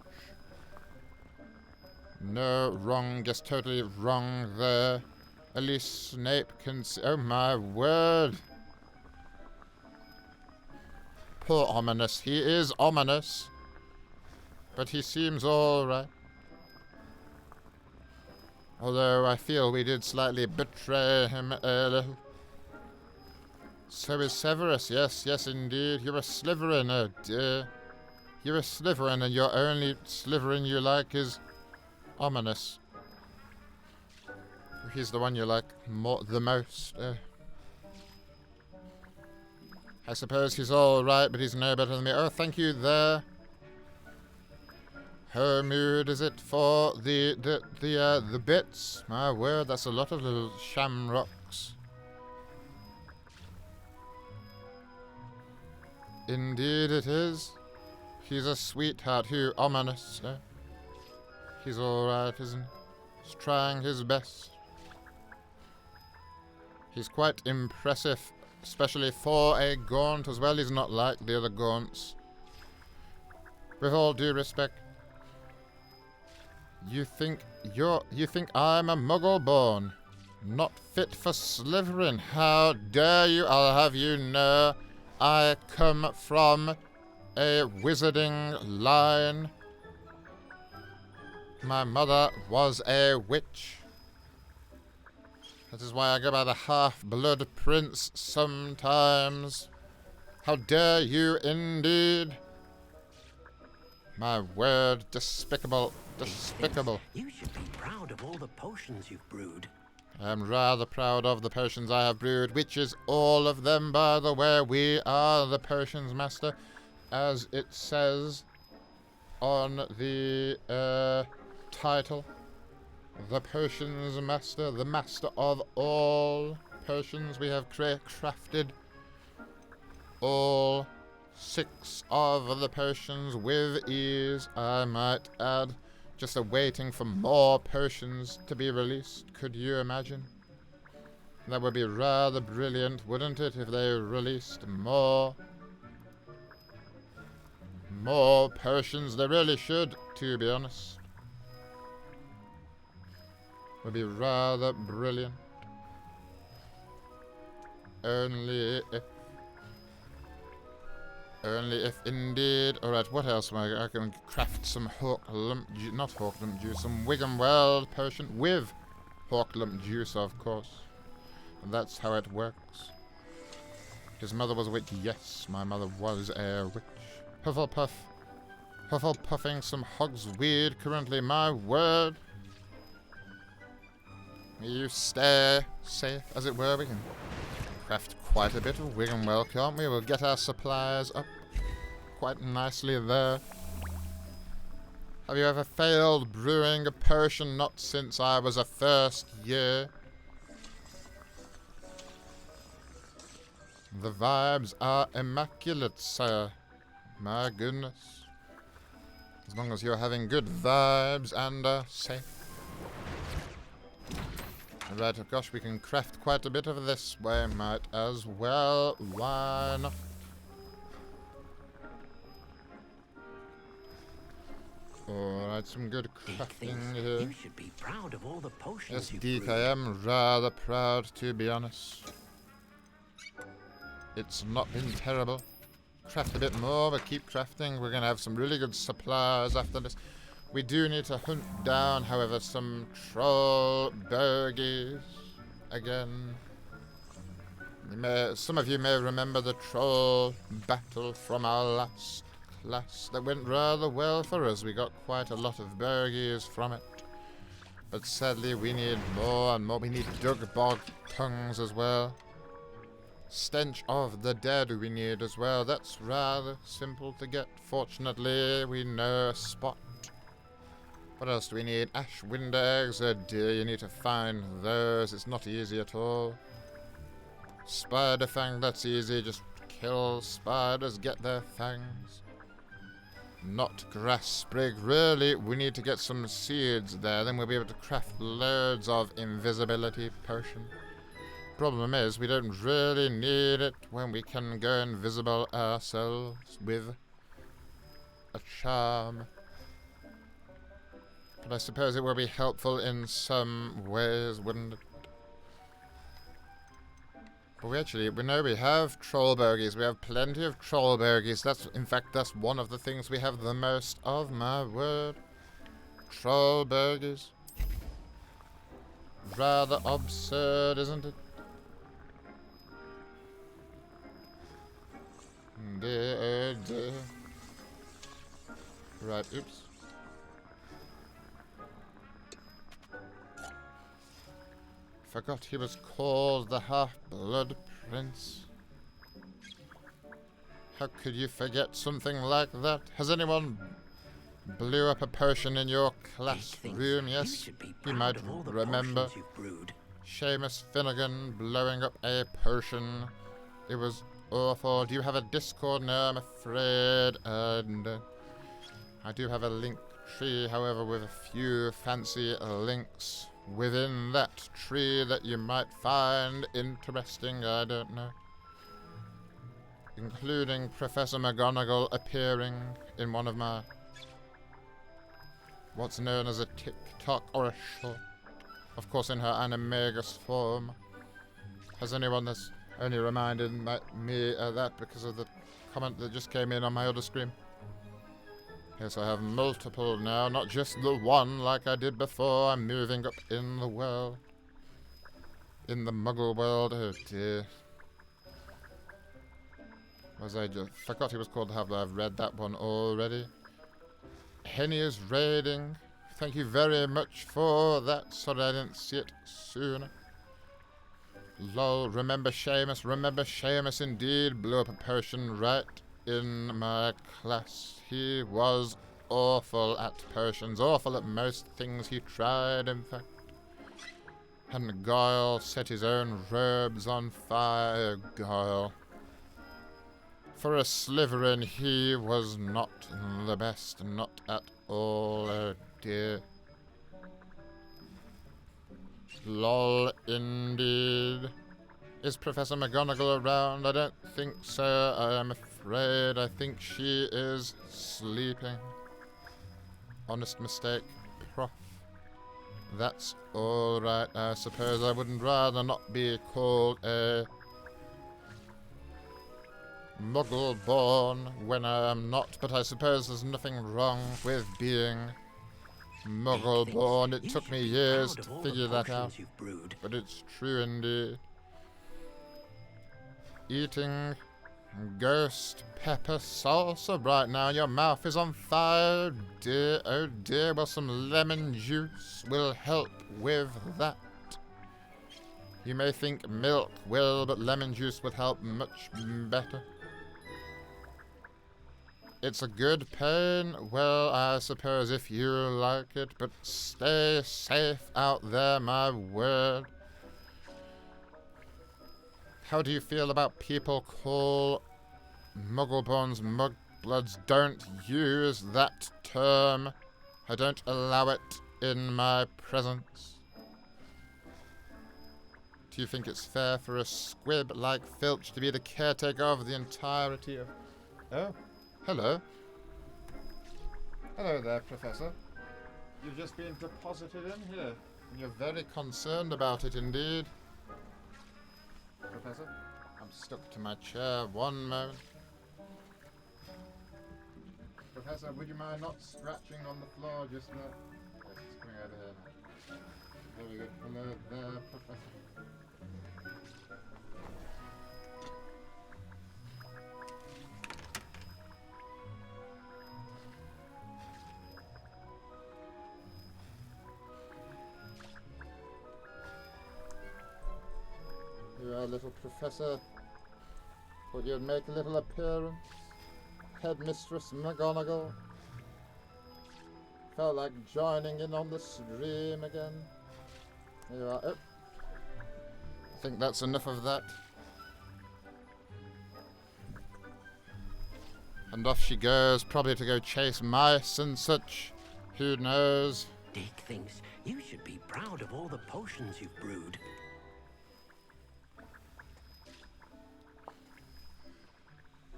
No, wrong. Guess totally wrong there. At least Snape can see. Oh my word. Poor Ominous. He is ominous. But he seems alright. Although I feel we did slightly betray him a little. So is Severus. Yes, yes indeed. You're a Slytherin, oh dear. You're a Slytherin and your only Slytherin you like is Ominous. He's the one you like the most. I suppose he's alright, but he's no better than me. Oh, thank you there. How mood is it for the bits? My word, that's a lot of little shamrocks. Indeed it is. He's a sweetheart who ominous. He's alright, isn't he? He's trying his best. He's quite impressive, especially for a Gaunt as well. He's not like the other Gaunts. With all due respect. You think I'm a Muggle born, not fit for Slytherin? How dare you? I'll have you know, I come from a wizarding line. My mother was a witch. That is why I go by the half-blood prince sometimes. How dare you indeed? My word, despicable. Despicable. You should be proud of all the potions you've brewed. I'm rather proud of the potions I have brewed, which is all of them, by the way. We are the potions master, as it says on the title. The potions master, the master of all potions. We have crafted all 6 of the potions with ease, I might add. Just waiting for more potions to be released. Could you imagine? That would be rather brilliant, wouldn't it, if they released more potions? They really should, to be honest. Would be rather brilliant. Only if indeed. Alright, what else am I can craft some some Wiggenweld potion with Hawklump juice, of course. And that's how it works. His mother was a witch. Yes, my mother was a witch. Hufflepuff. Hufflepuffing some Hogsweed currently, my word. You stay safe, as it were. We can craft quite a bit of Wiggenweld, can't we? We'll get our supplies up quite nicely there. Have you ever failed brewing a potion? Not since I was a first year. The vibes are immaculate, sir. My goodness. As long as you're having good vibes and safe. Right, oh gosh, we can craft quite a bit of this way, might as well. Why not? Alright, some good crafting here. You should be proud of all the potions Yes, you've Deke, brewed. I am rather proud, to be honest. It's not been terrible. Craft a bit more, but keep crafting. We're going to have some really good supplies after this. We do need to hunt down, however, some troll bogies again. Some of you may remember the troll battle from our last class. That went rather well for us. We got quite a lot of bogies from it. But sadly, we need more and more. We need dug bog tongues as well. Stench of the dead we need as well. That's rather simple to get. Fortunately, we know a spot. What else do we need? Ash wind eggs. Oh dear, you need to find those. It's not easy at all. Spider fang, that's easy. Just kill spiders, get their fangs. Not grass sprig. Really, we need to get some seeds there. Then we'll be able to craft loads of invisibility potion. Problem is, we don't really need it when we can go invisible ourselves with a charm. But I suppose it will be helpful in some ways, wouldn't it? But we know we have troll bogies. We have plenty of troll bogies. In fact, that's one of the things we have the most of, my word. Troll bogies. Rather absurd, isn't it? Dear, oh dear. Right, oops. Forgot he was called the Half-Blood Prince. How could you forget something like that? Has anyone blew up a potion in your classroom? Yes, you might remember Seamus Finnegan blowing up a potion. It was awful. Do you have a Discord? No, I'm afraid. No. I do have a link tree, however, with a few fancy links within that tree that you might find interesting, I don't know. Including Professor McGonagall appearing in one of my what's known as a TikTok or a short. Of course in her animagus form. Has anyone that's only reminded me of that because of the comment that just came in on my other screen? Yes, I have multiple now, not just the one like I did before. I'm moving up in the world. In the muggle world. Oh dear. I just forgot he was called Havler. I've read that one already. Henny is raiding. Thank you very much for that. Sorry I didn't see it sooner. Lol, remember Seamus? Remember Seamus indeed. Blew up a potion right in my class. He was awful at potions, awful at most things he tried, in fact. And Guile set his own robes on fire. Guile. For a Slytherin, he was not the best, not at all. Oh dear. Lol, indeed. Is Professor McGonagall around? I don't think so. I am afraid. I think she is sleeping. Honest mistake, Prof. That's alright, I suppose. I wouldn't rather not be called a Muggle born when I am not, but I suppose there's nothing wrong with being Muggle born. It took me years to figure that out, but it's true indeed. Eating ghost pepper salsa right now. Your mouth is on fire. Dear, oh dear. Well, some lemon juice will help with that. You may think milk will, but lemon juice would help much better. It's a good pain. Well, I suppose if you like it, but stay safe out there, my word. How do you feel about people call Muggleborns Mugbloods? Don't use that term. I don't allow it in my presence. Do you think it's fair for a squib like Filch to be the caretaker of the entirety of... Oh, hello. Hello there, Professor. You've just been deposited in here, and you're very concerned about it indeed. Professor, I'm stuck to my chair. One moment. Professor, would you mind not scratching on the floor just now? Yes, it's coming over here now. Very good. Hello there, Professor. You are, little Professor. Thought you'd make a little appearance. Headmistress McGonagall. Felt like joining in on the stream again. Here you are. Oh. I think that's enough of that. And off she goes, probably to go chase mice and such. Who knows? Dick thinks you should be proud of all the potions you've brewed.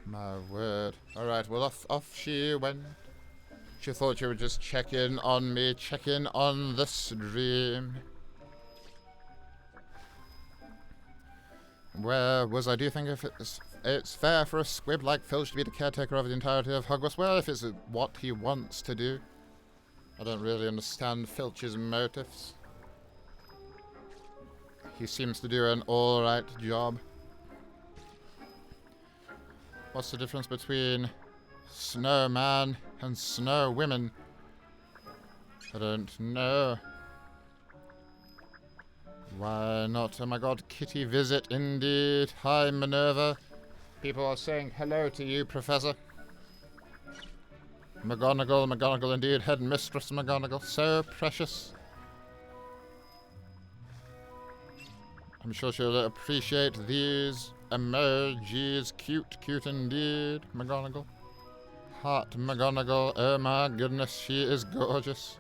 My word. Alright, well off she went. She thought she would just check in on me, check in on the stream. Where was I? Do you think if it's fair for a squib like Filch to be the caretaker of the entirety of Hogwarts? Well, if it's what he wants to do. I don't really understand Filch's motives. He seems to do an alright job. What's the difference between snowman and snow women? I don't know. Why not? Oh my god, kitty visit indeed. Hi, Minerva. People are saying hello to you, Professor. McGonagall, McGonagall indeed. Headmistress McGonagall. So precious. I'm sure she'll appreciate these emojis. Cute, cute indeed, McGonagall. Heart McGonagall. Oh my goodness, she is gorgeous.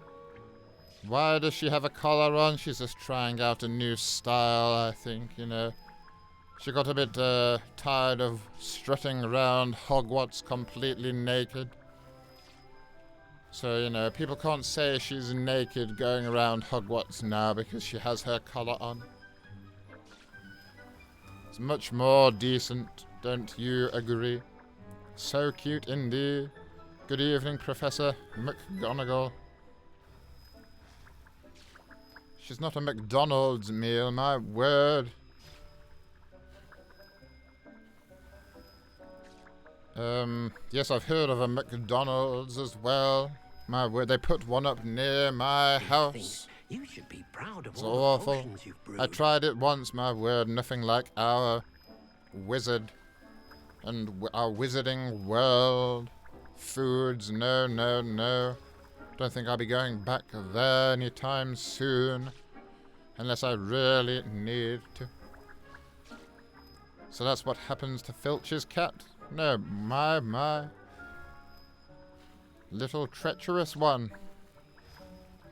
Why does she have a collar on? She's just trying out a new style, I think, you know. She got a bit tired of strutting around Hogwarts completely naked. So, you know, people can't say she's naked going around Hogwarts now because she has her collar on. It's much more decent, don't you agree? So cute indeed. Good evening, Professor McGonagall. She's not a McDonald's meal, my word. Yes, I've heard of a McDonald's as well. My word, they put one up near my house. You should be proud of It's all the awful. potions you've brewed. I tried it once, my word, nothing like our wizard and our wizarding world. Foods, no, no, no. Don't think I'll be going back there anytime soon. Unless I really need to. So that's what happens to Filch's cat? No, my. Little treacherous one.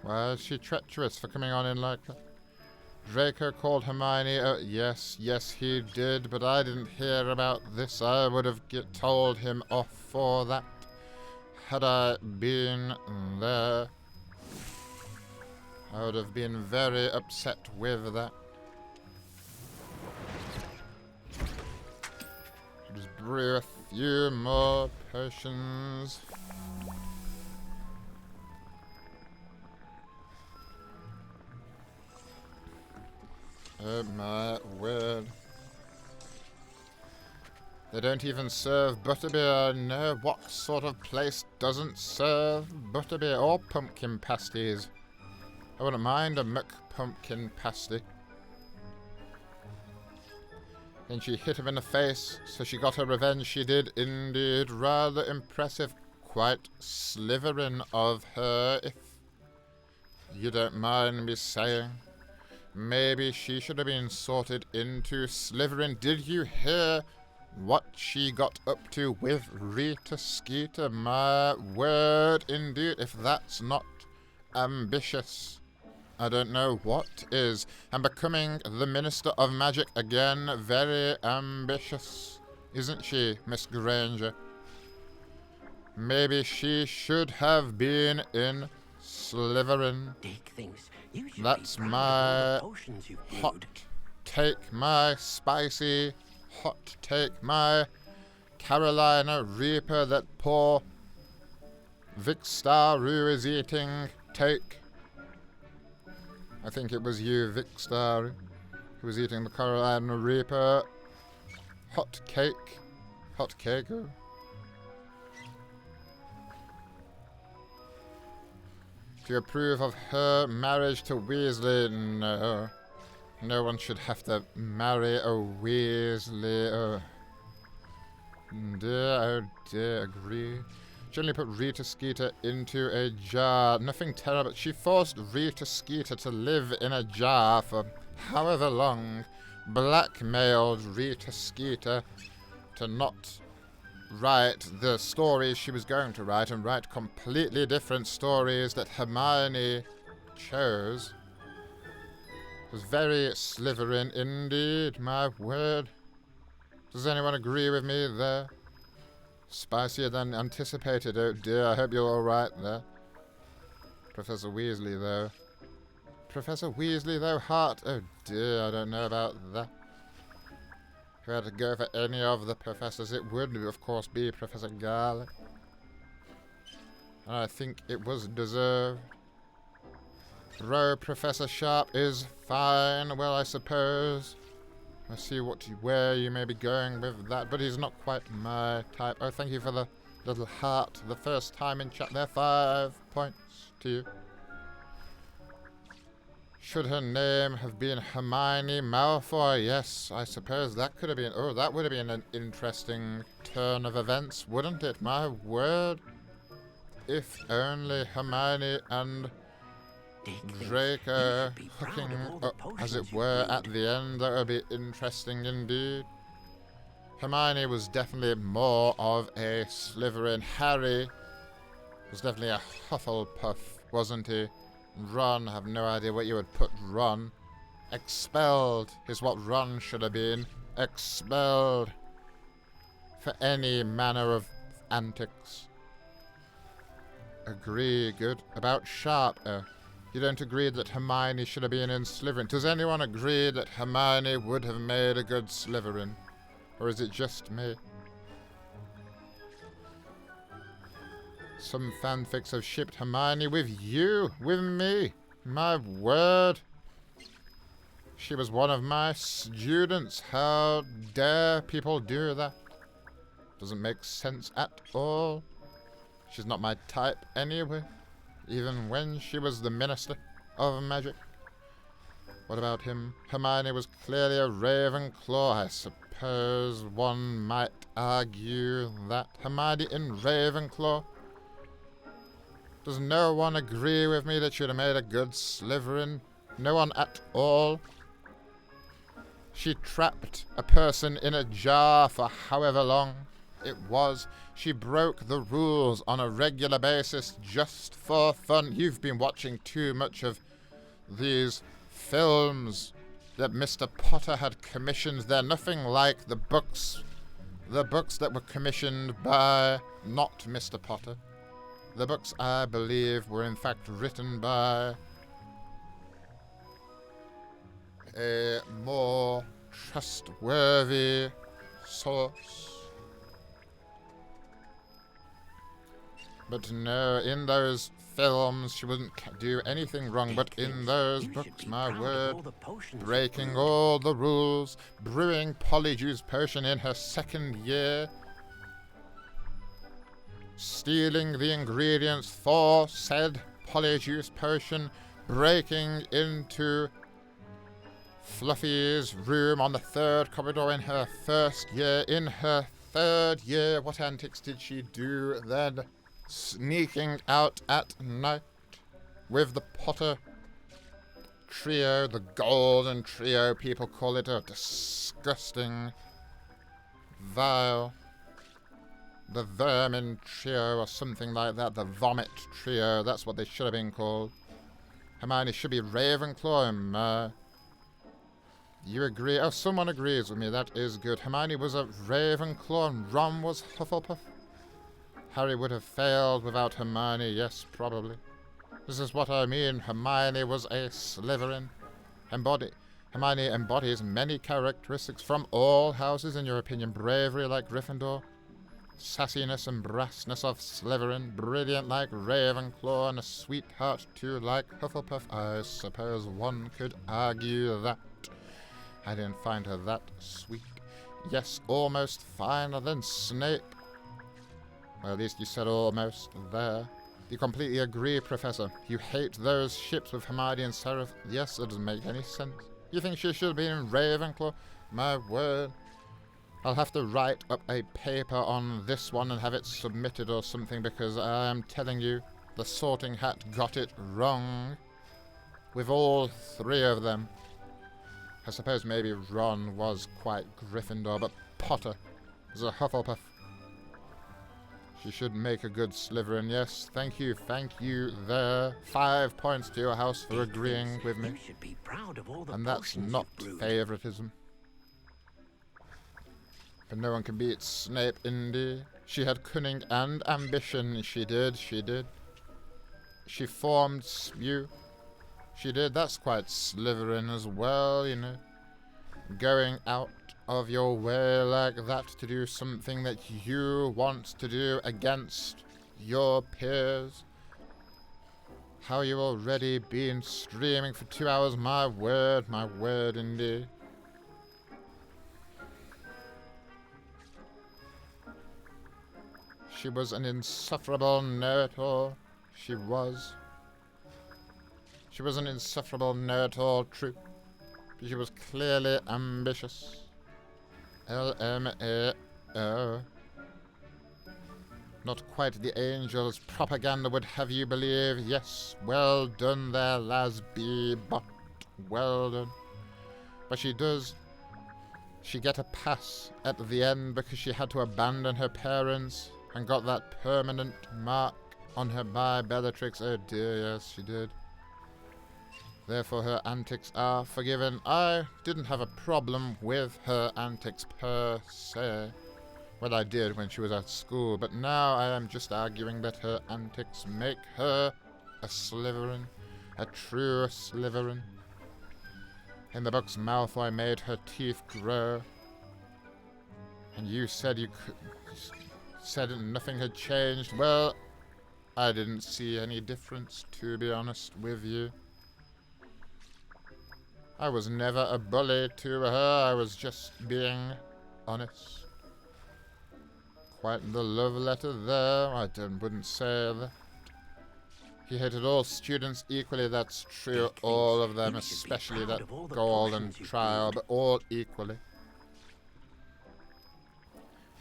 Why is she treacherous for coming on in like that? Draco called Hermione. Oh, yes, he did, but I didn't hear about this. I would have told him off for that. Had I been there, I would have been very upset with that. Just brew a few more potions. Oh my word. They don't even serve butterbeer. No, what sort of place doesn't serve butterbeer or pumpkin pasties? I wouldn't mind a McPumpkin pasty. Then she hit him in the face, so she got her revenge. She did indeed. Rather impressive. Quite Slytherin of her, if you don't mind me saying. Maybe she should have been sorted into Slytherin. Did you hear what she got up to with Rita Skeeter? My word, indeed, if that's not ambitious. I don't know what is. And becoming the Minister of Magic again. Very ambitious, isn't she, Miss Granger? Maybe she should have been in Slytherin. Dick thinks you should That's be proud my of all the potions you've brewed. hot take, my spicy hot take, my Carolina Reaper that poor Vixtaru is eating take. I think it was you, Vixtaru, who was eating the Carolina Reaper. Hot cake. Hot cake. Do you approve of her marriage to Weasley? No. No one should have to marry a Weasley. Oh dear, agree. She only put Rita Skeeter into a jar. Nothing terrible. She forced Rita Skeeter to live in a jar for however long. Blackmailed Rita Skeeter to not write the stories she was going to write and write completely different stories that Hermione chose. It was very Slytherin indeed, my word. Does anyone agree with me there? Spicier than anticipated, oh dear, I hope you're alright there. Professor Weasley, though. Professor Weasley, though, heart, oh dear, I don't know about that. If I had to go for any of the professors, it would, of course, be Professor Garlick. And I think it was deserved. Though Professor Sharp is fine, well, I suppose. I see where you may be going with that, but he's not quite my type. Oh, thank you for the little heart the first time in chat there. 5 points to you. Should her name have been Hermione Malfoy? Yes, I suppose that could have been... Oh, that would have been an interesting turn of events, wouldn't it? My word. If only Hermione and Draco hooking up, as it were, at the end. That would be interesting indeed. Hermione was definitely more of a Slytherin. Harry was definitely a Hufflepuff, wasn't he? Ron, I have no idea what you would put Ron. Expelled is what Ron should have been. Expelled for any manner of antics. Agree, good. About Sharp, you don't agree that Hermione should have been in Slytherin. Does anyone agree that Hermione would have made a good Slytherin? Or is it just me? Some fanfics have shipped Hermione with you, with me. My word. She was one of my students. How dare people do that? Doesn't make sense at all. She's not my type anyway. Even when she was the Minister of Magic. What about him? Hermione was clearly a Ravenclaw. I suppose one might argue that. Hermione in Ravenclaw. Does no one agree with me that she'd have made a good Slytherin? No one at all? She trapped a person in a jar for however long it was. She broke the rules on a regular basis just for fun. You've been watching too much of these films that Mr. Potter had commissioned. They're nothing like the books that were commissioned by not Mr. Potter. The books, I believe, were in fact written by a more trustworthy source. But no, in those films, she wouldn't do anything wrong, but in those books, my word, breaking all the rules, brewing Polyjuice Potion in her second year, stealing the ingredients for said Polyjuice Potion, breaking into Fluffy's room on the 3rd corridor in her first year. In her 3rd year, what antics did she do then? Sneaking out at night with the Potter trio, the golden trio, people call it. A disgusting, vile, the vermin trio or something like that. The vomit trio, that's what they should have been called. Hermione should be Ravenclaw. You agree? Oh, someone agrees with me. That is good. Hermione was a Ravenclaw and Ron was Hufflepuff. Harry would have failed without Hermione. Yes, probably. This is what I mean. Hermione was a Slytherin. Hermione embodies many characteristics from all houses, in your opinion. Bravery like Gryffindor. Sassiness and brassness of Slytherin. Brilliant like Ravenclaw. And a sweetheart too like Hufflepuff. I suppose one could argue that. I didn't find her that sweet. Yes, almost finer than Snape. Well, at least you said almost there. You completely agree, Professor. You hate those ships with Hermione and Seraph. Yes, it doesn't make any sense. You think she should have been in Ravenclaw? My word. I'll have to write up a paper on this one and have it submitted or something, because I am telling you, the Sorting Hat got it wrong. With all three of them. I suppose maybe Ron was quite Gryffindor, but Potter is a Hufflepuff. She should make a good Slytherin, yes. Thank you there. 5 points to your house for agreeing with me. You should be proud of all the and that's not favoritism. But no one can beat Snape, Indy. She had cunning and ambition. She did. She formed Spew. She did. That's quite Slytherin as well, you know. Going out of your way like that to do something that you want to do against your peers. How you already been streaming for 2 hours, my word indeed. She was an insufferable know-it-all. She was an insufferable know-it-all, true. But she was clearly ambitious. LMAO. Not quite the angels propaganda would have you believe. Yes, well done there, Lasby, but well done. But she get a pass at the end because she had to abandon her parents and got that permanent mark on her by Bellatrix. Oh dear, yes, she did. Therefore her antics are forgiven. I didn't have a problem with her antics per se. Well, I did when she was at school, but now I am just arguing that her antics make her a Slytherin. A true Slytherin. In the books, Malfoy made her teeth grow. And you said said nothing had changed. Well, I didn't see any difference, to be honest with you. I was never a bully to her, I was just being honest. Quite the love letter there, I wouldn't say that. He hated all students equally, that's true, all of them, especially that golden trial, but all equally.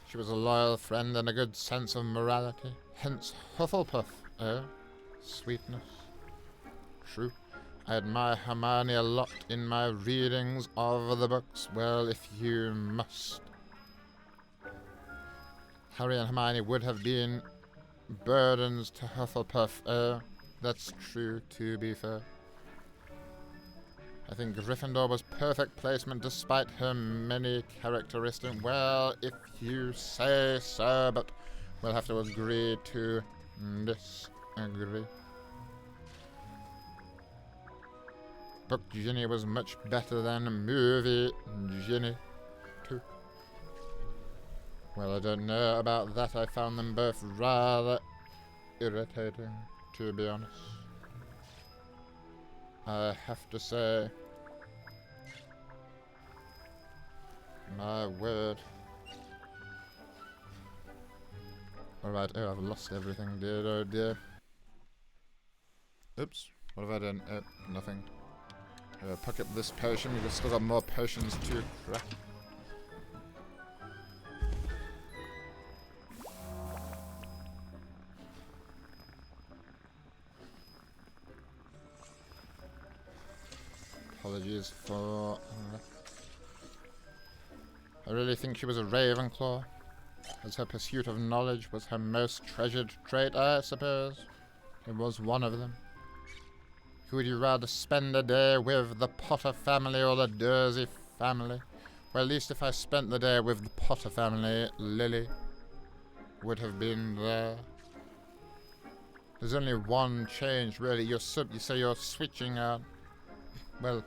She was a loyal friend and a good sense of morality, hence Hufflepuff, sweetness. True. I admire Hermione a lot in my readings of the books. Well, if you must. Harry and Hermione would have been burdens to Hufflepuff. That's true, to be fair. I think Gryffindor was perfect placement despite her many characteristics. Well, if you say so, but we'll have to agree to disagree. Book Ginny was much better than movie Ginny, too. Well, I don't know about that. I found them both rather irritating, to be honest. I have to say, my word. Alright, oh, I've lost everything, dear, oh dear. Oops, what have I done? Nothing. Pick up this potion, we've still got more potions to craft. Apologies for that. I really think she was a Ravenclaw, as her pursuit of knowledge was her most treasured trait, I suppose. It was one of them. Who would you rather spend a day with, the Potter family or the Dursley family? Well, at least if I spent the day with the Potter family, Lily would have been there. There's only one change, really. You say you're switching out, well,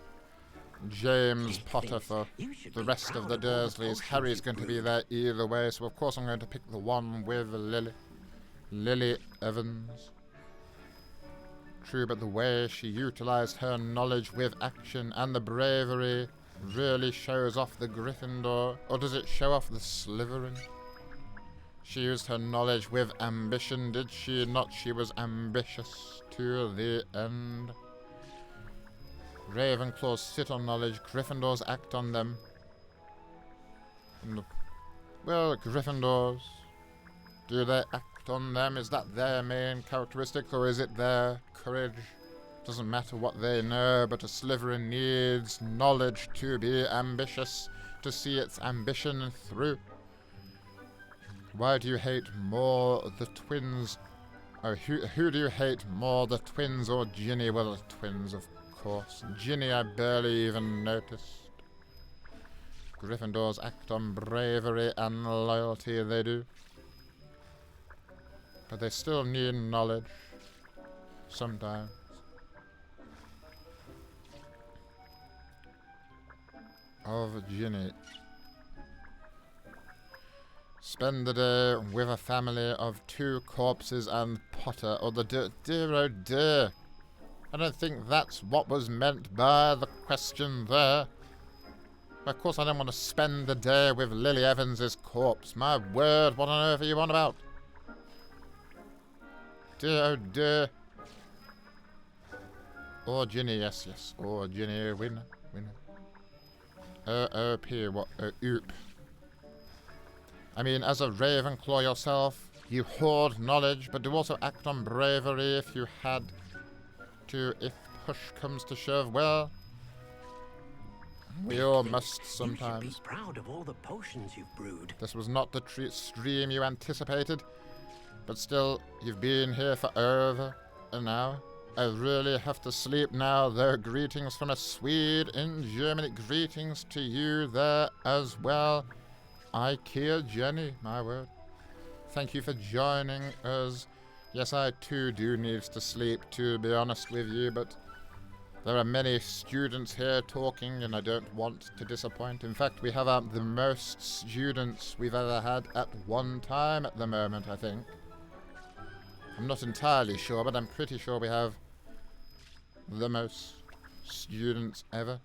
James Potter for the rest of the Dursleys. Harry's going to be there either way, so of course I'm going to pick the one with Lily. Lily Evans. True, but the way she utilized her knowledge with action and the bravery really shows off the Gryffindor. Or does it show off the Slytherin? She used her knowledge with ambition, did she not? She was ambitious to the end. Ravenclaws sit on knowledge, Gryffindors act on them. Well, Gryffindors, do they act on them? Is that their main characteristic, or is it their courage? Doesn't matter what they know, but a Slytherin needs knowledge to be ambitious, to see its ambition through. Why do you hate more the twins? Oh, who do you hate more, the twins or Ginny? Well, the twins, of course. Ginny I barely even noticed. Gryffindors act on bravery and loyalty, they do. But they still need knowledge. Sometimes. Of Ginny. Spend the day with a family of 2 corpses and Potter, or the dear oh dear. I don't think that's what was meant by the question there. Of course I don't want to spend the day with Lily Evans's corpse. My word, what on earth are you on about? Dear oh dear. Or Ginny, yes. Or Ginny, winner. O-O-P, what? Oop. I mean, as a Ravenclaw yourself, you hoard knowledge, but do also act on bravery if you had to, if push comes to shove. Well, we all must sometimes. You should be proud of all the potions you've brewed. This was not the stream you anticipated, but still, you've been here for over an hour. I really have to sleep now, though. Greetings from a Swede in Germany. Greetings to you there as well. IKEA Jenny, my word. Thank you for joining us. Yes, I too do need to sleep, to be honest with you, but there are many students here talking and I don't want to disappoint. In fact, we have the most students we've ever had at one time at the moment, I think. I'm not entirely sure, but I'm pretty sure we have the most students ever.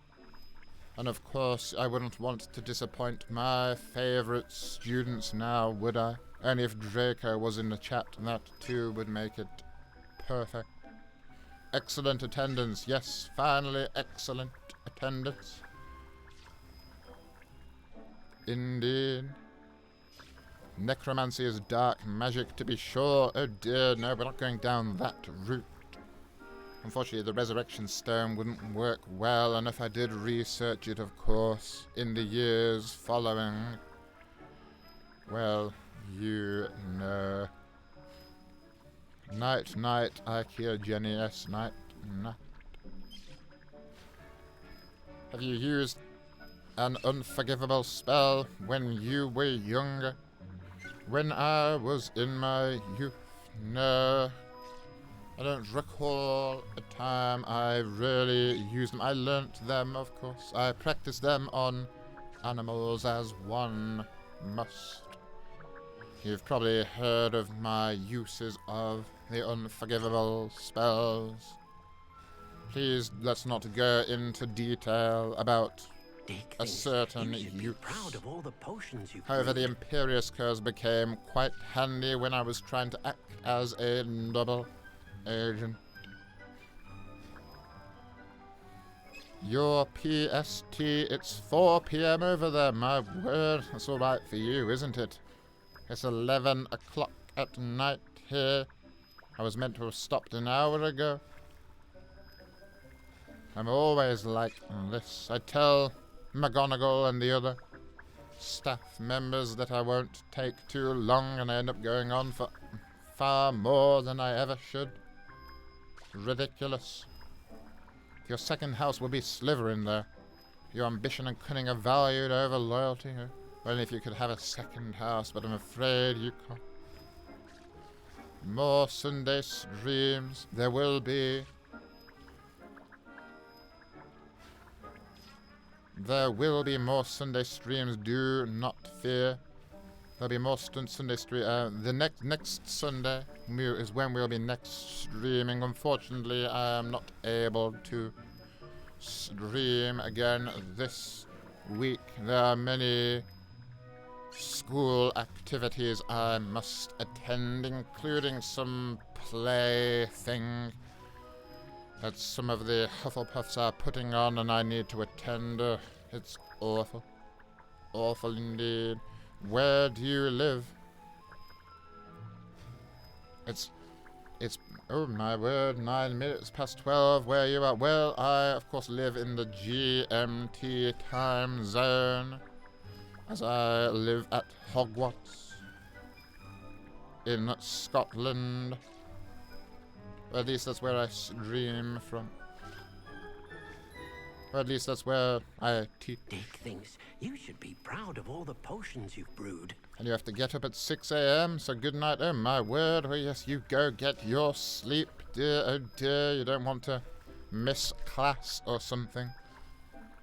And of course, I wouldn't want to disappoint my favourite students now, would I? Only if Draco was in the chat, that too would make it perfect. Excellent attendance, yes, finally excellent attendance. Indeed. Necromancy is dark magic, to be sure. Oh dear, no, we're not going down that route. Unfortunately, the Resurrection Stone wouldn't work well, and if I did research it, of course, in the years following, well, you know. Night, night, IKEA Jenny, yes, night, night. Have you used an unforgivable spell when you were younger? When I was in my youth, no. I don't recall a time I really used them. I learnt them, of course. I practiced them on animals as one must. You've probably heard of my uses of the unforgivable spells. Please, let's not go into detail about a certain use. Proud of all the potions you've However, brewed. the Imperius Curse became quite handy when I was trying to act as a double agent. Your PST, it's 4 PM over there, my word. That's alright for you, isn't it? It's 11 o'clock at night here. I was meant to have stopped an hour ago. I'm always like this. I tell McGonagall and the other staff members that I won't take too long, and I end up going on for far more than I ever should. Ridiculous. Your second house will be Slytherin, though. Your ambition and cunning are valued over loyalty. Well, if you could have a second house, but I'm afraid you can't. More Sunday streams. There will be. There will be more Sunday streams. Do not fear. There'll be more Sunday stream. The next Sunday is when we'll be next streaming. Unfortunately, I am not able to stream again this week. There are many school activities I must attend, including some play thing that some of the Hufflepuffs are putting on, and I need to attend. It's awful. Awful indeed. Where do you live? It's oh my word, 9 minutes past 12. Where you are? Well, I of course live in the GMT time zone, as I live at Hogwarts in Scotland. Or at least that's where I stream from. Or at least that's where I teach. Dick thinks you should be proud of all the potions you've brewed. And you have to get up at 6 a.m, so good night. Oh my word, well yes, you go get your sleep, dear, oh dear. You don't want to miss class or something.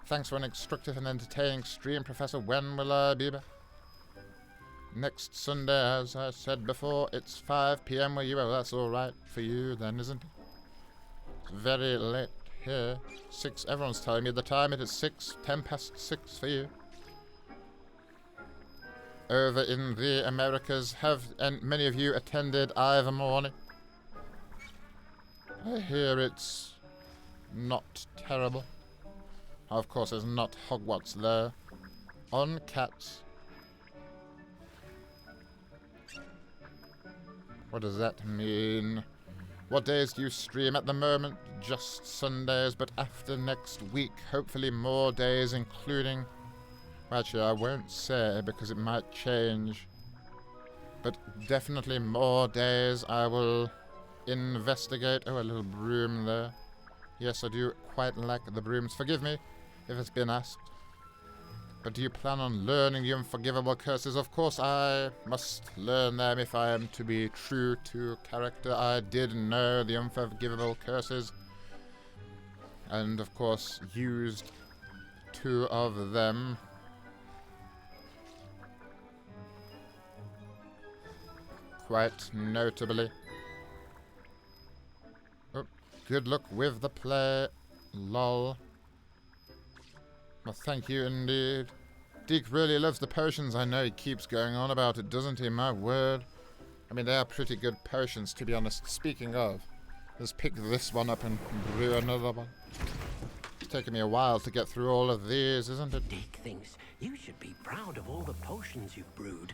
Thanks for an instructive and entertaining stream, Professor. When will I be back? Next Sunday, as I said before, it's 5 p.m. where you are. Well, that's alright for you then, isn't it? It's very late here. 6, everyone's telling me the time. It is 10 past 6 for you. Over in the Americas, and many of you attended either morning? I hear it's not terrible. Of course, there's not Hogwarts there. On cats. What does that mean? What days do you stream at the moment? Just Sundays, but after next week, hopefully more days, including... Actually, I won't say because it might change. But definitely more days. I will investigate. Oh, a little broom there. Yes, I do quite like the brooms. Forgive me if it's been asked. But do you plan on learning the unforgivable curses? Of course, I must learn them if I am to be true to character. I did know the unforgivable curses. And, of course, used 2 of them. Quite notably. Oh, good luck with the play. Lol. Well, thank you indeed. Deke really loves the potions. I know he keeps going on about it, doesn't he? My word. I mean, they are pretty good potions, to be honest. Speaking of, let's pick this one up and brew another one. It's taken me a while to get through all of these, isn't it? Dick thinks you should be proud of all the potions you've brewed.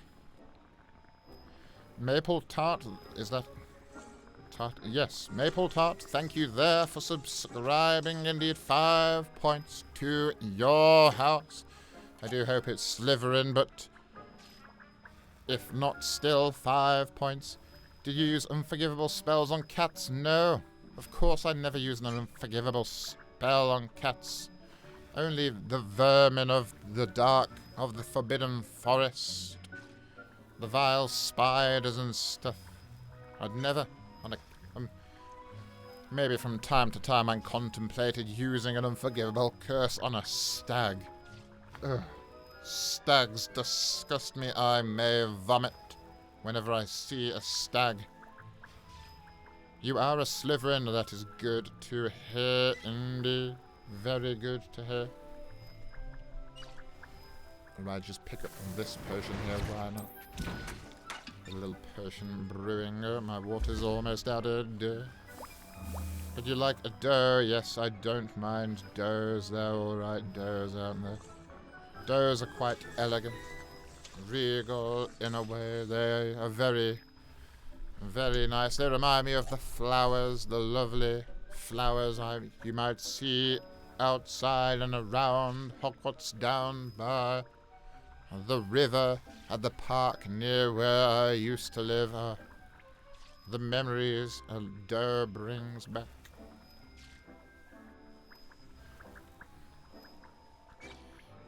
Maple tart, is that... Tart? Yes, Maple Tart, thank you there for subscribing. Indeed, 5 points to your house. I do hope it's Slytherin, but if not, still 5 points. Did you use unforgivable spells on cats? No, of course I never used an unforgivable spell on cats. Only the vermin of the dark, of the forbidden forest. The vile spiders and stuff. I'd never... maybe from time to time I contemplated using an unforgivable curse on a stag. Ugh. Stags disgust me. I may vomit whenever I see a stag. You are a Slytherin. That is good to hear, indeed. Very good to hear. I might just pick up this potion here, why not? A little potion brewing. Oh, my water's almost out of dough. Would you like a dough? Yes, I don't mind doughs. They're alright doughs, aren't they? Doughs are quite elegant. Regal in a way. They are very, very nice. They remind me of the flowers, the lovely flowers you might see outside and around Hogwarts, down by the river at the park near where I used to live. The memories a dough brings back.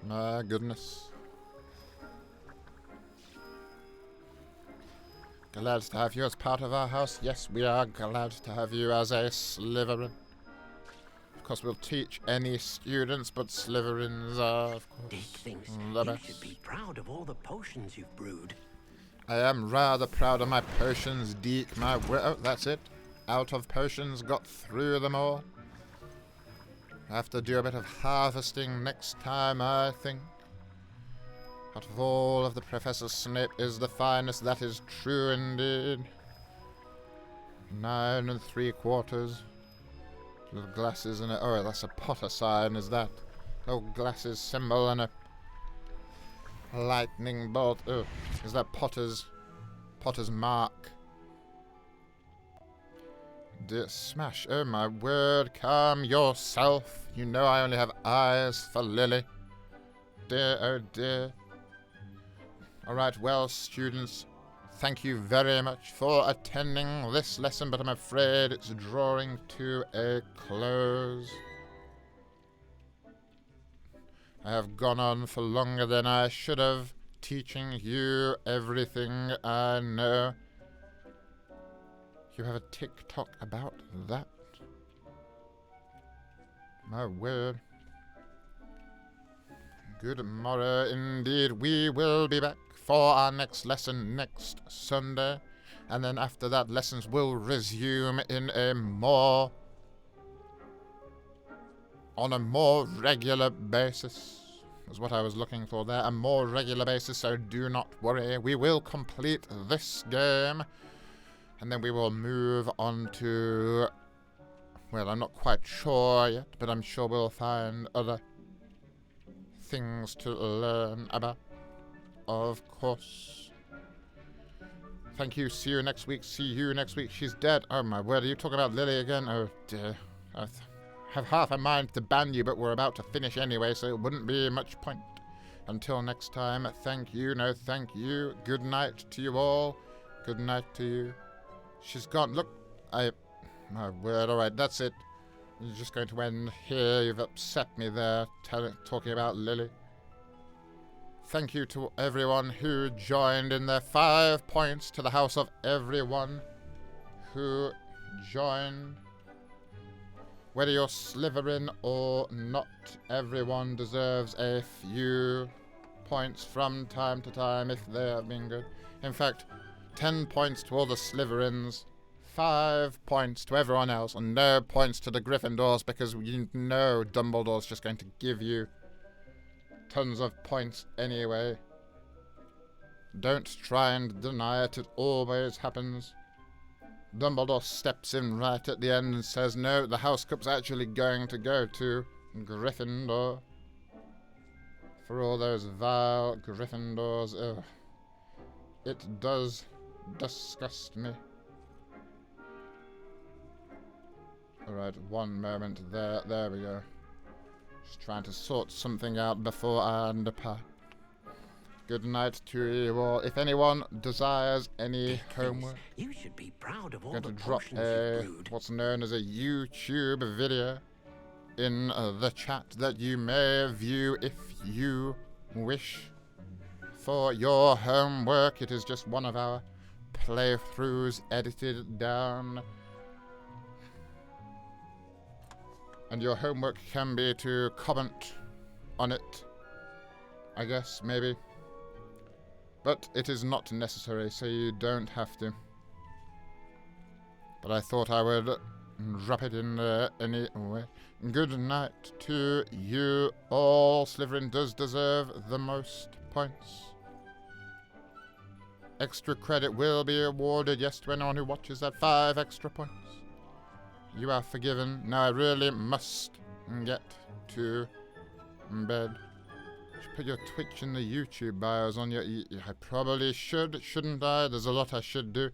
My goodness. Glad to have you as part of our house. Yes, we are glad to have you as a Slytherin. Of course, we'll teach any students, but Slytherins are, of course, Dick thinks the you best. should be proud of all the potions you've brewed. I am rather proud of my potions, Deke. Oh, that's it. Out of potions, got through them all. I have to do a bit of harvesting next time, I think. Out of all of the Professor Snape is the finest, that is true indeed. 9 3/4. Little glasses and a... Oh, that's a Potter sign, is that? Little glasses symbol and a lightning bolt. Oh, is that Potter's mark? Dear Smash, oh my word, calm yourself. You know I only have eyes for Lily. Dear, oh dear. Alright, well, students, thank you very much for attending this lesson, but I'm afraid it's drawing to a close. I have gone on for longer than I should have, teaching you everything I know. You have a TikTok about that? My word. Good morrow indeed. We will be back for our next lesson next Sunday. And then after that, lessons will resume in on a more regular basis. Is what I was looking for there. A more regular basis, so do not worry. We will complete this game. And then we will move on to... Well, I'm not quite sure yet, but I'm sure we'll find other things to learn about. Of course. Thank you. See you next week. See you next week. She's dead. Oh my word, are you talking about Lily again? Oh dear. I have half a mind to ban you, but we're about to finish anyway, so it wouldn't be much point. Until next time, thank you. No, thank you. Good night to you all. Good night to you. She's gone. Look, my word. Alright, that's it. You're just going to end here. You've upset me there, talking about Lily. Thank you to everyone who joined in their 5 points to the house of everyone who joined. Whether you're Slytherin or not, everyone deserves a few points from time to time if they have been good. In fact, 10 points to all the Slytherins, 5 points to everyone else, and no points to the Gryffindors because you know Dumbledore's just going to give you tons of points anyway. Don't try and deny it, it always happens. Dumbledore steps in right at the end and says, no, the House Cup's actually going to go to Gryffindor. For all those vile Gryffindors, ugh. It does disgust me. Alright, one moment there. There we go. Just trying to sort something out before I depart. Good night to you all. If anyone desires any homework, you should be proud of all I'm the going to drop what's known as a YouTube video in the chat that you may view if you wish. For your homework, it is just one of our playthroughs edited down. And your homework can be to comment on it, I guess, maybe. But it is not necessary, so you don't have to. But I thought I would drop it in there anyway. Good night to you all. Slytherin does deserve the most points. Extra credit will be awarded, yes, to anyone who watches that 5 extra points. You are forgiven. Now I really must get to bed. Should put your Twitch and the YouTube bios on your... I probably should, shouldn't I? There's a lot I should do.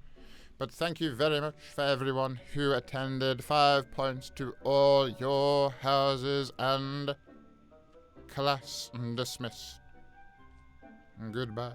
But thank you very much for everyone who attended. 5 points to all your houses and class dismissed. Goodbye.